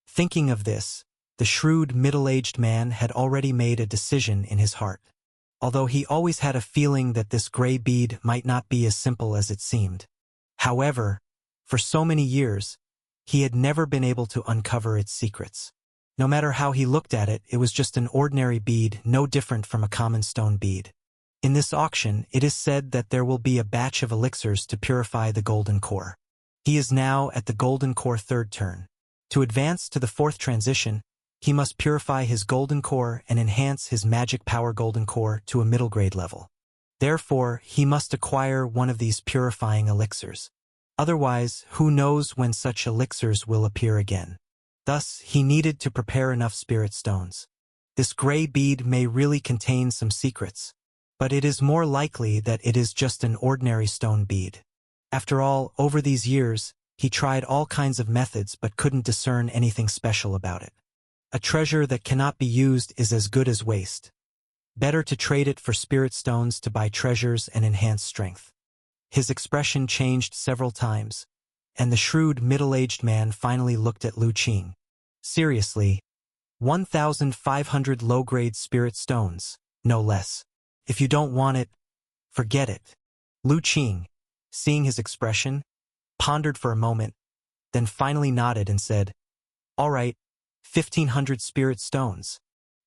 Thinking of this, the shrewd middle-aged man had already made a decision in his heart. Although he always had a feeling that this gray bead might not be as simple as it seemed. However, for so many years, he had never been able to uncover its secrets. No matter how he looked at it, it was just an ordinary bead, no different from a common stone bead. In this auction, it is said that there will be a batch of elixirs to purify the golden core. He is now at the golden core third turn. To advance to the fourth transition, he must purify his golden core and enhance his magic power golden core to a middle grade level. Therefore, he must acquire one of these purifying elixirs. Otherwise, who knows when such elixirs will appear again. Thus, he needed to prepare enough spirit stones. This gray bead may really contain some secrets, but it is more likely that it is just an ordinary stone bead. After all, over these years, he tried all kinds of methods but couldn't discern anything special about it. A treasure that cannot be used is as good as waste. Better to trade it for spirit stones to buy treasures and enhance strength. His expression changed several times, and the shrewd middle-aged man finally looked at Lu Qing. Seriously, 1,500 low-grade spirit stones, no less. If you don't want it, forget it. Lu Qing, seeing his expression, pondered for a moment, then finally nodded and said, "All right, 1,500 spirit stones."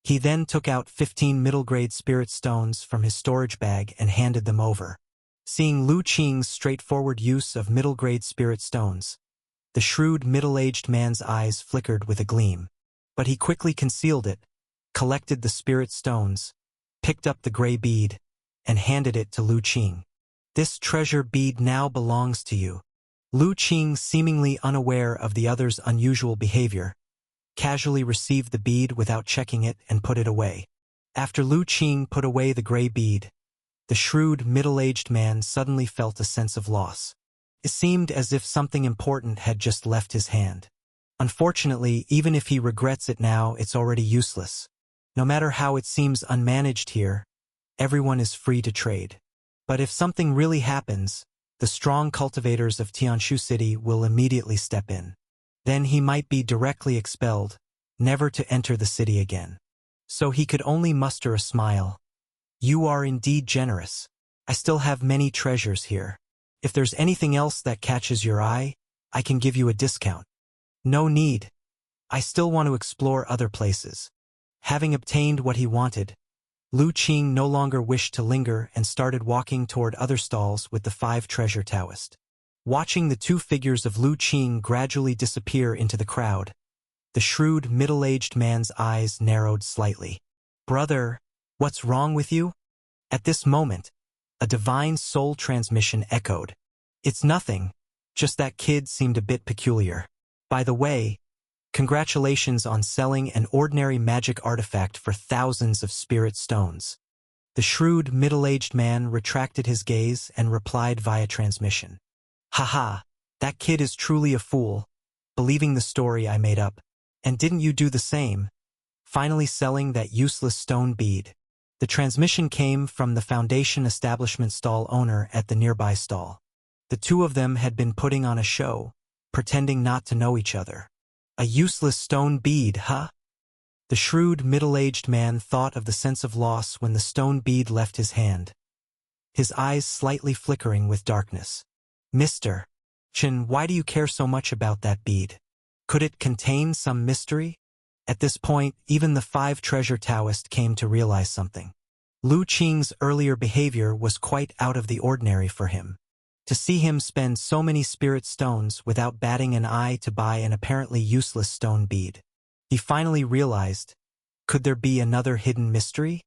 He then took out 15 middle-grade spirit stones from his storage bag and handed them over. Seeing Lu Qing's straightforward use of middle-grade spirit stones, the shrewd middle-aged man's eyes flickered with a gleam. But he quickly concealed it, collected the spirit stones, picked up the gray bead, and handed it to Lu Qing. "This treasure bead now belongs to you." Lu Qing, seemingly unaware of the other's unusual behavior, casually received the bead without checking it and put it away. After Lu Qing put away the gray bead, the shrewd middle-aged man suddenly felt a sense of loss. It seemed as if something important had just left his hand. Unfortunately, even if he regrets it now, it's already useless. No matter how it seems unmanaged here, everyone is free to trade. But if something really happens, the strong cultivators of Tianshu City will immediately step in. Then he might be directly expelled, never to enter the city again. So he could only muster a smile. "You are indeed generous. I still have many treasures here. If there's anything else that catches your eye, I can give you a discount." "No need. I still want to explore other places." Having obtained what he wanted, Lu Qing no longer wished to linger and started walking toward other stalls with the 5 treasure Taoist. Watching the 2 figures of Lu Qing gradually disappear into the crowd, the shrewd middle-aged man's eyes narrowed slightly. "Brother, what's wrong with you?" At this moment, a divine soul transmission echoed. "It's nothing, just that kid seemed a bit peculiar. By the way, congratulations on selling an ordinary magic artifact for thousands of spirit stones." The shrewd middle-aged man retracted his gaze and replied via transmission. "Haha, that kid is truly a fool, believing the story I made up. And didn't you do the same, finally selling that useless stone bead?" The transmission came from the Foundation Establishment stall owner at the nearby stall. The 2 of them had been putting on a show, pretending not to know each other. "A useless stone bead, huh?" The shrewd, middle-aged man thought of the sense of loss when the stone bead left his hand, his eyes slightly flickering with darkness. Mr. Chen, why do you care so much about that bead? Could it contain some mystery? At this point, even the 5 treasure Taoist came to realize something. Lu Qing's earlier behavior was quite out of the ordinary for him. To see him spend so many spirit stones without batting an eye to buy an apparently useless stone bead. He finally realized, could there be another hidden mystery?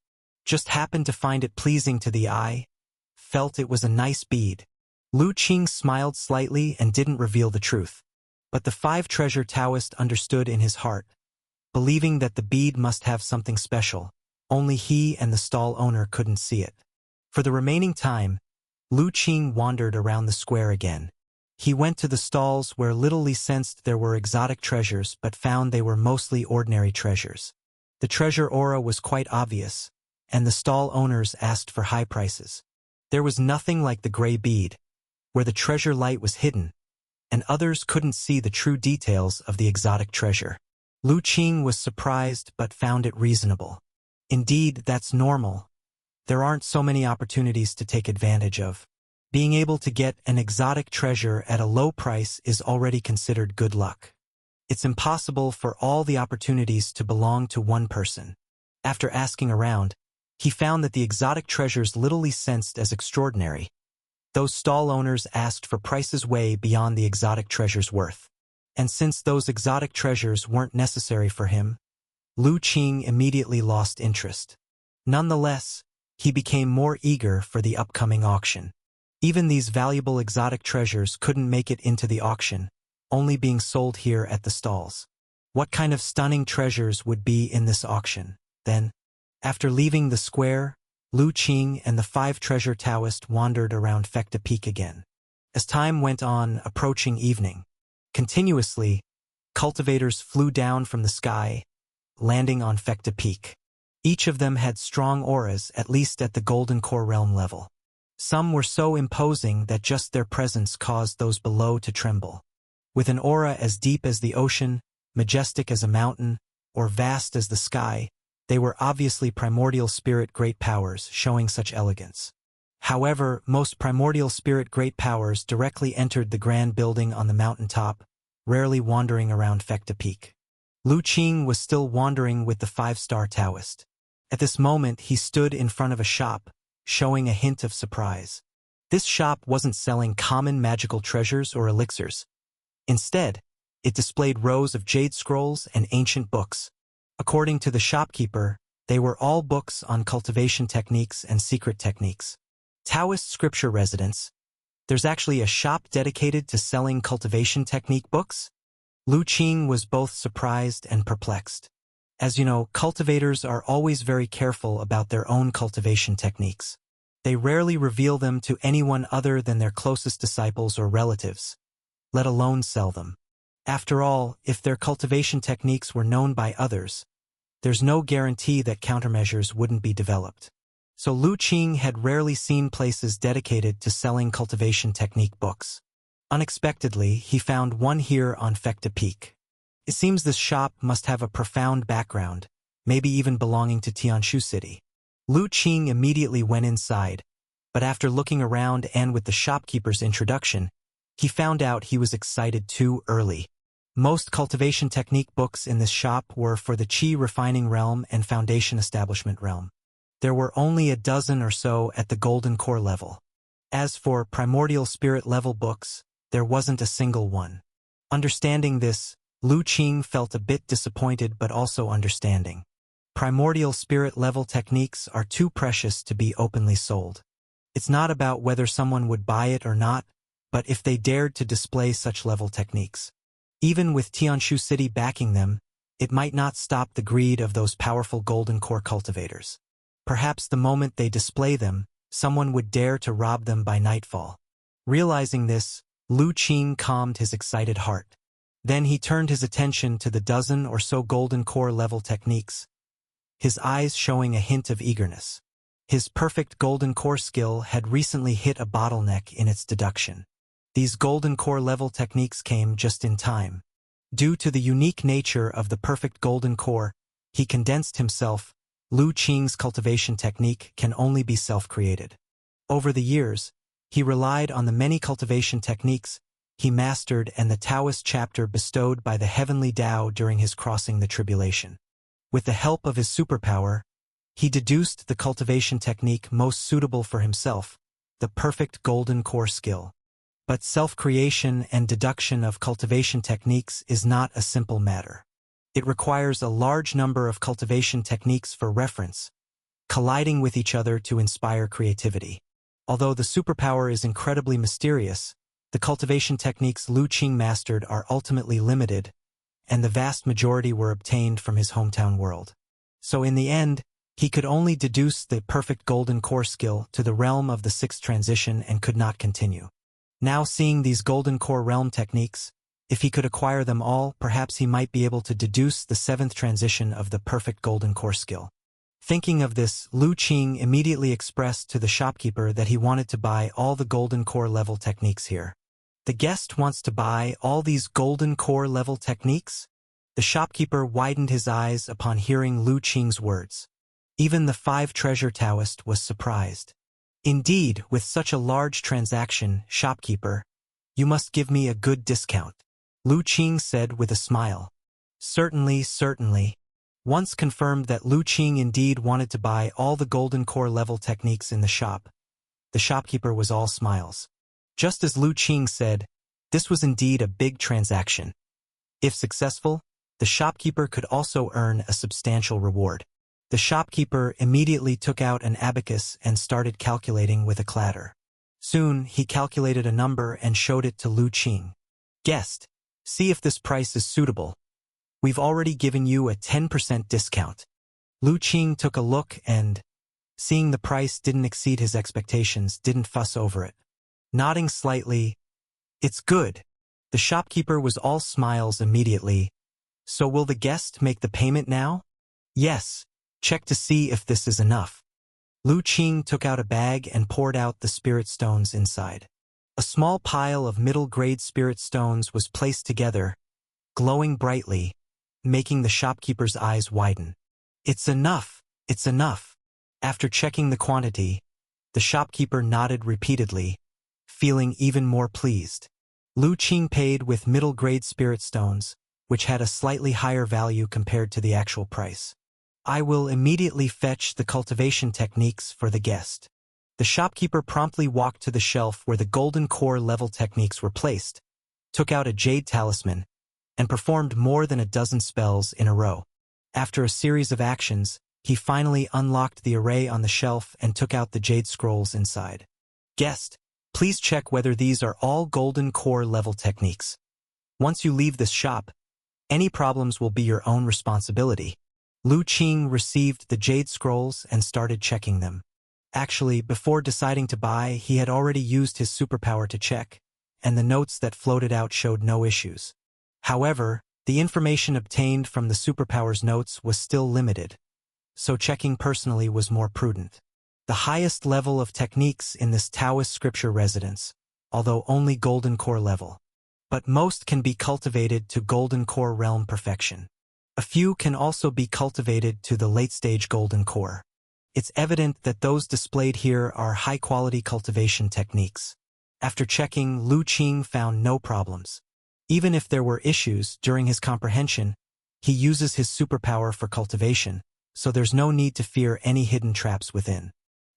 Just happened to find it pleasing to the eye, felt it was a nice bead. Lu Qing smiled slightly and didn't reveal the truth. But the 5 treasure Taoist understood in his heart, believing that the bead must have something special. Only he and the stall owner couldn't see it. For the remaining time, Lu Qing wandered around the square again. He went to the stalls where Little Li sensed there were exotic treasures but found they were mostly ordinary treasures. The treasure aura was quite obvious, and the stall owners asked for high prices. There was nothing like the gray bead, where the treasure light was hidden, and others couldn't see the true details of the exotic treasure. Lu Qing was surprised but found it reasonable. Indeed, that's normal. There aren't so many opportunities to take advantage of. Being able to get an exotic treasure at a low price is already considered good luck. It's impossible for all the opportunities to belong to one person. After asking around, he found that the exotic treasures Little Li sensed as extraordinary. Those stall owners asked for prices way beyond the exotic treasure's worth. And since those exotic treasures weren't necessary for him, Lu Qing immediately lost interest. Nonetheless, he became more eager for the upcoming auction. Even these valuable exotic treasures couldn't make it into the auction, only being sold here at the stalls. What kind of stunning treasures would be in this auction? Then, after leaving the square, Lu Qing and the 5 treasure Taoist wandered around Fekta Peak again. As time went on, approaching evening, continuously, cultivators flew down from the sky, landing on Fekta Peak. Each of them had strong auras, at least at the Golden Core realm level. Some were so imposing that just their presence caused those below to tremble. With an aura as deep as the ocean, majestic as a mountain, or vast as the sky, they were obviously primordial spirit great powers, showing such elegance. However, most primordial spirit great powers directly entered the grand building on the mountaintop, rarely wandering around Fekta Peak. Lu Qing was still wandering with the 5-star Taoist. At this moment, he stood in front of a shop, showing a hint of surprise. This shop wasn't selling common magical treasures or elixirs. Instead, it displayed rows of jade scrolls and ancient books. According to the shopkeeper, they were all books on cultivation techniques and secret techniques. Taoist scripture residence. There's actually a shop dedicated to selling cultivation technique books? Lu Qing was both surprised and perplexed. As you know, cultivators are always very careful about their own cultivation techniques. They rarely reveal them to anyone other than their closest disciples or relatives, let alone sell them. After all, if their cultivation techniques were known by others, there's no guarantee that countermeasures wouldn't be developed. So Lu Qing had rarely seen places dedicated to selling cultivation technique books. Unexpectedly, he found one here on Fekta Peak. It seems this shop must have a profound background, maybe even belonging to Tianshu City. Lu Qing immediately went inside, but after looking around and with the shopkeeper's introduction, he found out he was excited too early. Most cultivation technique books in this shop were for the Qi refining realm and foundation establishment realm. There were only a dozen or so at the Golden Core level. As for primordial spirit level books, there wasn't a single one. Understanding this, Lu Qing felt a bit disappointed but also understanding. Primordial spirit level techniques are too precious to be openly sold. It's not about whether someone would buy it or not, but if they dared to display such level techniques. Even with Tianshu City backing them, it might not stop the greed of those powerful Golden Core cultivators. Perhaps the moment they display them, someone would dare to rob them by nightfall. Realizing this, Lu Qing calmed his excited heart. Then he turned his attention to the dozen or so Golden Core level techniques, his eyes showing a hint of eagerness. His perfect Golden Core skill had recently hit a bottleneck in its deduction. These Golden Core level techniques came just in time. Due to the unique nature of the perfect Golden Core, He condensed himself. Lu Qing's cultivation technique can only be self-created. Over the years, he relied on the many cultivation techniques he mastered and the Taoist chapter bestowed by the heavenly Tao during his crossing the tribulation. With the help of his superpower, he deduced the cultivation technique most suitable for himself, the perfect golden core skill. But self-creation and deduction of cultivation techniques is not a simple matter. It requires a large number of cultivation techniques for reference, colliding with each other to inspire creativity. Although the superpower is incredibly mysterious, the cultivation techniques Lu Qing mastered are ultimately limited, and the vast majority were obtained from his hometown world. So in the end, he could only deduce the perfect golden core skill to the realm of the sixth transition and could not continue. Now seeing these golden core realm techniques, if he could acquire them all, perhaps he might be able to deduce the seventh transition of the perfect golden core skill. Thinking of this, Lu Qing immediately expressed to the shopkeeper that he wanted to buy all the golden core level techniques here. The guest wants to buy all these golden core level techniques? The shopkeeper widened his eyes upon hearing Lu Qing's words. Even the 5 treasure Taoist was surprised. Indeed, with such a large transaction, shopkeeper, you must give me a good discount, Lu Qing said with a smile. Certainly, certainly. Once confirmed that Lu Qing indeed wanted to buy all the golden core level techniques in the shop, the shopkeeper was all smiles. Just as Lu Qing said, this was indeed a big transaction. If successful, the shopkeeper could also earn a substantial reward. The shopkeeper immediately took out an abacus and started calculating with a clatter. Soon, he calculated a number and showed it to Lu Qing. Guest, see if this price is suitable. We've already given you a 10% discount. Lu Qing took a look and, seeing the price didn't exceed his expectations, didn't fuss over it. Nodding slightly, it's good. The shopkeeper was all smiles immediately. So will the guest make the payment now? Yes. Check to see if this is enough. Lu Qing took out a bag and poured out the spirit stones inside. A small pile of middle-grade spirit stones was placed together, glowing brightly, making the shopkeeper's eyes widen. It's enough, it's enough. After checking the quantity, the shopkeeper nodded repeatedly, feeling even more pleased. Lu Qing paid with middle-grade spirit stones, which had a slightly higher value compared to the actual price. I will immediately fetch the cultivation techniques for the guest. The shopkeeper promptly walked to the shelf where the golden core level techniques were placed, took out a jade talisman, and performed more than a dozen spells in a row. After a series of actions, he finally unlocked the array on the shelf and took out the jade scrolls inside. Guest, please check whether these are all golden core level techniques. Once you leave this shop, any problems will be your own responsibility. Lu Qing received the jade scrolls and started checking them. Actually, before deciding to buy, he had already used his superpower to check, and the notes that floated out showed no issues. However, the information obtained from the superpower's notes was still limited, so checking personally was more prudent. The highest level of techniques in this Taoist scripture residence, although only golden core level, but most can be cultivated to golden core realm perfection. A few can also be cultivated to the late-stage golden core. It's evident that those displayed here are high-quality cultivation techniques. After checking, Lu Qing found no problems. Even if there were issues during his comprehension, he uses his superpower for cultivation, so there's no need to fear any hidden traps within.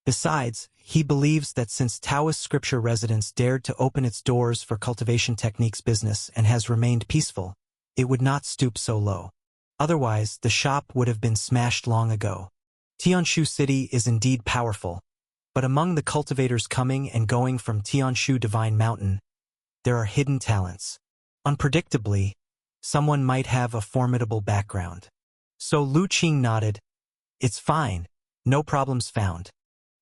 Besides, he believes that since Taoist scripture residence dared to open its doors for cultivation techniques business and has remained peaceful, it would not stoop so low. Otherwise, the shop would have been smashed long ago. Tianshu City is indeed powerful, but among the cultivators coming and going from Tianshu Divine Mountain, there are hidden talents. Unpredictably, someone might have a formidable background. So Lu Qing nodded. It's fine, no problems found.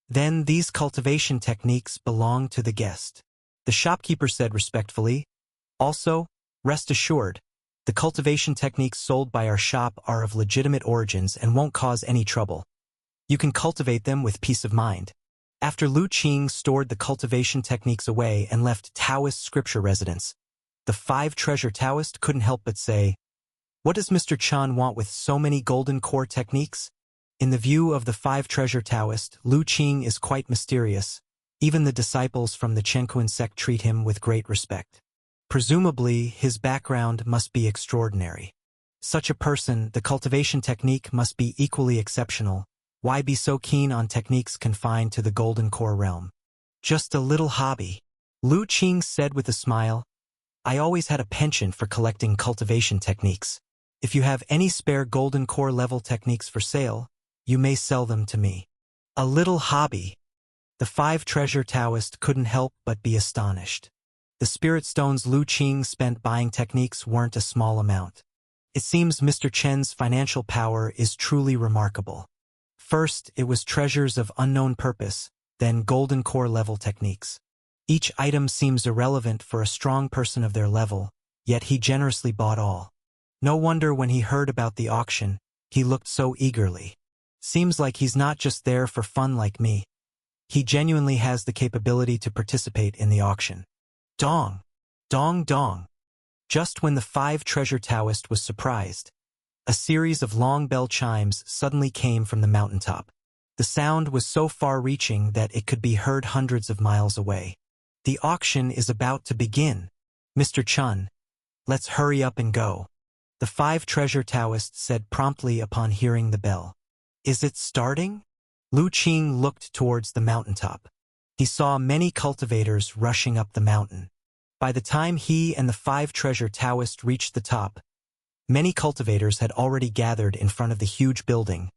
Then these cultivation techniques belong to the guest. The shopkeeper said respectfully. Also, rest assured, the cultivation techniques sold by our shop are of legitimate origins and won't cause any trouble. You can cultivate them with peace of mind. After Lu Qing stored the cultivation techniques away and left Taoist scripture residence, the 5 treasure Taoist couldn't help but say, What does Mr. Chen want with so many golden core techniques? In the view of the five treasure Taoist, Lu Qing is quite mysterious. Even the disciples from the Chenkuan sect treat him with great respect. Presumably, his background must be extraordinary. Such a person, the cultivation technique must be equally exceptional. Why be so keen on techniques confined to the golden core realm? Just a little hobby. Lu Qing said with a smile, I always had a penchant for collecting cultivation techniques. If you have any spare golden core level techniques for sale, you may sell them to me. A little hobby. The five treasure Taoist couldn't help but be astonished. The spirit stones Lu Qing spent buying techniques weren't a small amount. It seems Mr. Chen's financial power is truly remarkable. First, it was treasures of unknown purpose, then golden core level techniques. Each item seems irrelevant for a strong person of their level, yet he generously bought all. No wonder when he heard about the auction, he looked so eagerly. Seems like he's not just there for fun like me. He genuinely has the capability to participate in the auction. Dong! Dong dong! Just when the five treasure Taoist was surprised, a series of long bell chimes suddenly came from the mountaintop. The sound was so far-reaching that it could be heard hundreds of miles away. The auction is about to begin. Mr. Chen, let's hurry up and go. The five treasure Taoists said promptly upon hearing the bell. Is it starting? Lu Qing looked towards the mountaintop. He saw many cultivators rushing up the mountain. By the time he and the five treasure Taoists reached the top, many cultivators had already gathered in front of the huge building,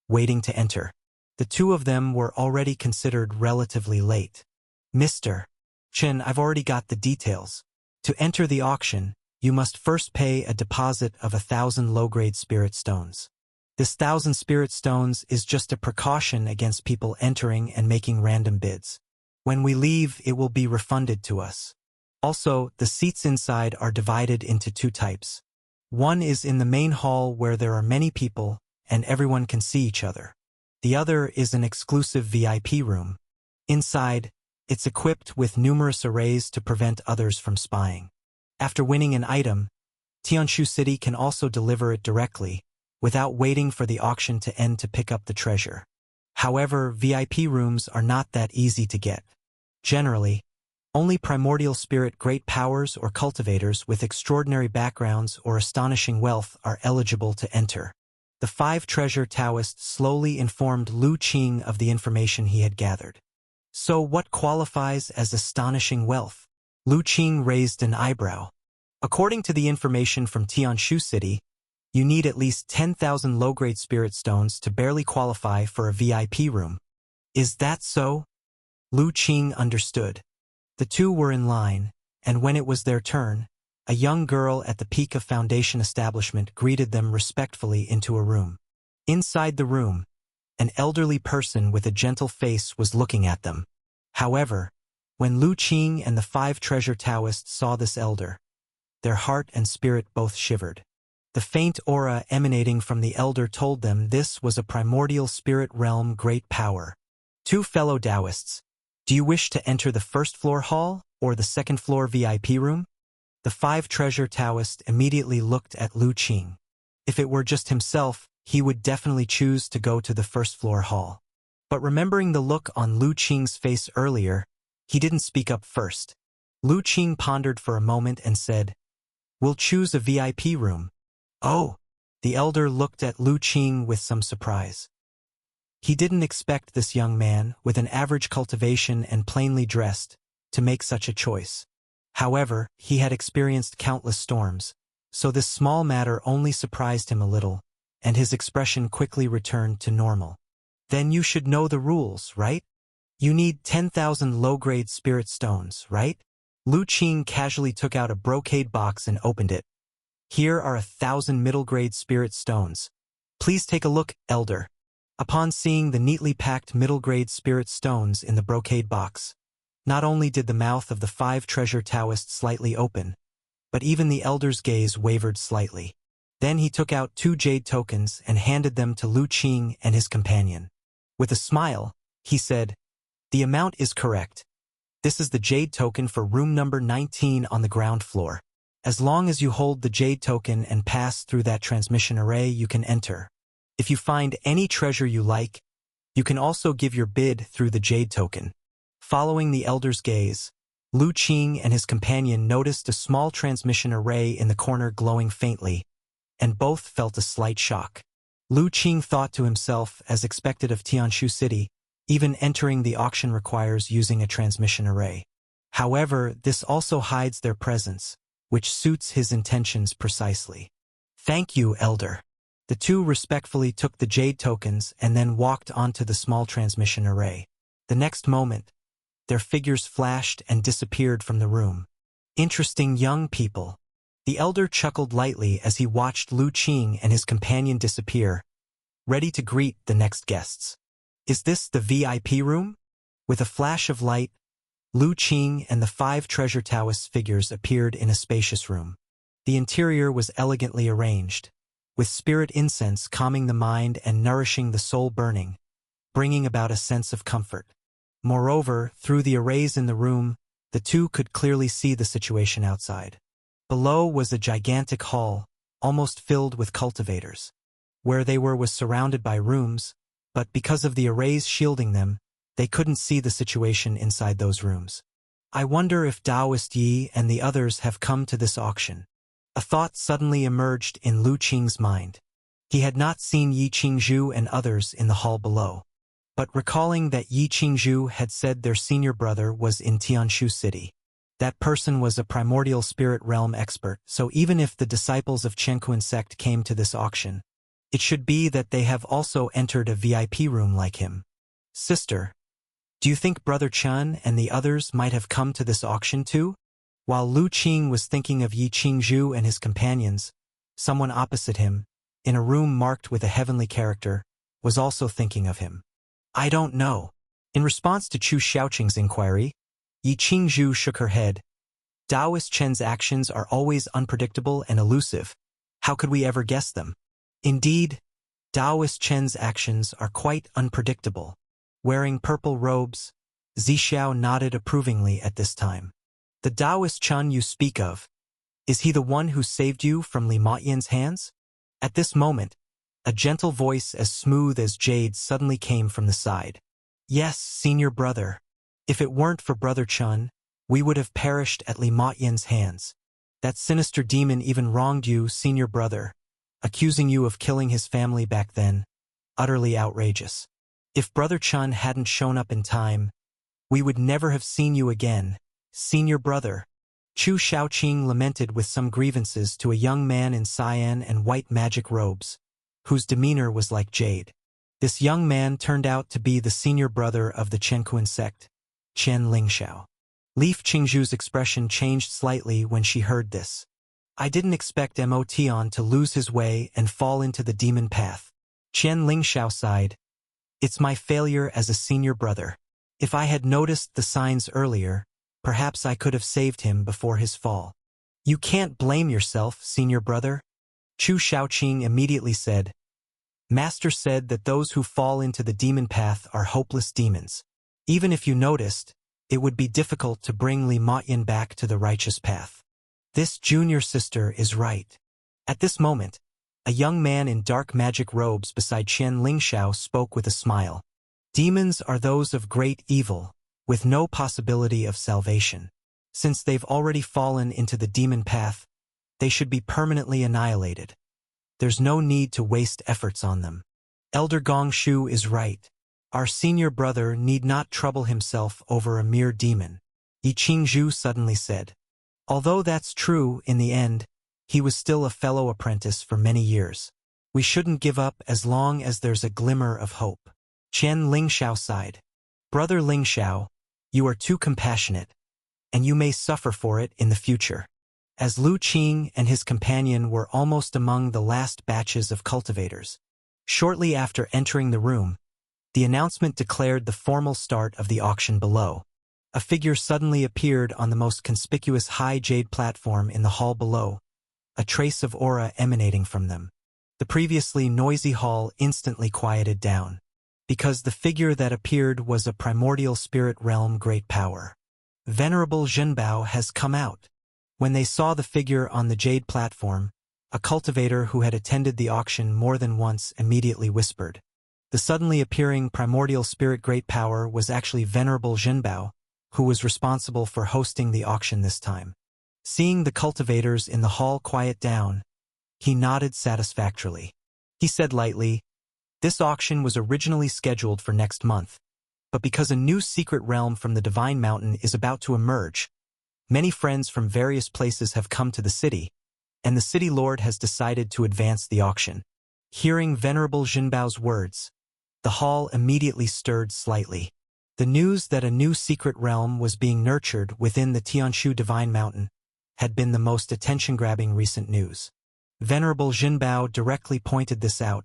waiting to enter. The two of them were already considered relatively late. Mr. Chen, I've already got the details. To enter the auction, you must first pay a deposit of 1,000 low-grade spirit stones. This 1,000 spirit stones is just a precaution against people entering and making random bids. When we leave, it will be refunded to us. Also, the seats inside are divided into two types. One is in the main hall where there are many people and everyone can see each other. The other is an exclusive VIP room. Inside, it's equipped with numerous arrays to prevent others from spying. After winning an item, Tianshu City can also deliver it directly, without waiting for the auction to end to pick up the treasure. However, VIP rooms are not that easy to get. Generally, only primordial spirit great powers or cultivators with extraordinary backgrounds or astonishing wealth are eligible to enter. The five treasure Taoists slowly informed Lu Qing of the information he had gathered. So what qualifies as astonishing wealth? Lu Qing raised an eyebrow. According to the information from Tianshu City, you need at least 10,000 low-grade spirit stones to barely qualify for a VIP room. Is that so? Lu Qing understood. The two were in line, and when it was their turn, a young girl at the Pika Foundation establishment greeted them respectfully into a room. Inside the room, an elderly person with a gentle face was looking at them. However, when Lu Qing and the five treasure Taoists saw this elder, their heart and spirit both shivered. The faint aura emanating from the elder told them this was a primordial spirit realm great power. Two fellow Taoists, do you wish to enter the first-floor hall or the second-floor VIP room? The five treasure Taoist immediately looked at Lu Qing. If it were just himself, he would definitely choose to go to the first-floor hall. But remembering the look on Lu Qing's face earlier, he didn't speak up first. Lu Qing pondered for a moment and said, We'll choose a VIP room. Oh! The elder looked at Lu Qing with some surprise. He didn't expect this young man, with an average cultivation and plainly dressed, to make such a choice. However, he had experienced countless storms, so this small matter only surprised him a little, and his expression quickly returned to normal. Then you should know the rules, right? You need 10,000 low-grade spirit stones, right? Lu Qing casually took out a brocade box and opened it. Here are 1,000 middle-grade spirit stones. Please take a look, elder. Upon seeing the neatly packed middle-grade spirit stones in the brocade box, not only did the mouth of the five treasure Taoist slightly open, but even the elder's gaze wavered slightly. Then he took out 2 jade tokens and handed them to Lu Qing and his companion. With a smile, he said, The amount is correct. This is the jade token for room number 19 on the ground floor. As long as you hold the jade token and pass through that transmission array, you can enter. If you find any treasure you like, you can also give your bid through the jade token. Following the elder's gaze, Lu Qing and his companion noticed a small transmission array in the corner glowing faintly, and both felt a slight shock. Lu Qing thought to himself, as expected of Tianshu City, even entering the auction requires using a transmission array. However, this also hides their presence, which suits his intentions precisely. Thank you, Elder. The two respectfully took the jade tokens and then walked onto the small transmission array. The next moment, their figures flashed and disappeared from the room. Interesting young people. The elder chuckled lightly as he watched Lu Qing and his companion disappear, ready to greet the next guests. Is this the VIP room? With a flash of light, Lu Qing and the 5 treasure Taoist figures appeared in a spacious room. The interior was elegantly arranged, with spirit incense calming the mind and nourishing the soul burning, bringing about a sense of comfort. Moreover, through the arrays in the room, the two could clearly see the situation outside. Below was a gigantic hall, almost filled with cultivators. Where they were was surrounded by rooms, but because of the arrays shielding them, they couldn't see the situation inside those rooms. I wonder if Taoist Yi and the others have come to this auction. A thought suddenly emerged in Lu Qing's mind. He had not seen Yi Qingzhu and others in the hall below. But recalling that Yi Qingzhu had said their senior brother was in Tianshu City. That person was a primordial spirit realm expert, so even if the disciples of Chenkuan sect came to this auction, it should be that they have also entered a VIP room like him. Sister, do you think Brother Chen and the others might have come to this auction too? While Lu Qing was thinking of Yi Qingzhu and his companions, someone opposite him, in a room marked with a heavenly character, was also thinking of him. I don't know. In response to Chu Xiaoqing's inquiry, Yi Qingzhu shook her head. Taoist Chen's actions are always unpredictable and elusive. How could we ever guess them? Indeed, Taoist Chen's actions are quite unpredictable. Wearing purple robes, Zixiao nodded approvingly at this time. The Taoist Chen you speak of, is he the one who saved you from Li Maoyan's hands? At this moment, a gentle voice as smooth as jade suddenly came from the side. Yes, senior brother. If it weren't for Brother Chen, we would have perished at Li Maoyan's hands. That sinister demon even wronged you, senior brother, accusing you of killing his family back then. Utterly outrageous. If Brother Chen hadn't shown up in time, we would never have seen you again, senior brother. Chu Xiaoqing lamented with some grievances to a young man in cyan and white magic robes, whose demeanor was like jade. This young man turned out to be the senior brother of the Chenkuan sect, Chen Lingxiao. Leaf Qingzhu's expression changed slightly when she heard this. I didn't expect Mo Tian to lose his way and fall into the demon path. Chen Lingxiao sighed. It's my failure as a senior brother. If I had noticed the signs earlier, perhaps I could have saved him before his fall. You can't blame yourself, senior brother. Chu Xiaoqing immediately said. Master said that those who fall into the demon path are hopeless demons. Even if you noticed, it would be difficult to bring Li Maoyan back to the righteous path. This junior sister is right. At this moment, a young man in dark magic robes beside Chen Lingxiao spoke with a smile. Demons are those of great evil, with no possibility of salvation. Since they've already fallen into the demon path, they should be permanently annihilated. There's no need to waste efforts on them. Elder Gongshu is right. Our senior brother need not trouble himself over a mere demon, Yi Qingzhu suddenly said. Although that's true in the end, he was still a fellow apprentice for many years. We shouldn't give up as long as there's a glimmer of hope. Chen Lingxiao sighed. Brother Lingxiao, you are too compassionate, and you may suffer for it in the future. As Lu Qing and his companion were almost among the last batches of cultivators, shortly after entering the room, the announcement declared the formal start of the auction below. A figure suddenly appeared on the most conspicuous high jade platform in the hall below, a trace of aura emanating from them. The previously noisy hall instantly quieted down, because the figure that appeared was a primordial spirit realm great power. Venerable Zhenbao has come out. When they saw the figure on the jade platform, a cultivator who had attended the auction more than once immediately whispered. The suddenly appearing primordial spirit great power was actually Venerable Zhenbao, who was responsible for hosting the auction this time. Seeing the cultivators in the hall quiet down, he nodded satisfactorily. He said lightly, "This auction was originally scheduled for next month, but because a new secret realm from the Divine Mountain is about to emerge, many friends from various places have come to the city, and the city lord has decided to advance the auction." Hearing Venerable Zhenbao's words, the hall immediately stirred slightly. The news that a new secret realm was being nurtured within the Tianshu Divine Mountain had been the most attention-grabbing recent news. Venerable Zhenbao directly pointed this out,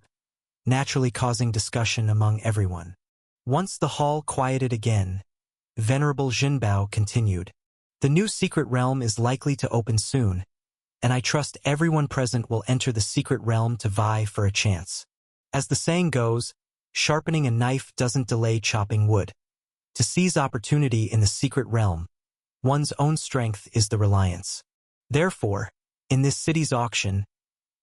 naturally causing discussion among everyone. Once the hall quieted again, Venerable Zhenbao continued, "The new secret realm is likely to open soon, and I trust everyone present will enter the secret realm to vie for a chance. As the saying goes, sharpening a knife doesn't delay chopping wood. To seize opportunity in the secret realm, one's own strength is the reliance. Therefore, in this city's auction,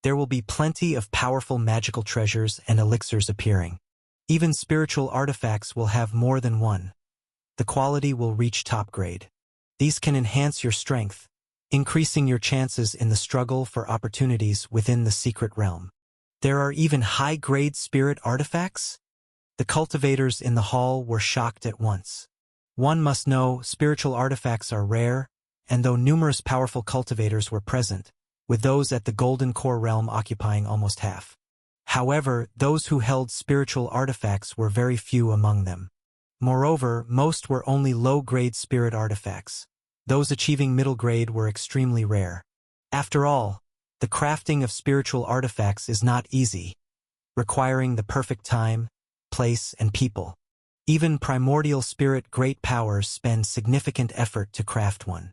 there will be plenty of powerful magical treasures and elixirs appearing. Even spiritual artifacts will have more than one. The quality will reach top grade. These can enhance your strength, increasing your chances in the struggle for opportunities within the secret realm. There are even high-grade spirit artifacts?" The cultivators in the hall were shocked at once. One must know spiritual artifacts are rare, and though numerous powerful cultivators were present, with those at the Golden Core realm occupying almost half. However, those who held spiritual artifacts were very few among them. Moreover, most were only low-grade spirit artifacts. Those achieving middle grade were extremely rare. After all, the crafting of spiritual artifacts is not easy, requiring the perfect time, place, and people. Even primordial spirit great powers spend significant effort to craft one.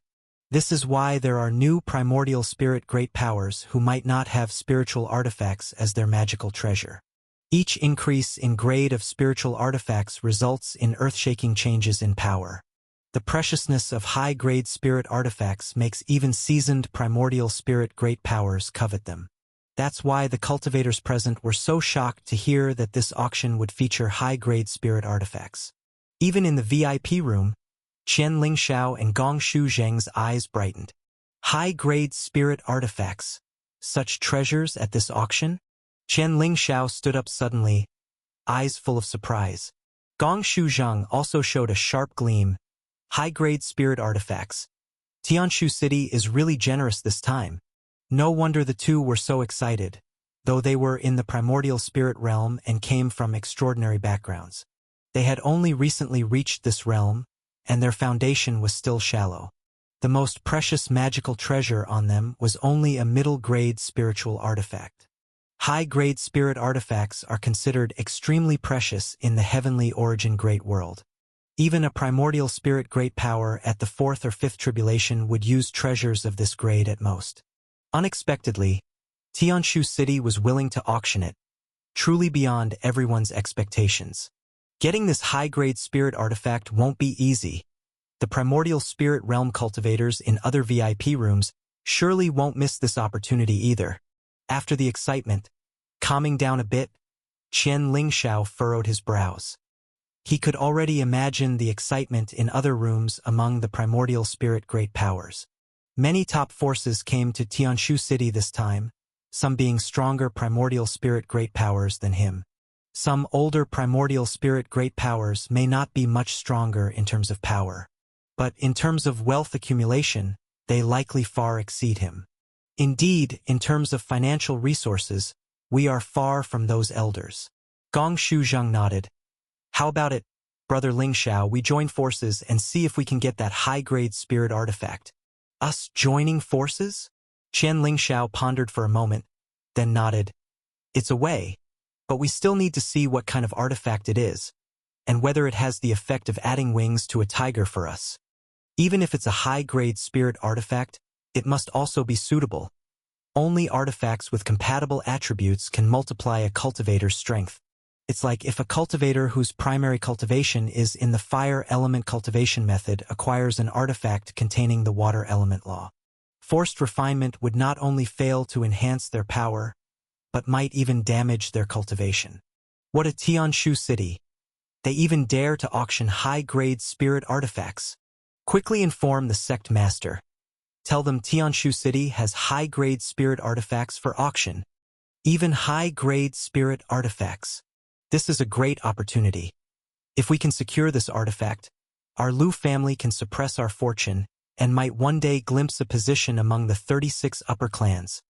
This is why there are new primordial spirit great powers who might not have spiritual artifacts as their magical treasure. Each increase in grade of spiritual artifacts results in earth-shaking changes in power. The preciousness of high-grade spirit artifacts makes even seasoned primordial spirit great powers covet them. That's why the cultivators present were so shocked to hear that this auction would feature high-grade spirit artifacts. Even in the VIP room, Qian Lingxiao and Gong Shu Zheng's eyes brightened. High-grade spirit artifacts. Such treasures at this auction? Qian Lingxiao stood up suddenly, eyes full of surprise. Gong Shu Zheng also showed a sharp gleam. High-grade spirit artifacts. Tianshu City is really generous this time. No wonder the two were so excited, though they were in the primordial spirit realm and came from extraordinary backgrounds. They had only recently reached this realm, and their foundation was still shallow. The most precious magical treasure on them was only a middle-grade spiritual artifact. High-grade spirit artifacts are considered extremely precious in the heavenly origin great world. Even a primordial spirit great power at the 4th or 5th tribulation would use treasures of this grade at most. Unexpectedly, Tianshu City was willing to auction it, truly beyond everyone's expectations. Getting this high-grade spirit artifact won't be easy. The primordial spirit realm cultivators in other VIP rooms surely won't miss this opportunity either. After the excitement, calming down a bit, Qian Lingxiao furrowed his brows. He could already imagine the excitement in other rooms among the primordial spirit great powers. Many top forces came to Tianshu City this time, some being stronger primordial spirit great powers than him. Some older primordial spirit great powers may not be much stronger in terms of power, but in terms of wealth accumulation, they likely far exceed him. Indeed, in terms of financial resources, we are far from those elders. Gong Shu Zheng nodded. How about it, Brother Lingxiao, we join forces and see if we can get that high-grade spirit artifact. Us joining forces? Qian Lingxiao pondered for a moment, then nodded. It's a way, but we still need to see what kind of artifact it is, and whether it has the effect of adding wings to a tiger for us. Even if it's a high-grade spirit artifact, it must also be suitable. Only artifacts with compatible attributes can multiply a cultivator's strength. It's like if a cultivator whose primary cultivation is in the fire element cultivation method acquires an artifact containing the water element law. Forced refinement would not only fail to enhance their power, but might even damage their cultivation. What a Tianshu city! They even dare to auction high-grade spirit artifacts. Quickly inform the sect master. Tell them Tianshu City has high-grade spirit artifacts for auction. Even high-grade spirit artifacts. This is a great opportunity. If we can secure this artifact, our Lu family can suppress our fortune and might one day glimpse a position among the 36 upper clans.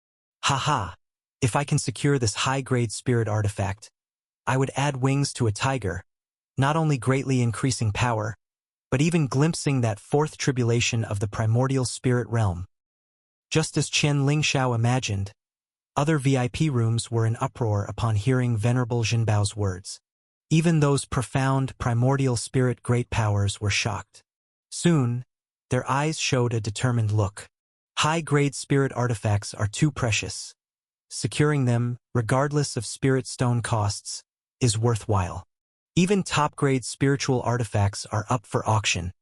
Haha! If I can secure this high-grade spirit artifact, I would add wings to a tiger, not only greatly increasing power, but even glimpsing that fourth tribulation of the primordial spirit realm. Just as Qian Lingshao imagined, other VIP rooms were in uproar upon hearing Venerable Jinbao's words. Even those profound primordial spirit great powers were shocked. Soon, their eyes showed a determined look. High-grade spirit artifacts are too precious. Securing them, regardless of spirit stone costs, is worthwhile. Even top-grade spiritual artifacts are up for auction.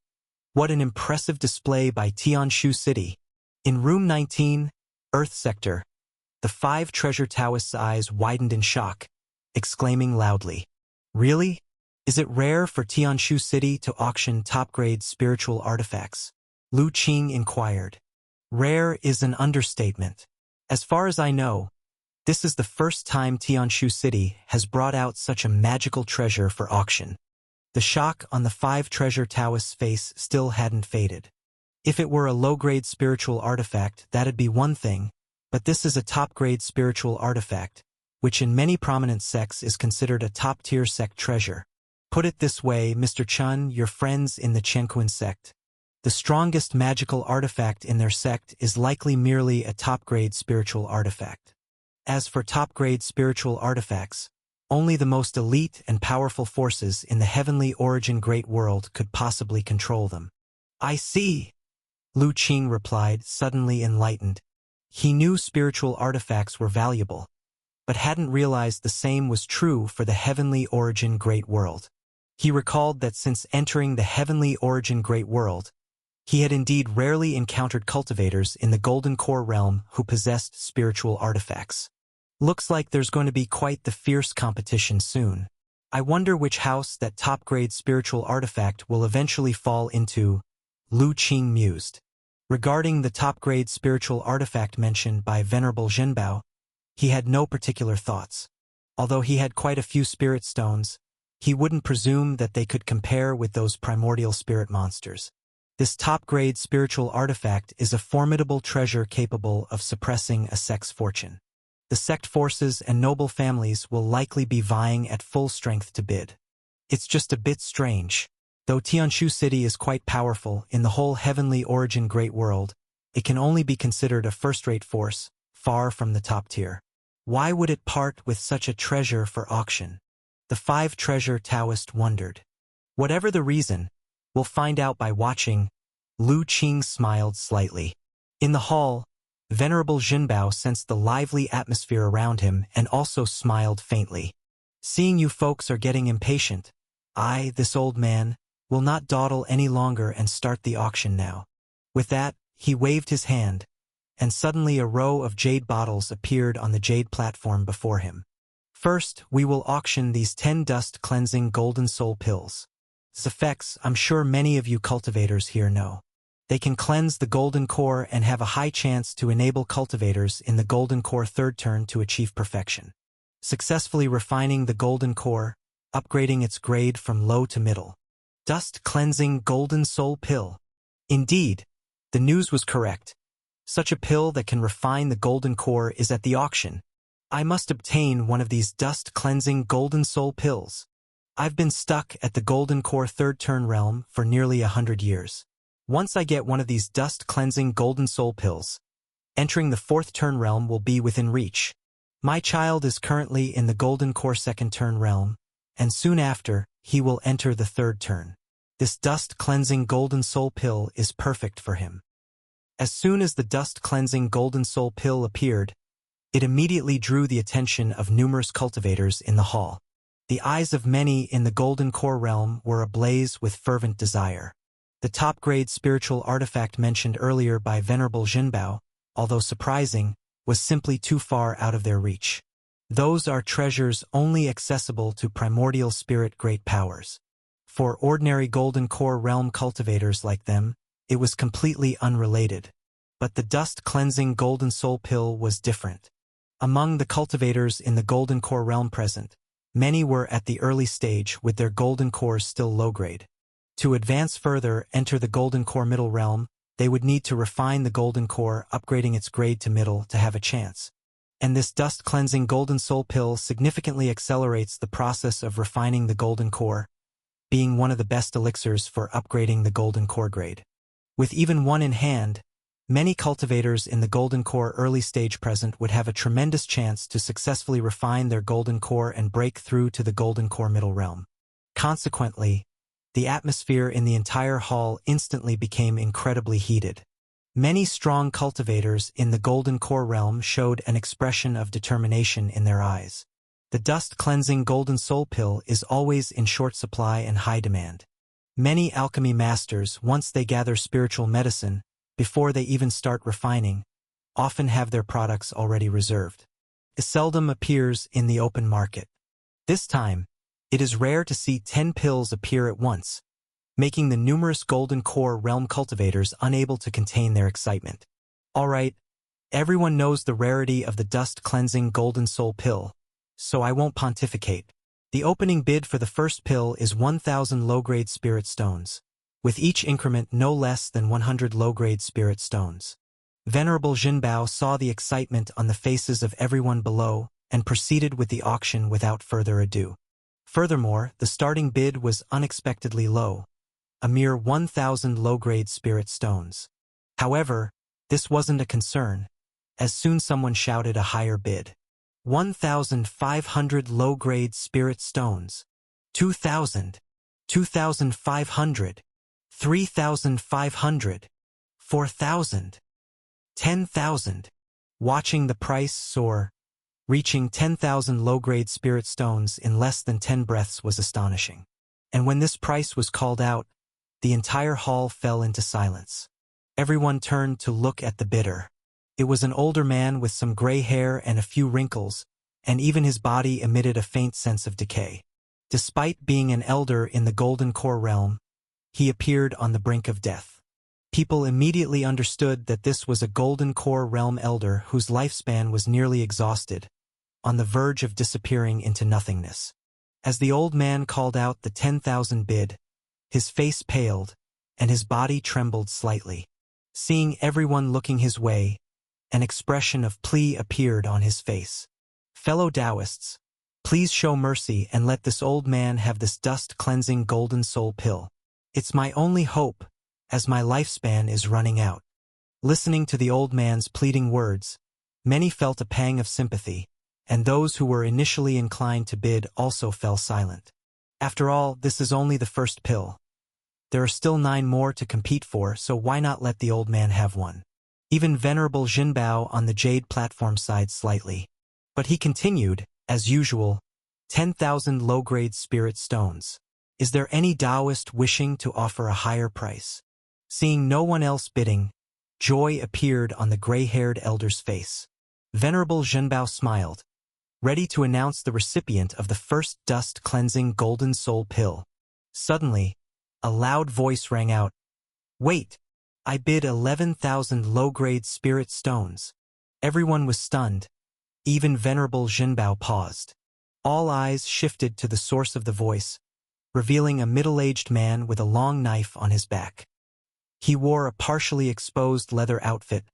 What an impressive display by Tianshu City. In Room 19, Earth Sector, the 5 treasure Taoists' eyes widened in shock, exclaiming loudly, "Really? Is it rare for Tianshu City to auction top-grade spiritual artifacts?" Lu Qing inquired. Rare is an understatement. As far as I know, this is the first time Tianshu City has brought out such a magical treasure for auction. The shock on the 5 treasure Taoists' face still hadn't faded. If it were a low-grade spiritual artifact, that'd be one thing, but this is a top-grade spiritual artifact, which in many prominent sects is considered a top-tier sect treasure. Put it this way, Mr. Chun, your friends in the Qianquan sect. The strongest magical artifact in their sect is likely merely a top-grade spiritual artifact. As for top-grade spiritual artifacts, only the most elite and powerful forces in the heavenly origin great world could possibly control them. I see, Lu Qing replied, suddenly enlightened. He knew spiritual artifacts were valuable, but hadn't realized the same was true for the heavenly origin great world. He recalled that since entering the heavenly origin great world, he had indeed rarely encountered cultivators in the Golden Core realm who possessed spiritual artifacts. Looks like there's going to be quite the fierce competition soon. I wonder which house that top-grade spiritual artifact will eventually fall into, Lu Qing mused. Regarding the top-grade spiritual artifact mentioned by Venerable Jinbao, he had no particular thoughts. Although he had quite a few spirit stones, he wouldn't presume that they could compare with those primordial spirit monsters. This top-grade spiritual artifact is a formidable treasure capable of suppressing a sect's fortune. The sect forces and noble families will likely be vying at full strength to bid. It's just a bit strange. Though Tianshu City is quite powerful in the whole heavenly origin great world, it can only be considered a first-rate force, far from the top tier. Why would it part with such a treasure for auction? The 5 treasure Taoist wondered. Whatever the reason, we'll find out by watching. Lu Qing smiled slightly. In the hall, Venerable Jinbao sensed the lively atmosphere around him and also smiled faintly. Seeing you folks are getting impatient, I, this old man, will not dawdle any longer and start the auction now. With that, he waved his hand, and suddenly a row of jade bottles appeared on the jade platform before him. First, we will auction these 10 dust-cleansing golden soul pills. Its effects, I'm sure many of you cultivators here know. They can cleanse the golden core and have a high chance to enable cultivators in the golden core third turn to achieve perfection. Successfully refining the golden core, upgrading its grade from low to middle. Dust-cleansing golden soul pill. Indeed, the news was correct. Such a pill that can refine the golden core is at the auction. I must obtain one of these dust-cleansing golden soul pills. I've been stuck at the golden core third turn realm for nearly 100 years. Once I get one of these dust-cleansing golden soul pills, entering the 4th turn realm will be within reach. My child is currently in the golden core 2nd turn realm, and soon after, he will enter the 3rd turn. This dust-cleansing golden soul pill is perfect for him. As soon as the dust-cleansing golden soul pill appeared, it immediately drew the attention of numerous cultivators in the hall. The eyes of many in the golden core realm were ablaze with fervent desire. The top-grade spiritual artifact mentioned earlier by Venerable Jinbao although surprising, was simply too far out of their reach. Those are treasures only accessible to primordial spirit great powers. For ordinary golden core realm cultivators like them, it was completely unrelated. But the dust-cleansing golden soul pill was different. Among the cultivators in the golden core realm present, many were at the early stage with their golden cores still low-grade. To advance further, enter the golden core middle realm, they would need to refine the golden core, upgrading its grade to middle to have a chance. And this dust-cleansing golden soul pill significantly accelerates the process of refining the golden core, being one of the best elixirs for upgrading the golden core grade. With even one in hand, many cultivators in the golden core early stage present would have a tremendous chance to successfully refine their golden core and break through to the golden core middle realm. Consequently, the atmosphere in the entire hall instantly became incredibly heated. Many strong cultivators in the golden core realm showed an expression of determination in their eyes. The dust-cleansing golden soul pill is always in short supply and high demand. Many alchemy masters, once they gather spiritual medicine, before they even start refining, often have their products already reserved. It seldom appears in the open market. This time, it is rare to see 10 pills appear at once, making the numerous golden core realm cultivators unable to contain their excitement. Alright, everyone knows the rarity of the dust-cleansing golden soul pill, so I won't pontificate. The opening bid for the first pill is 1,000 low-grade spirit stones, with each increment no less than 100 low-grade spirit stones. Venerable Jinbao saw the excitement on the faces of everyone below and proceeded with the auction without further ado. Furthermore, the starting bid was unexpectedly low, a mere 1,000 low-grade spirit stones. However, this wasn't a concern, as soon someone shouted a higher bid. 1,500 low-grade spirit stones. 2,000. 2,500. 3,500. 4,000. 10,000. Watching the price soar, reaching 10,000 low-grade spirit stones in less than 10 breaths was astonishing. And when this price was called out, the entire hall fell into silence. Everyone turned to look at the bidder. It was an older man with some gray hair and a few wrinkles, and even his body emitted a faint sense of decay. Despite being an elder in the golden core realm, he appeared on the brink of death. People immediately understood that this was a golden core realm elder whose lifespan was nearly exhausted, on the verge of disappearing into nothingness. As the old man called out the 10,000 bid, his face paled, and his body trembled slightly. Seeing everyone looking his way, an expression of plea appeared on his face. Fellow Taoists, please show mercy and let this old man have this dust-cleansing golden soul pill. It's my only hope, as my lifespan is running out. Listening to the old man's pleading words, many felt a pang of sympathy, and those who were initially inclined to bid also fell silent. After all, this is only the first pill. There are still 9 more to compete for, so why not let the old man have one? Even Venerable Jinbao on the jade platform sighed slightly. But he continued, as usual, 10,000 low-grade spirit stones. Is there any Taoist wishing to offer a higher price? Seeing no one else bidding, joy appeared on the gray-haired elder's face. Venerable Jinbao smiled, ready to announce the recipient of the first dust-cleansing golden soul pill. Suddenly, a loud voice rang out, "Wait! I bid 11,000 low-grade spirit stones." Everyone was stunned. Even Venerable Jinbao paused. All eyes shifted to the source of the voice, revealing a middle-aged man with a long knife on his back. He wore a partially exposed leather outfit,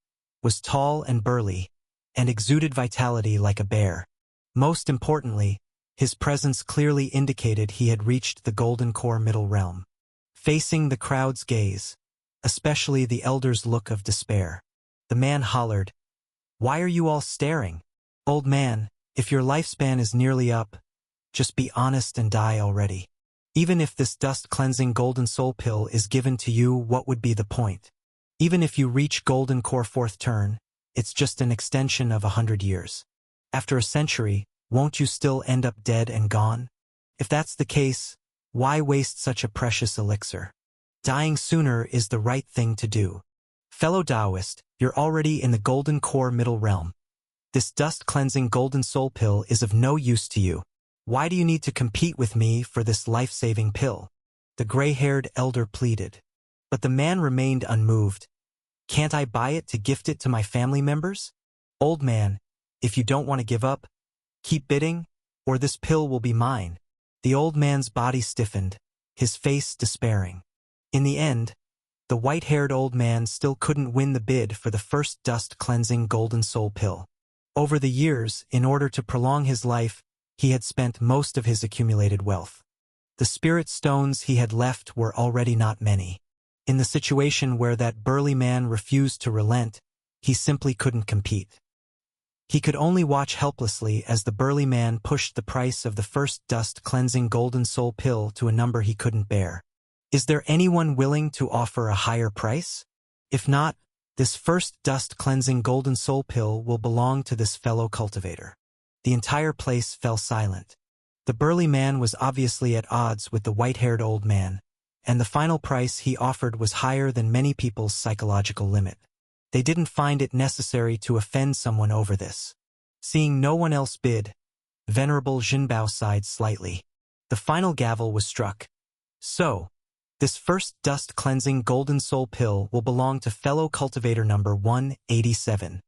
was tall and burly, and exuded vitality like a bear. Most importantly, his presence clearly indicated he had reached the golden core middle realm. Facing the crowd's gaze, especially the elder's look of despair, the man hollered, "Why are you all staring? Old man, if your lifespan is nearly up, just be honest and die already. Even if this dust-cleansing golden soul pill is given to you, what would be the point? Even if you reach golden core 4th turn, it's just an extension of 100 years. After a century, won't you still end up dead and gone? If that's the case, why waste such a precious elixir? Dying sooner is the right thing to do." Fellow Taoist, you're already in the Golden Core Middle Realm. This dust-cleansing Golden Soul Pill is of no use to you. Why do you need to compete with me for this life-saving pill? The gray-haired elder pleaded. But the man remained unmoved. Can't I buy it to gift it to my family members? Old man, if you don't want to give up, keep bidding, or this pill will be mine. The old man's body stiffened, his face despairing. In the end, the white-haired old man still couldn't win the bid for the first dust-cleansing Golden Soul Pill. Over the years, in order to prolong his life, he had spent most of his accumulated wealth. The spirit stones he had left were already not many. In the situation where that burly man refused to relent, he simply couldn't compete. He could only watch helplessly as the burly man pushed the price of the first dust-cleansing Golden Soul Pill to a number he couldn't bear. Is there anyone willing to offer a higher price? If not, this first dust-cleansing Golden Soul Pill will belong to this fellow cultivator. The entire place fell silent. The burly man was obviously at odds with the white-haired old man, and the final price he offered was higher than many people's psychological limit. They didn't find it necessary to offend someone over this. Seeing no one else bid, Venerable Jinbao sighed slightly. The final gavel was struck. So, this first dust-cleansing Golden Soul Pill will belong to fellow cultivator number 187.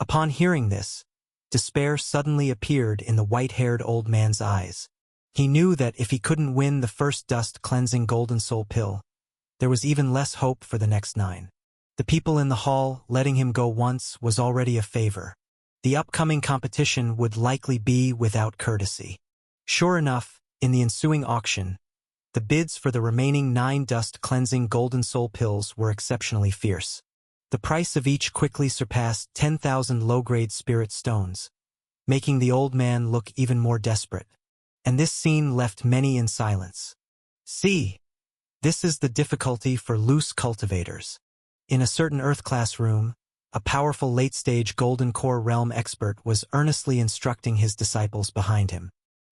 Upon hearing this, despair suddenly appeared in the white-haired old man's eyes. He knew that if he couldn't win the first dust-cleansing Golden Soul Pill, there was even less hope for the next 9. The people in the hall letting him go once was already a favor. The upcoming competition would likely be without courtesy. Sure enough, in the ensuing auction, the bids for the remaining 9 dust-cleansing Golden Soul Pills were exceptionally fierce. The price of each quickly surpassed 10,000 low-grade spirit stones, making the old man look even more desperate. And this scene left many in silence. See, this is the difficulty for loose cultivators. In a certain Earth class room, a powerful late-stage Golden Core realm expert was earnestly instructing his disciples behind him.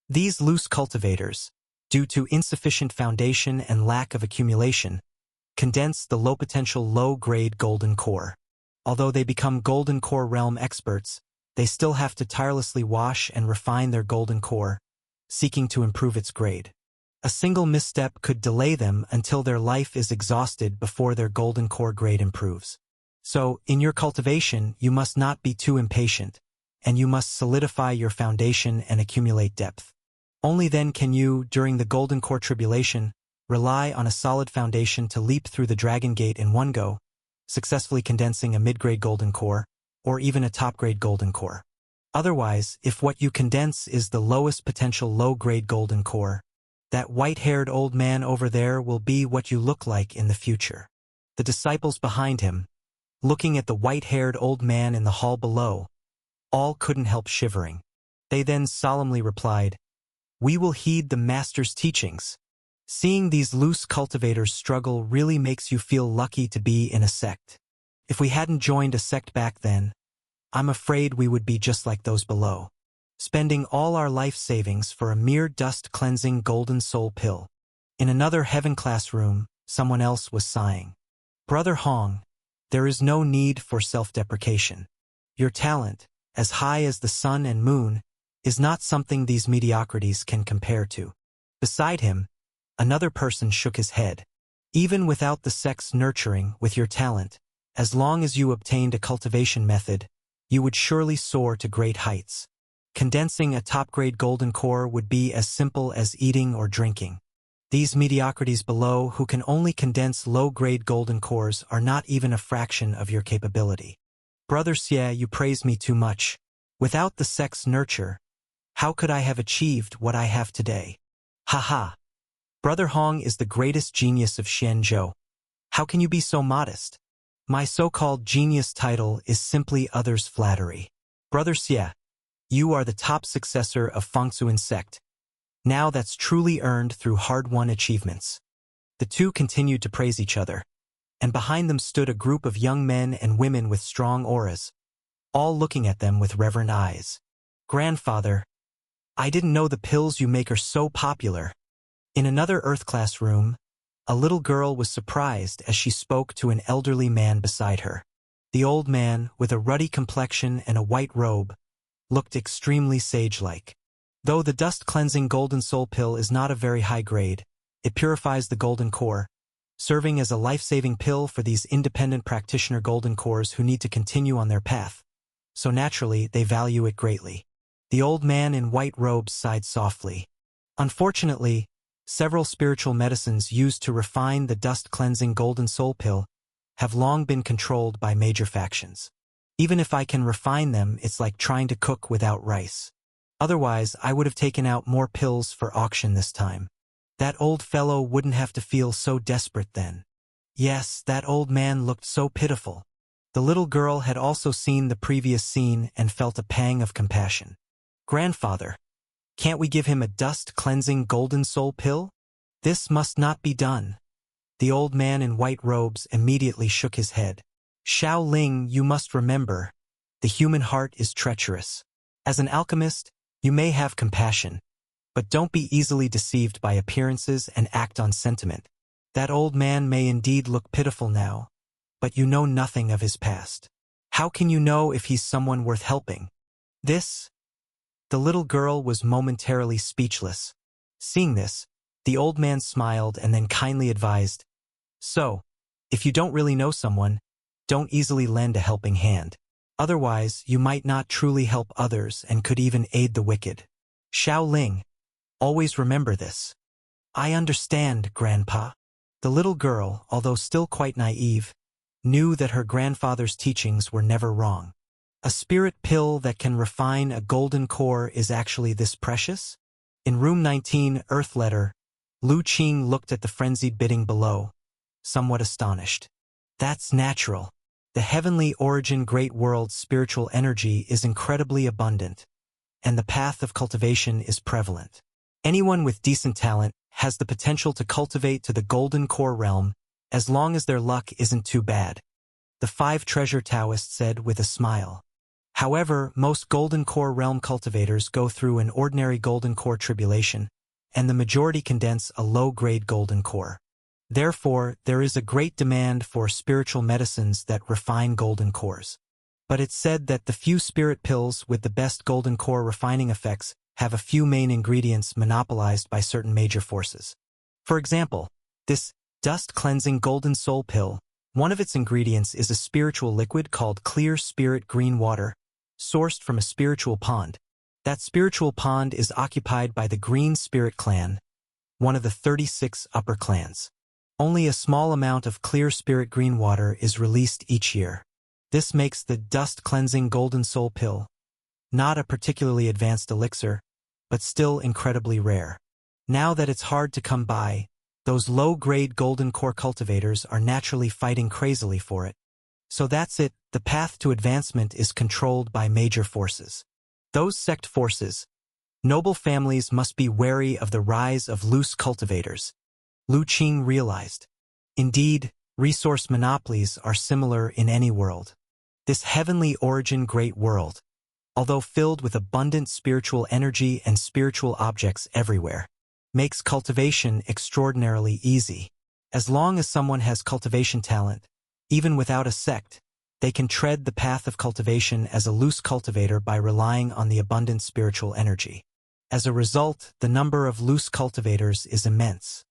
These loose cultivators, due to insufficient foundation and lack of accumulation, condense the low-potential low-grade Golden Core. Although they become Golden Core realm experts, they still have to tirelessly wash and refine their Golden Core, seeking to improve its grade. A single misstep could delay them until their life is exhausted before their Golden Core grade improves. So, in your cultivation, you must not be too impatient, and you must solidify your foundation and accumulate depth. Only then can you, during the Golden Core tribulation, rely on a solid foundation to leap through the Dragon Gate in one go, successfully condensing a mid-grade Golden Core, or even a top-grade Golden Core. Otherwise, if what you condense is the lowest potential low-grade Golden Core, that white-haired old man over there will be what you look like in the future. The disciples behind him, looking at the white-haired old man in the hall below, all couldn't help shivering. They then solemnly replied, "We will heed the Master's teachings." Seeing these loose cultivators struggle really makes you feel lucky to be in a sect. If we hadn't joined a sect back then, I'm afraid we would be just like those below, spending all our life savings for a mere dust-cleansing Golden Soul Pill. In another heaven class room, someone else was sighing. Brother Hong, there is no need for self-deprecation. Your talent, as high as the sun and moon, is not something these mediocrities can compare to. Beside him, another person shook his head. Even without the sex nurturing with your talent, as long as you obtained a cultivation method, you would surely soar to great heights. Condensing a top-grade Golden Core would be as simple as eating or drinking. These mediocrities below who can only condense low-grade Golden Cores are not even a fraction of your capability. Brother Xie, you praise me too much. Without the sex nurture, how could I have achieved what I have today? Ha. Brother Hong is the greatest genius of Xianzhou. How can you be so modest? My so-called genius title is simply others' flattery. Brother Xie, you are the top successor of Fengsuan sect. Now that's truly earned through hard-won achievements. The two continued to praise each other, and behind them stood a group of young men and women with strong auras, all looking at them with reverent eyes. Grandfather, I didn't know the pills you make are so popular. In another Earth class room, A little girl was surprised as she spoke to an elderly man beside her. The old man, with a ruddy complexion and a white robe, looked extremely sage-like. Though the dust-cleansing golden soul pill is not a very high grade, it purifies the golden core, serving as a life-saving pill for these independent practitioner golden cores who need to continue on their path. So naturally, they value it greatly. The old man in white robes sighed softly. Unfortunately, several spiritual medicines used to refine the dust-cleansing golden soul pill have long been controlled by major factions. Even if I can refine them, it's like trying to cook without rice. Otherwise, I would have taken out more pills for auction this time. That old fellow wouldn't have to feel so desperate then. Yes, that old man looked so pitiful. The little girl had also seen the previous scene and felt a pang of compassion. Grandfather, can't we give him a dust-cleansing golden soul pill? This must not be done. The old man in white robes immediately shook his head. Xiao Ling, you must remember, the human heart is treacherous. As an alchemist, you may have compassion, but don't be easily deceived by appearances and act on sentiment. That old man may indeed look pitiful now, but you know nothing of his past. How can you know if he's someone worth helping? The little girl was momentarily speechless. Seeing this, the old man smiled and then kindly advised, so, if you don't really know someone, don't easily lend a helping hand. Otherwise, you might not truly help others and could even aid the wicked. Xiao Ling, always remember this. I understand, Grandpa. The little girl, although still quite naive, knew that her grandfather's teachings were never wrong. A spirit pill that can refine a golden core is actually this precious? In room 19, Earth Letter, Lu Qing looked at the frenzied bidding below, somewhat astonished. That's natural. The heavenly origin great world's spiritual energy is incredibly abundant, and the path of cultivation is prevalent. Anyone with decent talent has the potential to cultivate to the golden core realm as long as their luck isn't too bad, the 5 treasure Taoists said with a smile. However, most golden core realm cultivators go through an ordinary golden core tribulation, and the majority condense a low-grade golden core. Therefore, there is a great demand for spiritual medicines that refine golden cores. But it's said that the few spirit pills with the best golden core refining effects have a few main ingredients monopolized by certain major forces. For example, this dust-cleansing golden soul pill, one of its ingredients is a spiritual liquid called clear spirit green water, sourced from a spiritual pond. That spiritual pond is occupied by the Green Spirit Clan, one of the 36 upper clans. Only a small amount of clear spirit green water is released each year. This makes the dust-cleansing golden soul pill not a particularly advanced elixir, but still incredibly rare. Now that it's hard to come by, those low-grade golden core cultivators are naturally fighting crazily for it. So that's it, the path to advancement is controlled by major forces. Those sect forces, noble families must be wary of the rise of loose cultivators, Lu Qing realized. Indeed, resource monopolies are similar in any world. This heavenly origin great world, although filled with abundant spiritual energy and spiritual objects everywhere, makes cultivation extraordinarily easy. As long as someone has cultivation talent, even without a sect, they can tread the path of cultivation as a loose cultivator by relying on the abundant spiritual energy. As a result, the number of loose cultivators is immense.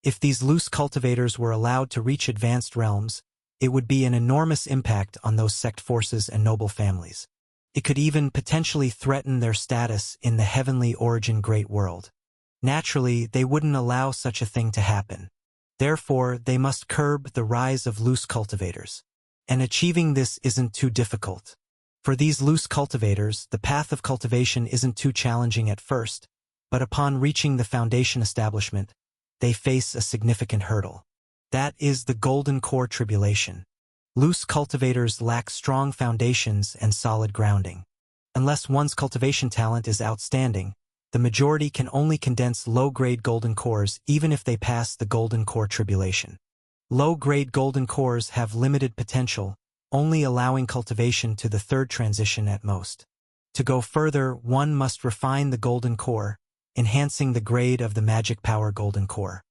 If these loose cultivators were allowed to reach advanced realms, it would be an enormous impact on those sect forces and noble families. It could even potentially threaten their status in the heavenly origin great world. Naturally, they wouldn't allow such a thing to happen. Therefore, they must curb the rise of loose cultivators. And achieving this isn't too difficult. For these loose cultivators, the path of cultivation isn't too challenging at first, but upon reaching the foundation establishment, they face a significant hurdle. That is the golden core tribulation. Loose cultivators lack strong foundations and solid grounding. Unless one's cultivation talent is outstanding, the majority can only condense low-grade golden cores even if they pass the golden core tribulation. Low-grade golden cores have limited potential, only allowing cultivation to the 3rd transition at most. To go further, one must refine the golden core, enhancing the grade of the magic power golden core.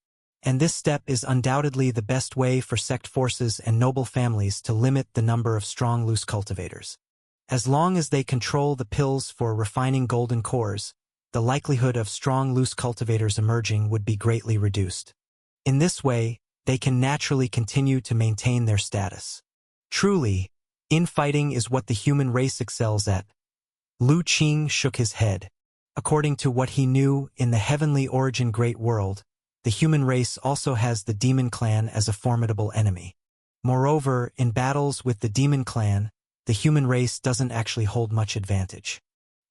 And this step is undoubtedly the best way for sect forces and noble families to limit the number of strong loose cultivators. As long as they control the pills for refining golden cores, the likelihood of strong loose cultivators emerging would be greatly reduced. In this way, they can naturally continue to maintain their status. Truly, infighting is what the human race excels at. Lu Qing shook his head. According to what he knew in the heavenly origin great world, the human race also has the demon clan as a formidable enemy. Moreover, in battles with the demon clan, the human race doesn't actually hold much advantage.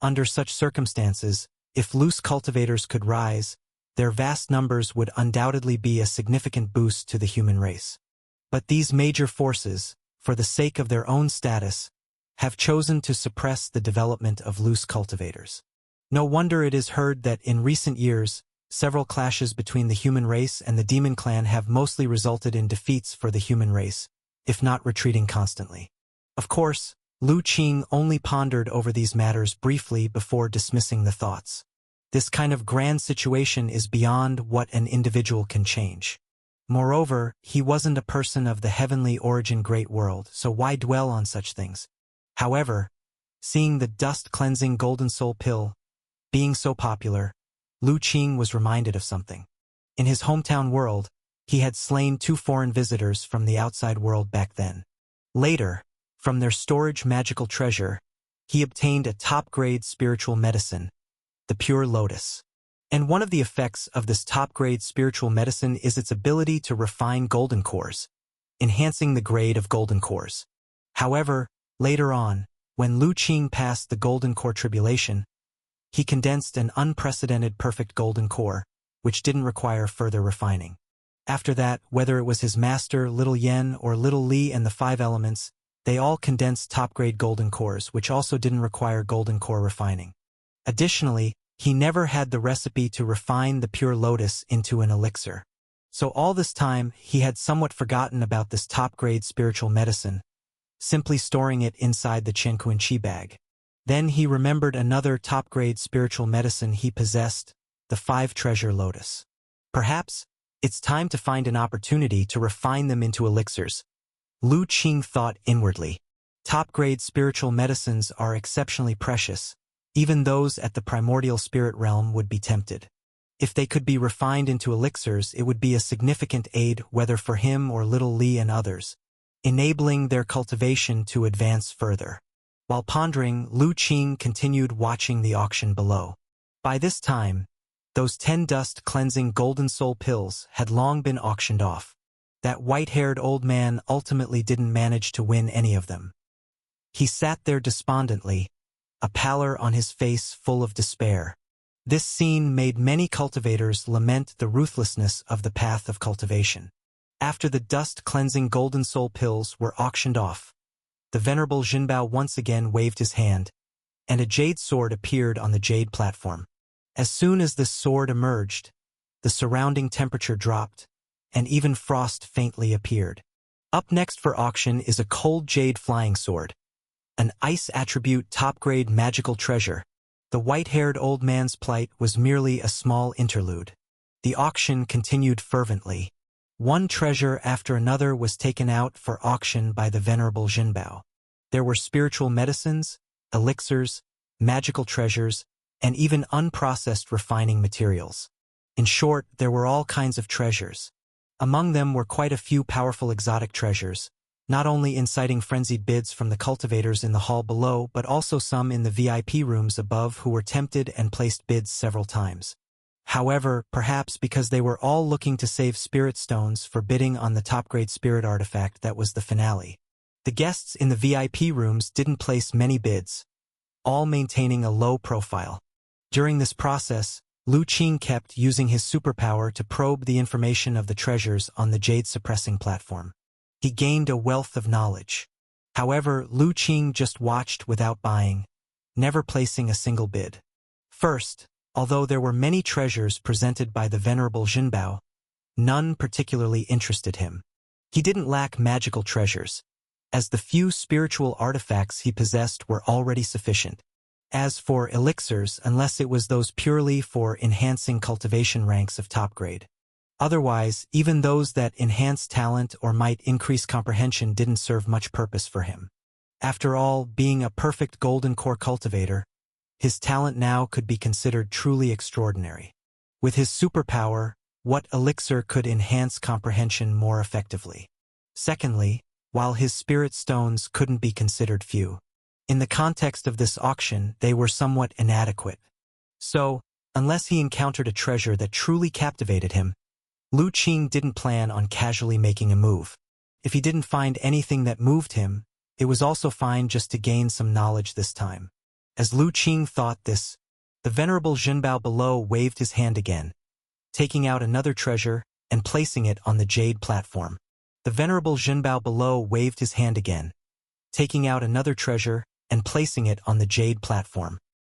Under such circumstances, if loose cultivators could rise, their vast numbers would undoubtedly be a significant boost to the human race. But these major forces, for the sake of their own status, have chosen to suppress the development of loose cultivators. No wonder it is heard that in recent years, several clashes between the human race and the demon clan have mostly resulted in defeats for the human race, if not retreating constantly. Of course, Lu Qing only pondered over these matters briefly before dismissing the thoughts. This kind of grand situation is beyond what an individual can change. Moreover, he wasn't a person of the heavenly origin great world, so why dwell on such things? However, seeing the dust-cleansing golden soul pill being so popular, Lu Qing was reminded of something. In his hometown world, he had slain 2 foreign visitors from the outside world back then. Later, from their storage magical treasure, he obtained a top-grade spiritual medicine, the Pure Lotus. And one of the effects of this top-grade spiritual medicine is its ability to refine golden cores, enhancing the grade of golden cores. However, later on, when Lu Qing passed the golden core tribulation, he condensed an unprecedented perfect golden core, which didn't require further refining. After that, whether it was his master, Little Yen, or Little Li and the 5 elements, they all condensed top-grade golden cores, which also didn't require golden core refining. Additionally, he never had the recipe to refine the Pure Lotus into an elixir. So all this time, he had somewhat forgotten about this top-grade spiritual medicine, simply storing it inside the Qianquan Qi bag. Then he remembered another top-grade spiritual medicine he possessed, the 5 treasure lotus. Perhaps, it's time to find an opportunity to refine them into elixirs. Lu Qing thought inwardly. Top-grade spiritual medicines are exceptionally precious. Even those at the primordial spirit realm would be tempted. If they could be refined into elixirs, it would be a significant aid whether for him or Little Li and others, enabling their cultivation to advance further. While pondering, Lu Qing continued watching the auction below. By this time, those 10 dust-cleansing golden soul pills had long been auctioned off. That white-haired old man ultimately didn't manage to win any of them. He sat there despondently, a pallor on his face full of despair. This scene made many cultivators lament the ruthlessness of the path of cultivation. After the dust-cleansing golden soul pills were auctioned off, the venerable Jinbao once again waved his hand, and a jade sword appeared on the jade platform. As soon as this sword emerged, the surrounding temperature dropped, and even frost faintly appeared. Up next for auction is a cold jade flying sword, an ice attribute top-grade magical treasure. The white-haired old man's plight was merely a small interlude. The auction continued fervently. One treasure after another was taken out for auction by the venerable Jinbao. There were spiritual medicines, elixirs, magical treasures, and even unprocessed refining materials. In short, there were all kinds of treasures. Among them were quite a few powerful exotic treasures, not only inciting frenzied bids from the cultivators in the hall below, but also some in the VIP rooms above who were tempted and placed bids several times. However, perhaps because they were all looking to save spirit stones for bidding on the top-grade spirit artifact that was the finale. The guests in the VIP rooms didn't place many bids, all maintaining a low profile. During this process, Lu Qing kept using his superpower to probe the information of the treasures on the jade-suppressing platform. He gained a wealth of knowledge. However, Lu Qing just watched without buying, never placing a single bid. First, although there were many treasures presented by the venerable Jinbao, none particularly interested him. He didn't lack magical treasures, as the few spiritual artifacts he possessed were already sufficient. As for elixirs, unless it was those purely for enhancing cultivation ranks of top grade. Otherwise, even those that enhance talent or might increase comprehension didn't serve much purpose for him. After all, being a perfect golden core cultivator, his talent now could be considered truly extraordinary. With his superpower, what elixir could enhance comprehension more effectively? Secondly, while his spirit stones couldn't be considered few, in the context of this auction, they were somewhat inadequate. So, unless he encountered a treasure that truly captivated him, Lu Qing didn't plan on casually making a move. If he didn't find anything that moved him, it was also fine just to gain some knowledge this time. As Lu Qing thought this, the venerable Zhenbao below waved his hand again, taking out another treasure and placing it on the jade platform. The venerable Zhenbao below waved his hand again, taking out another treasure and placing it on the jade platform.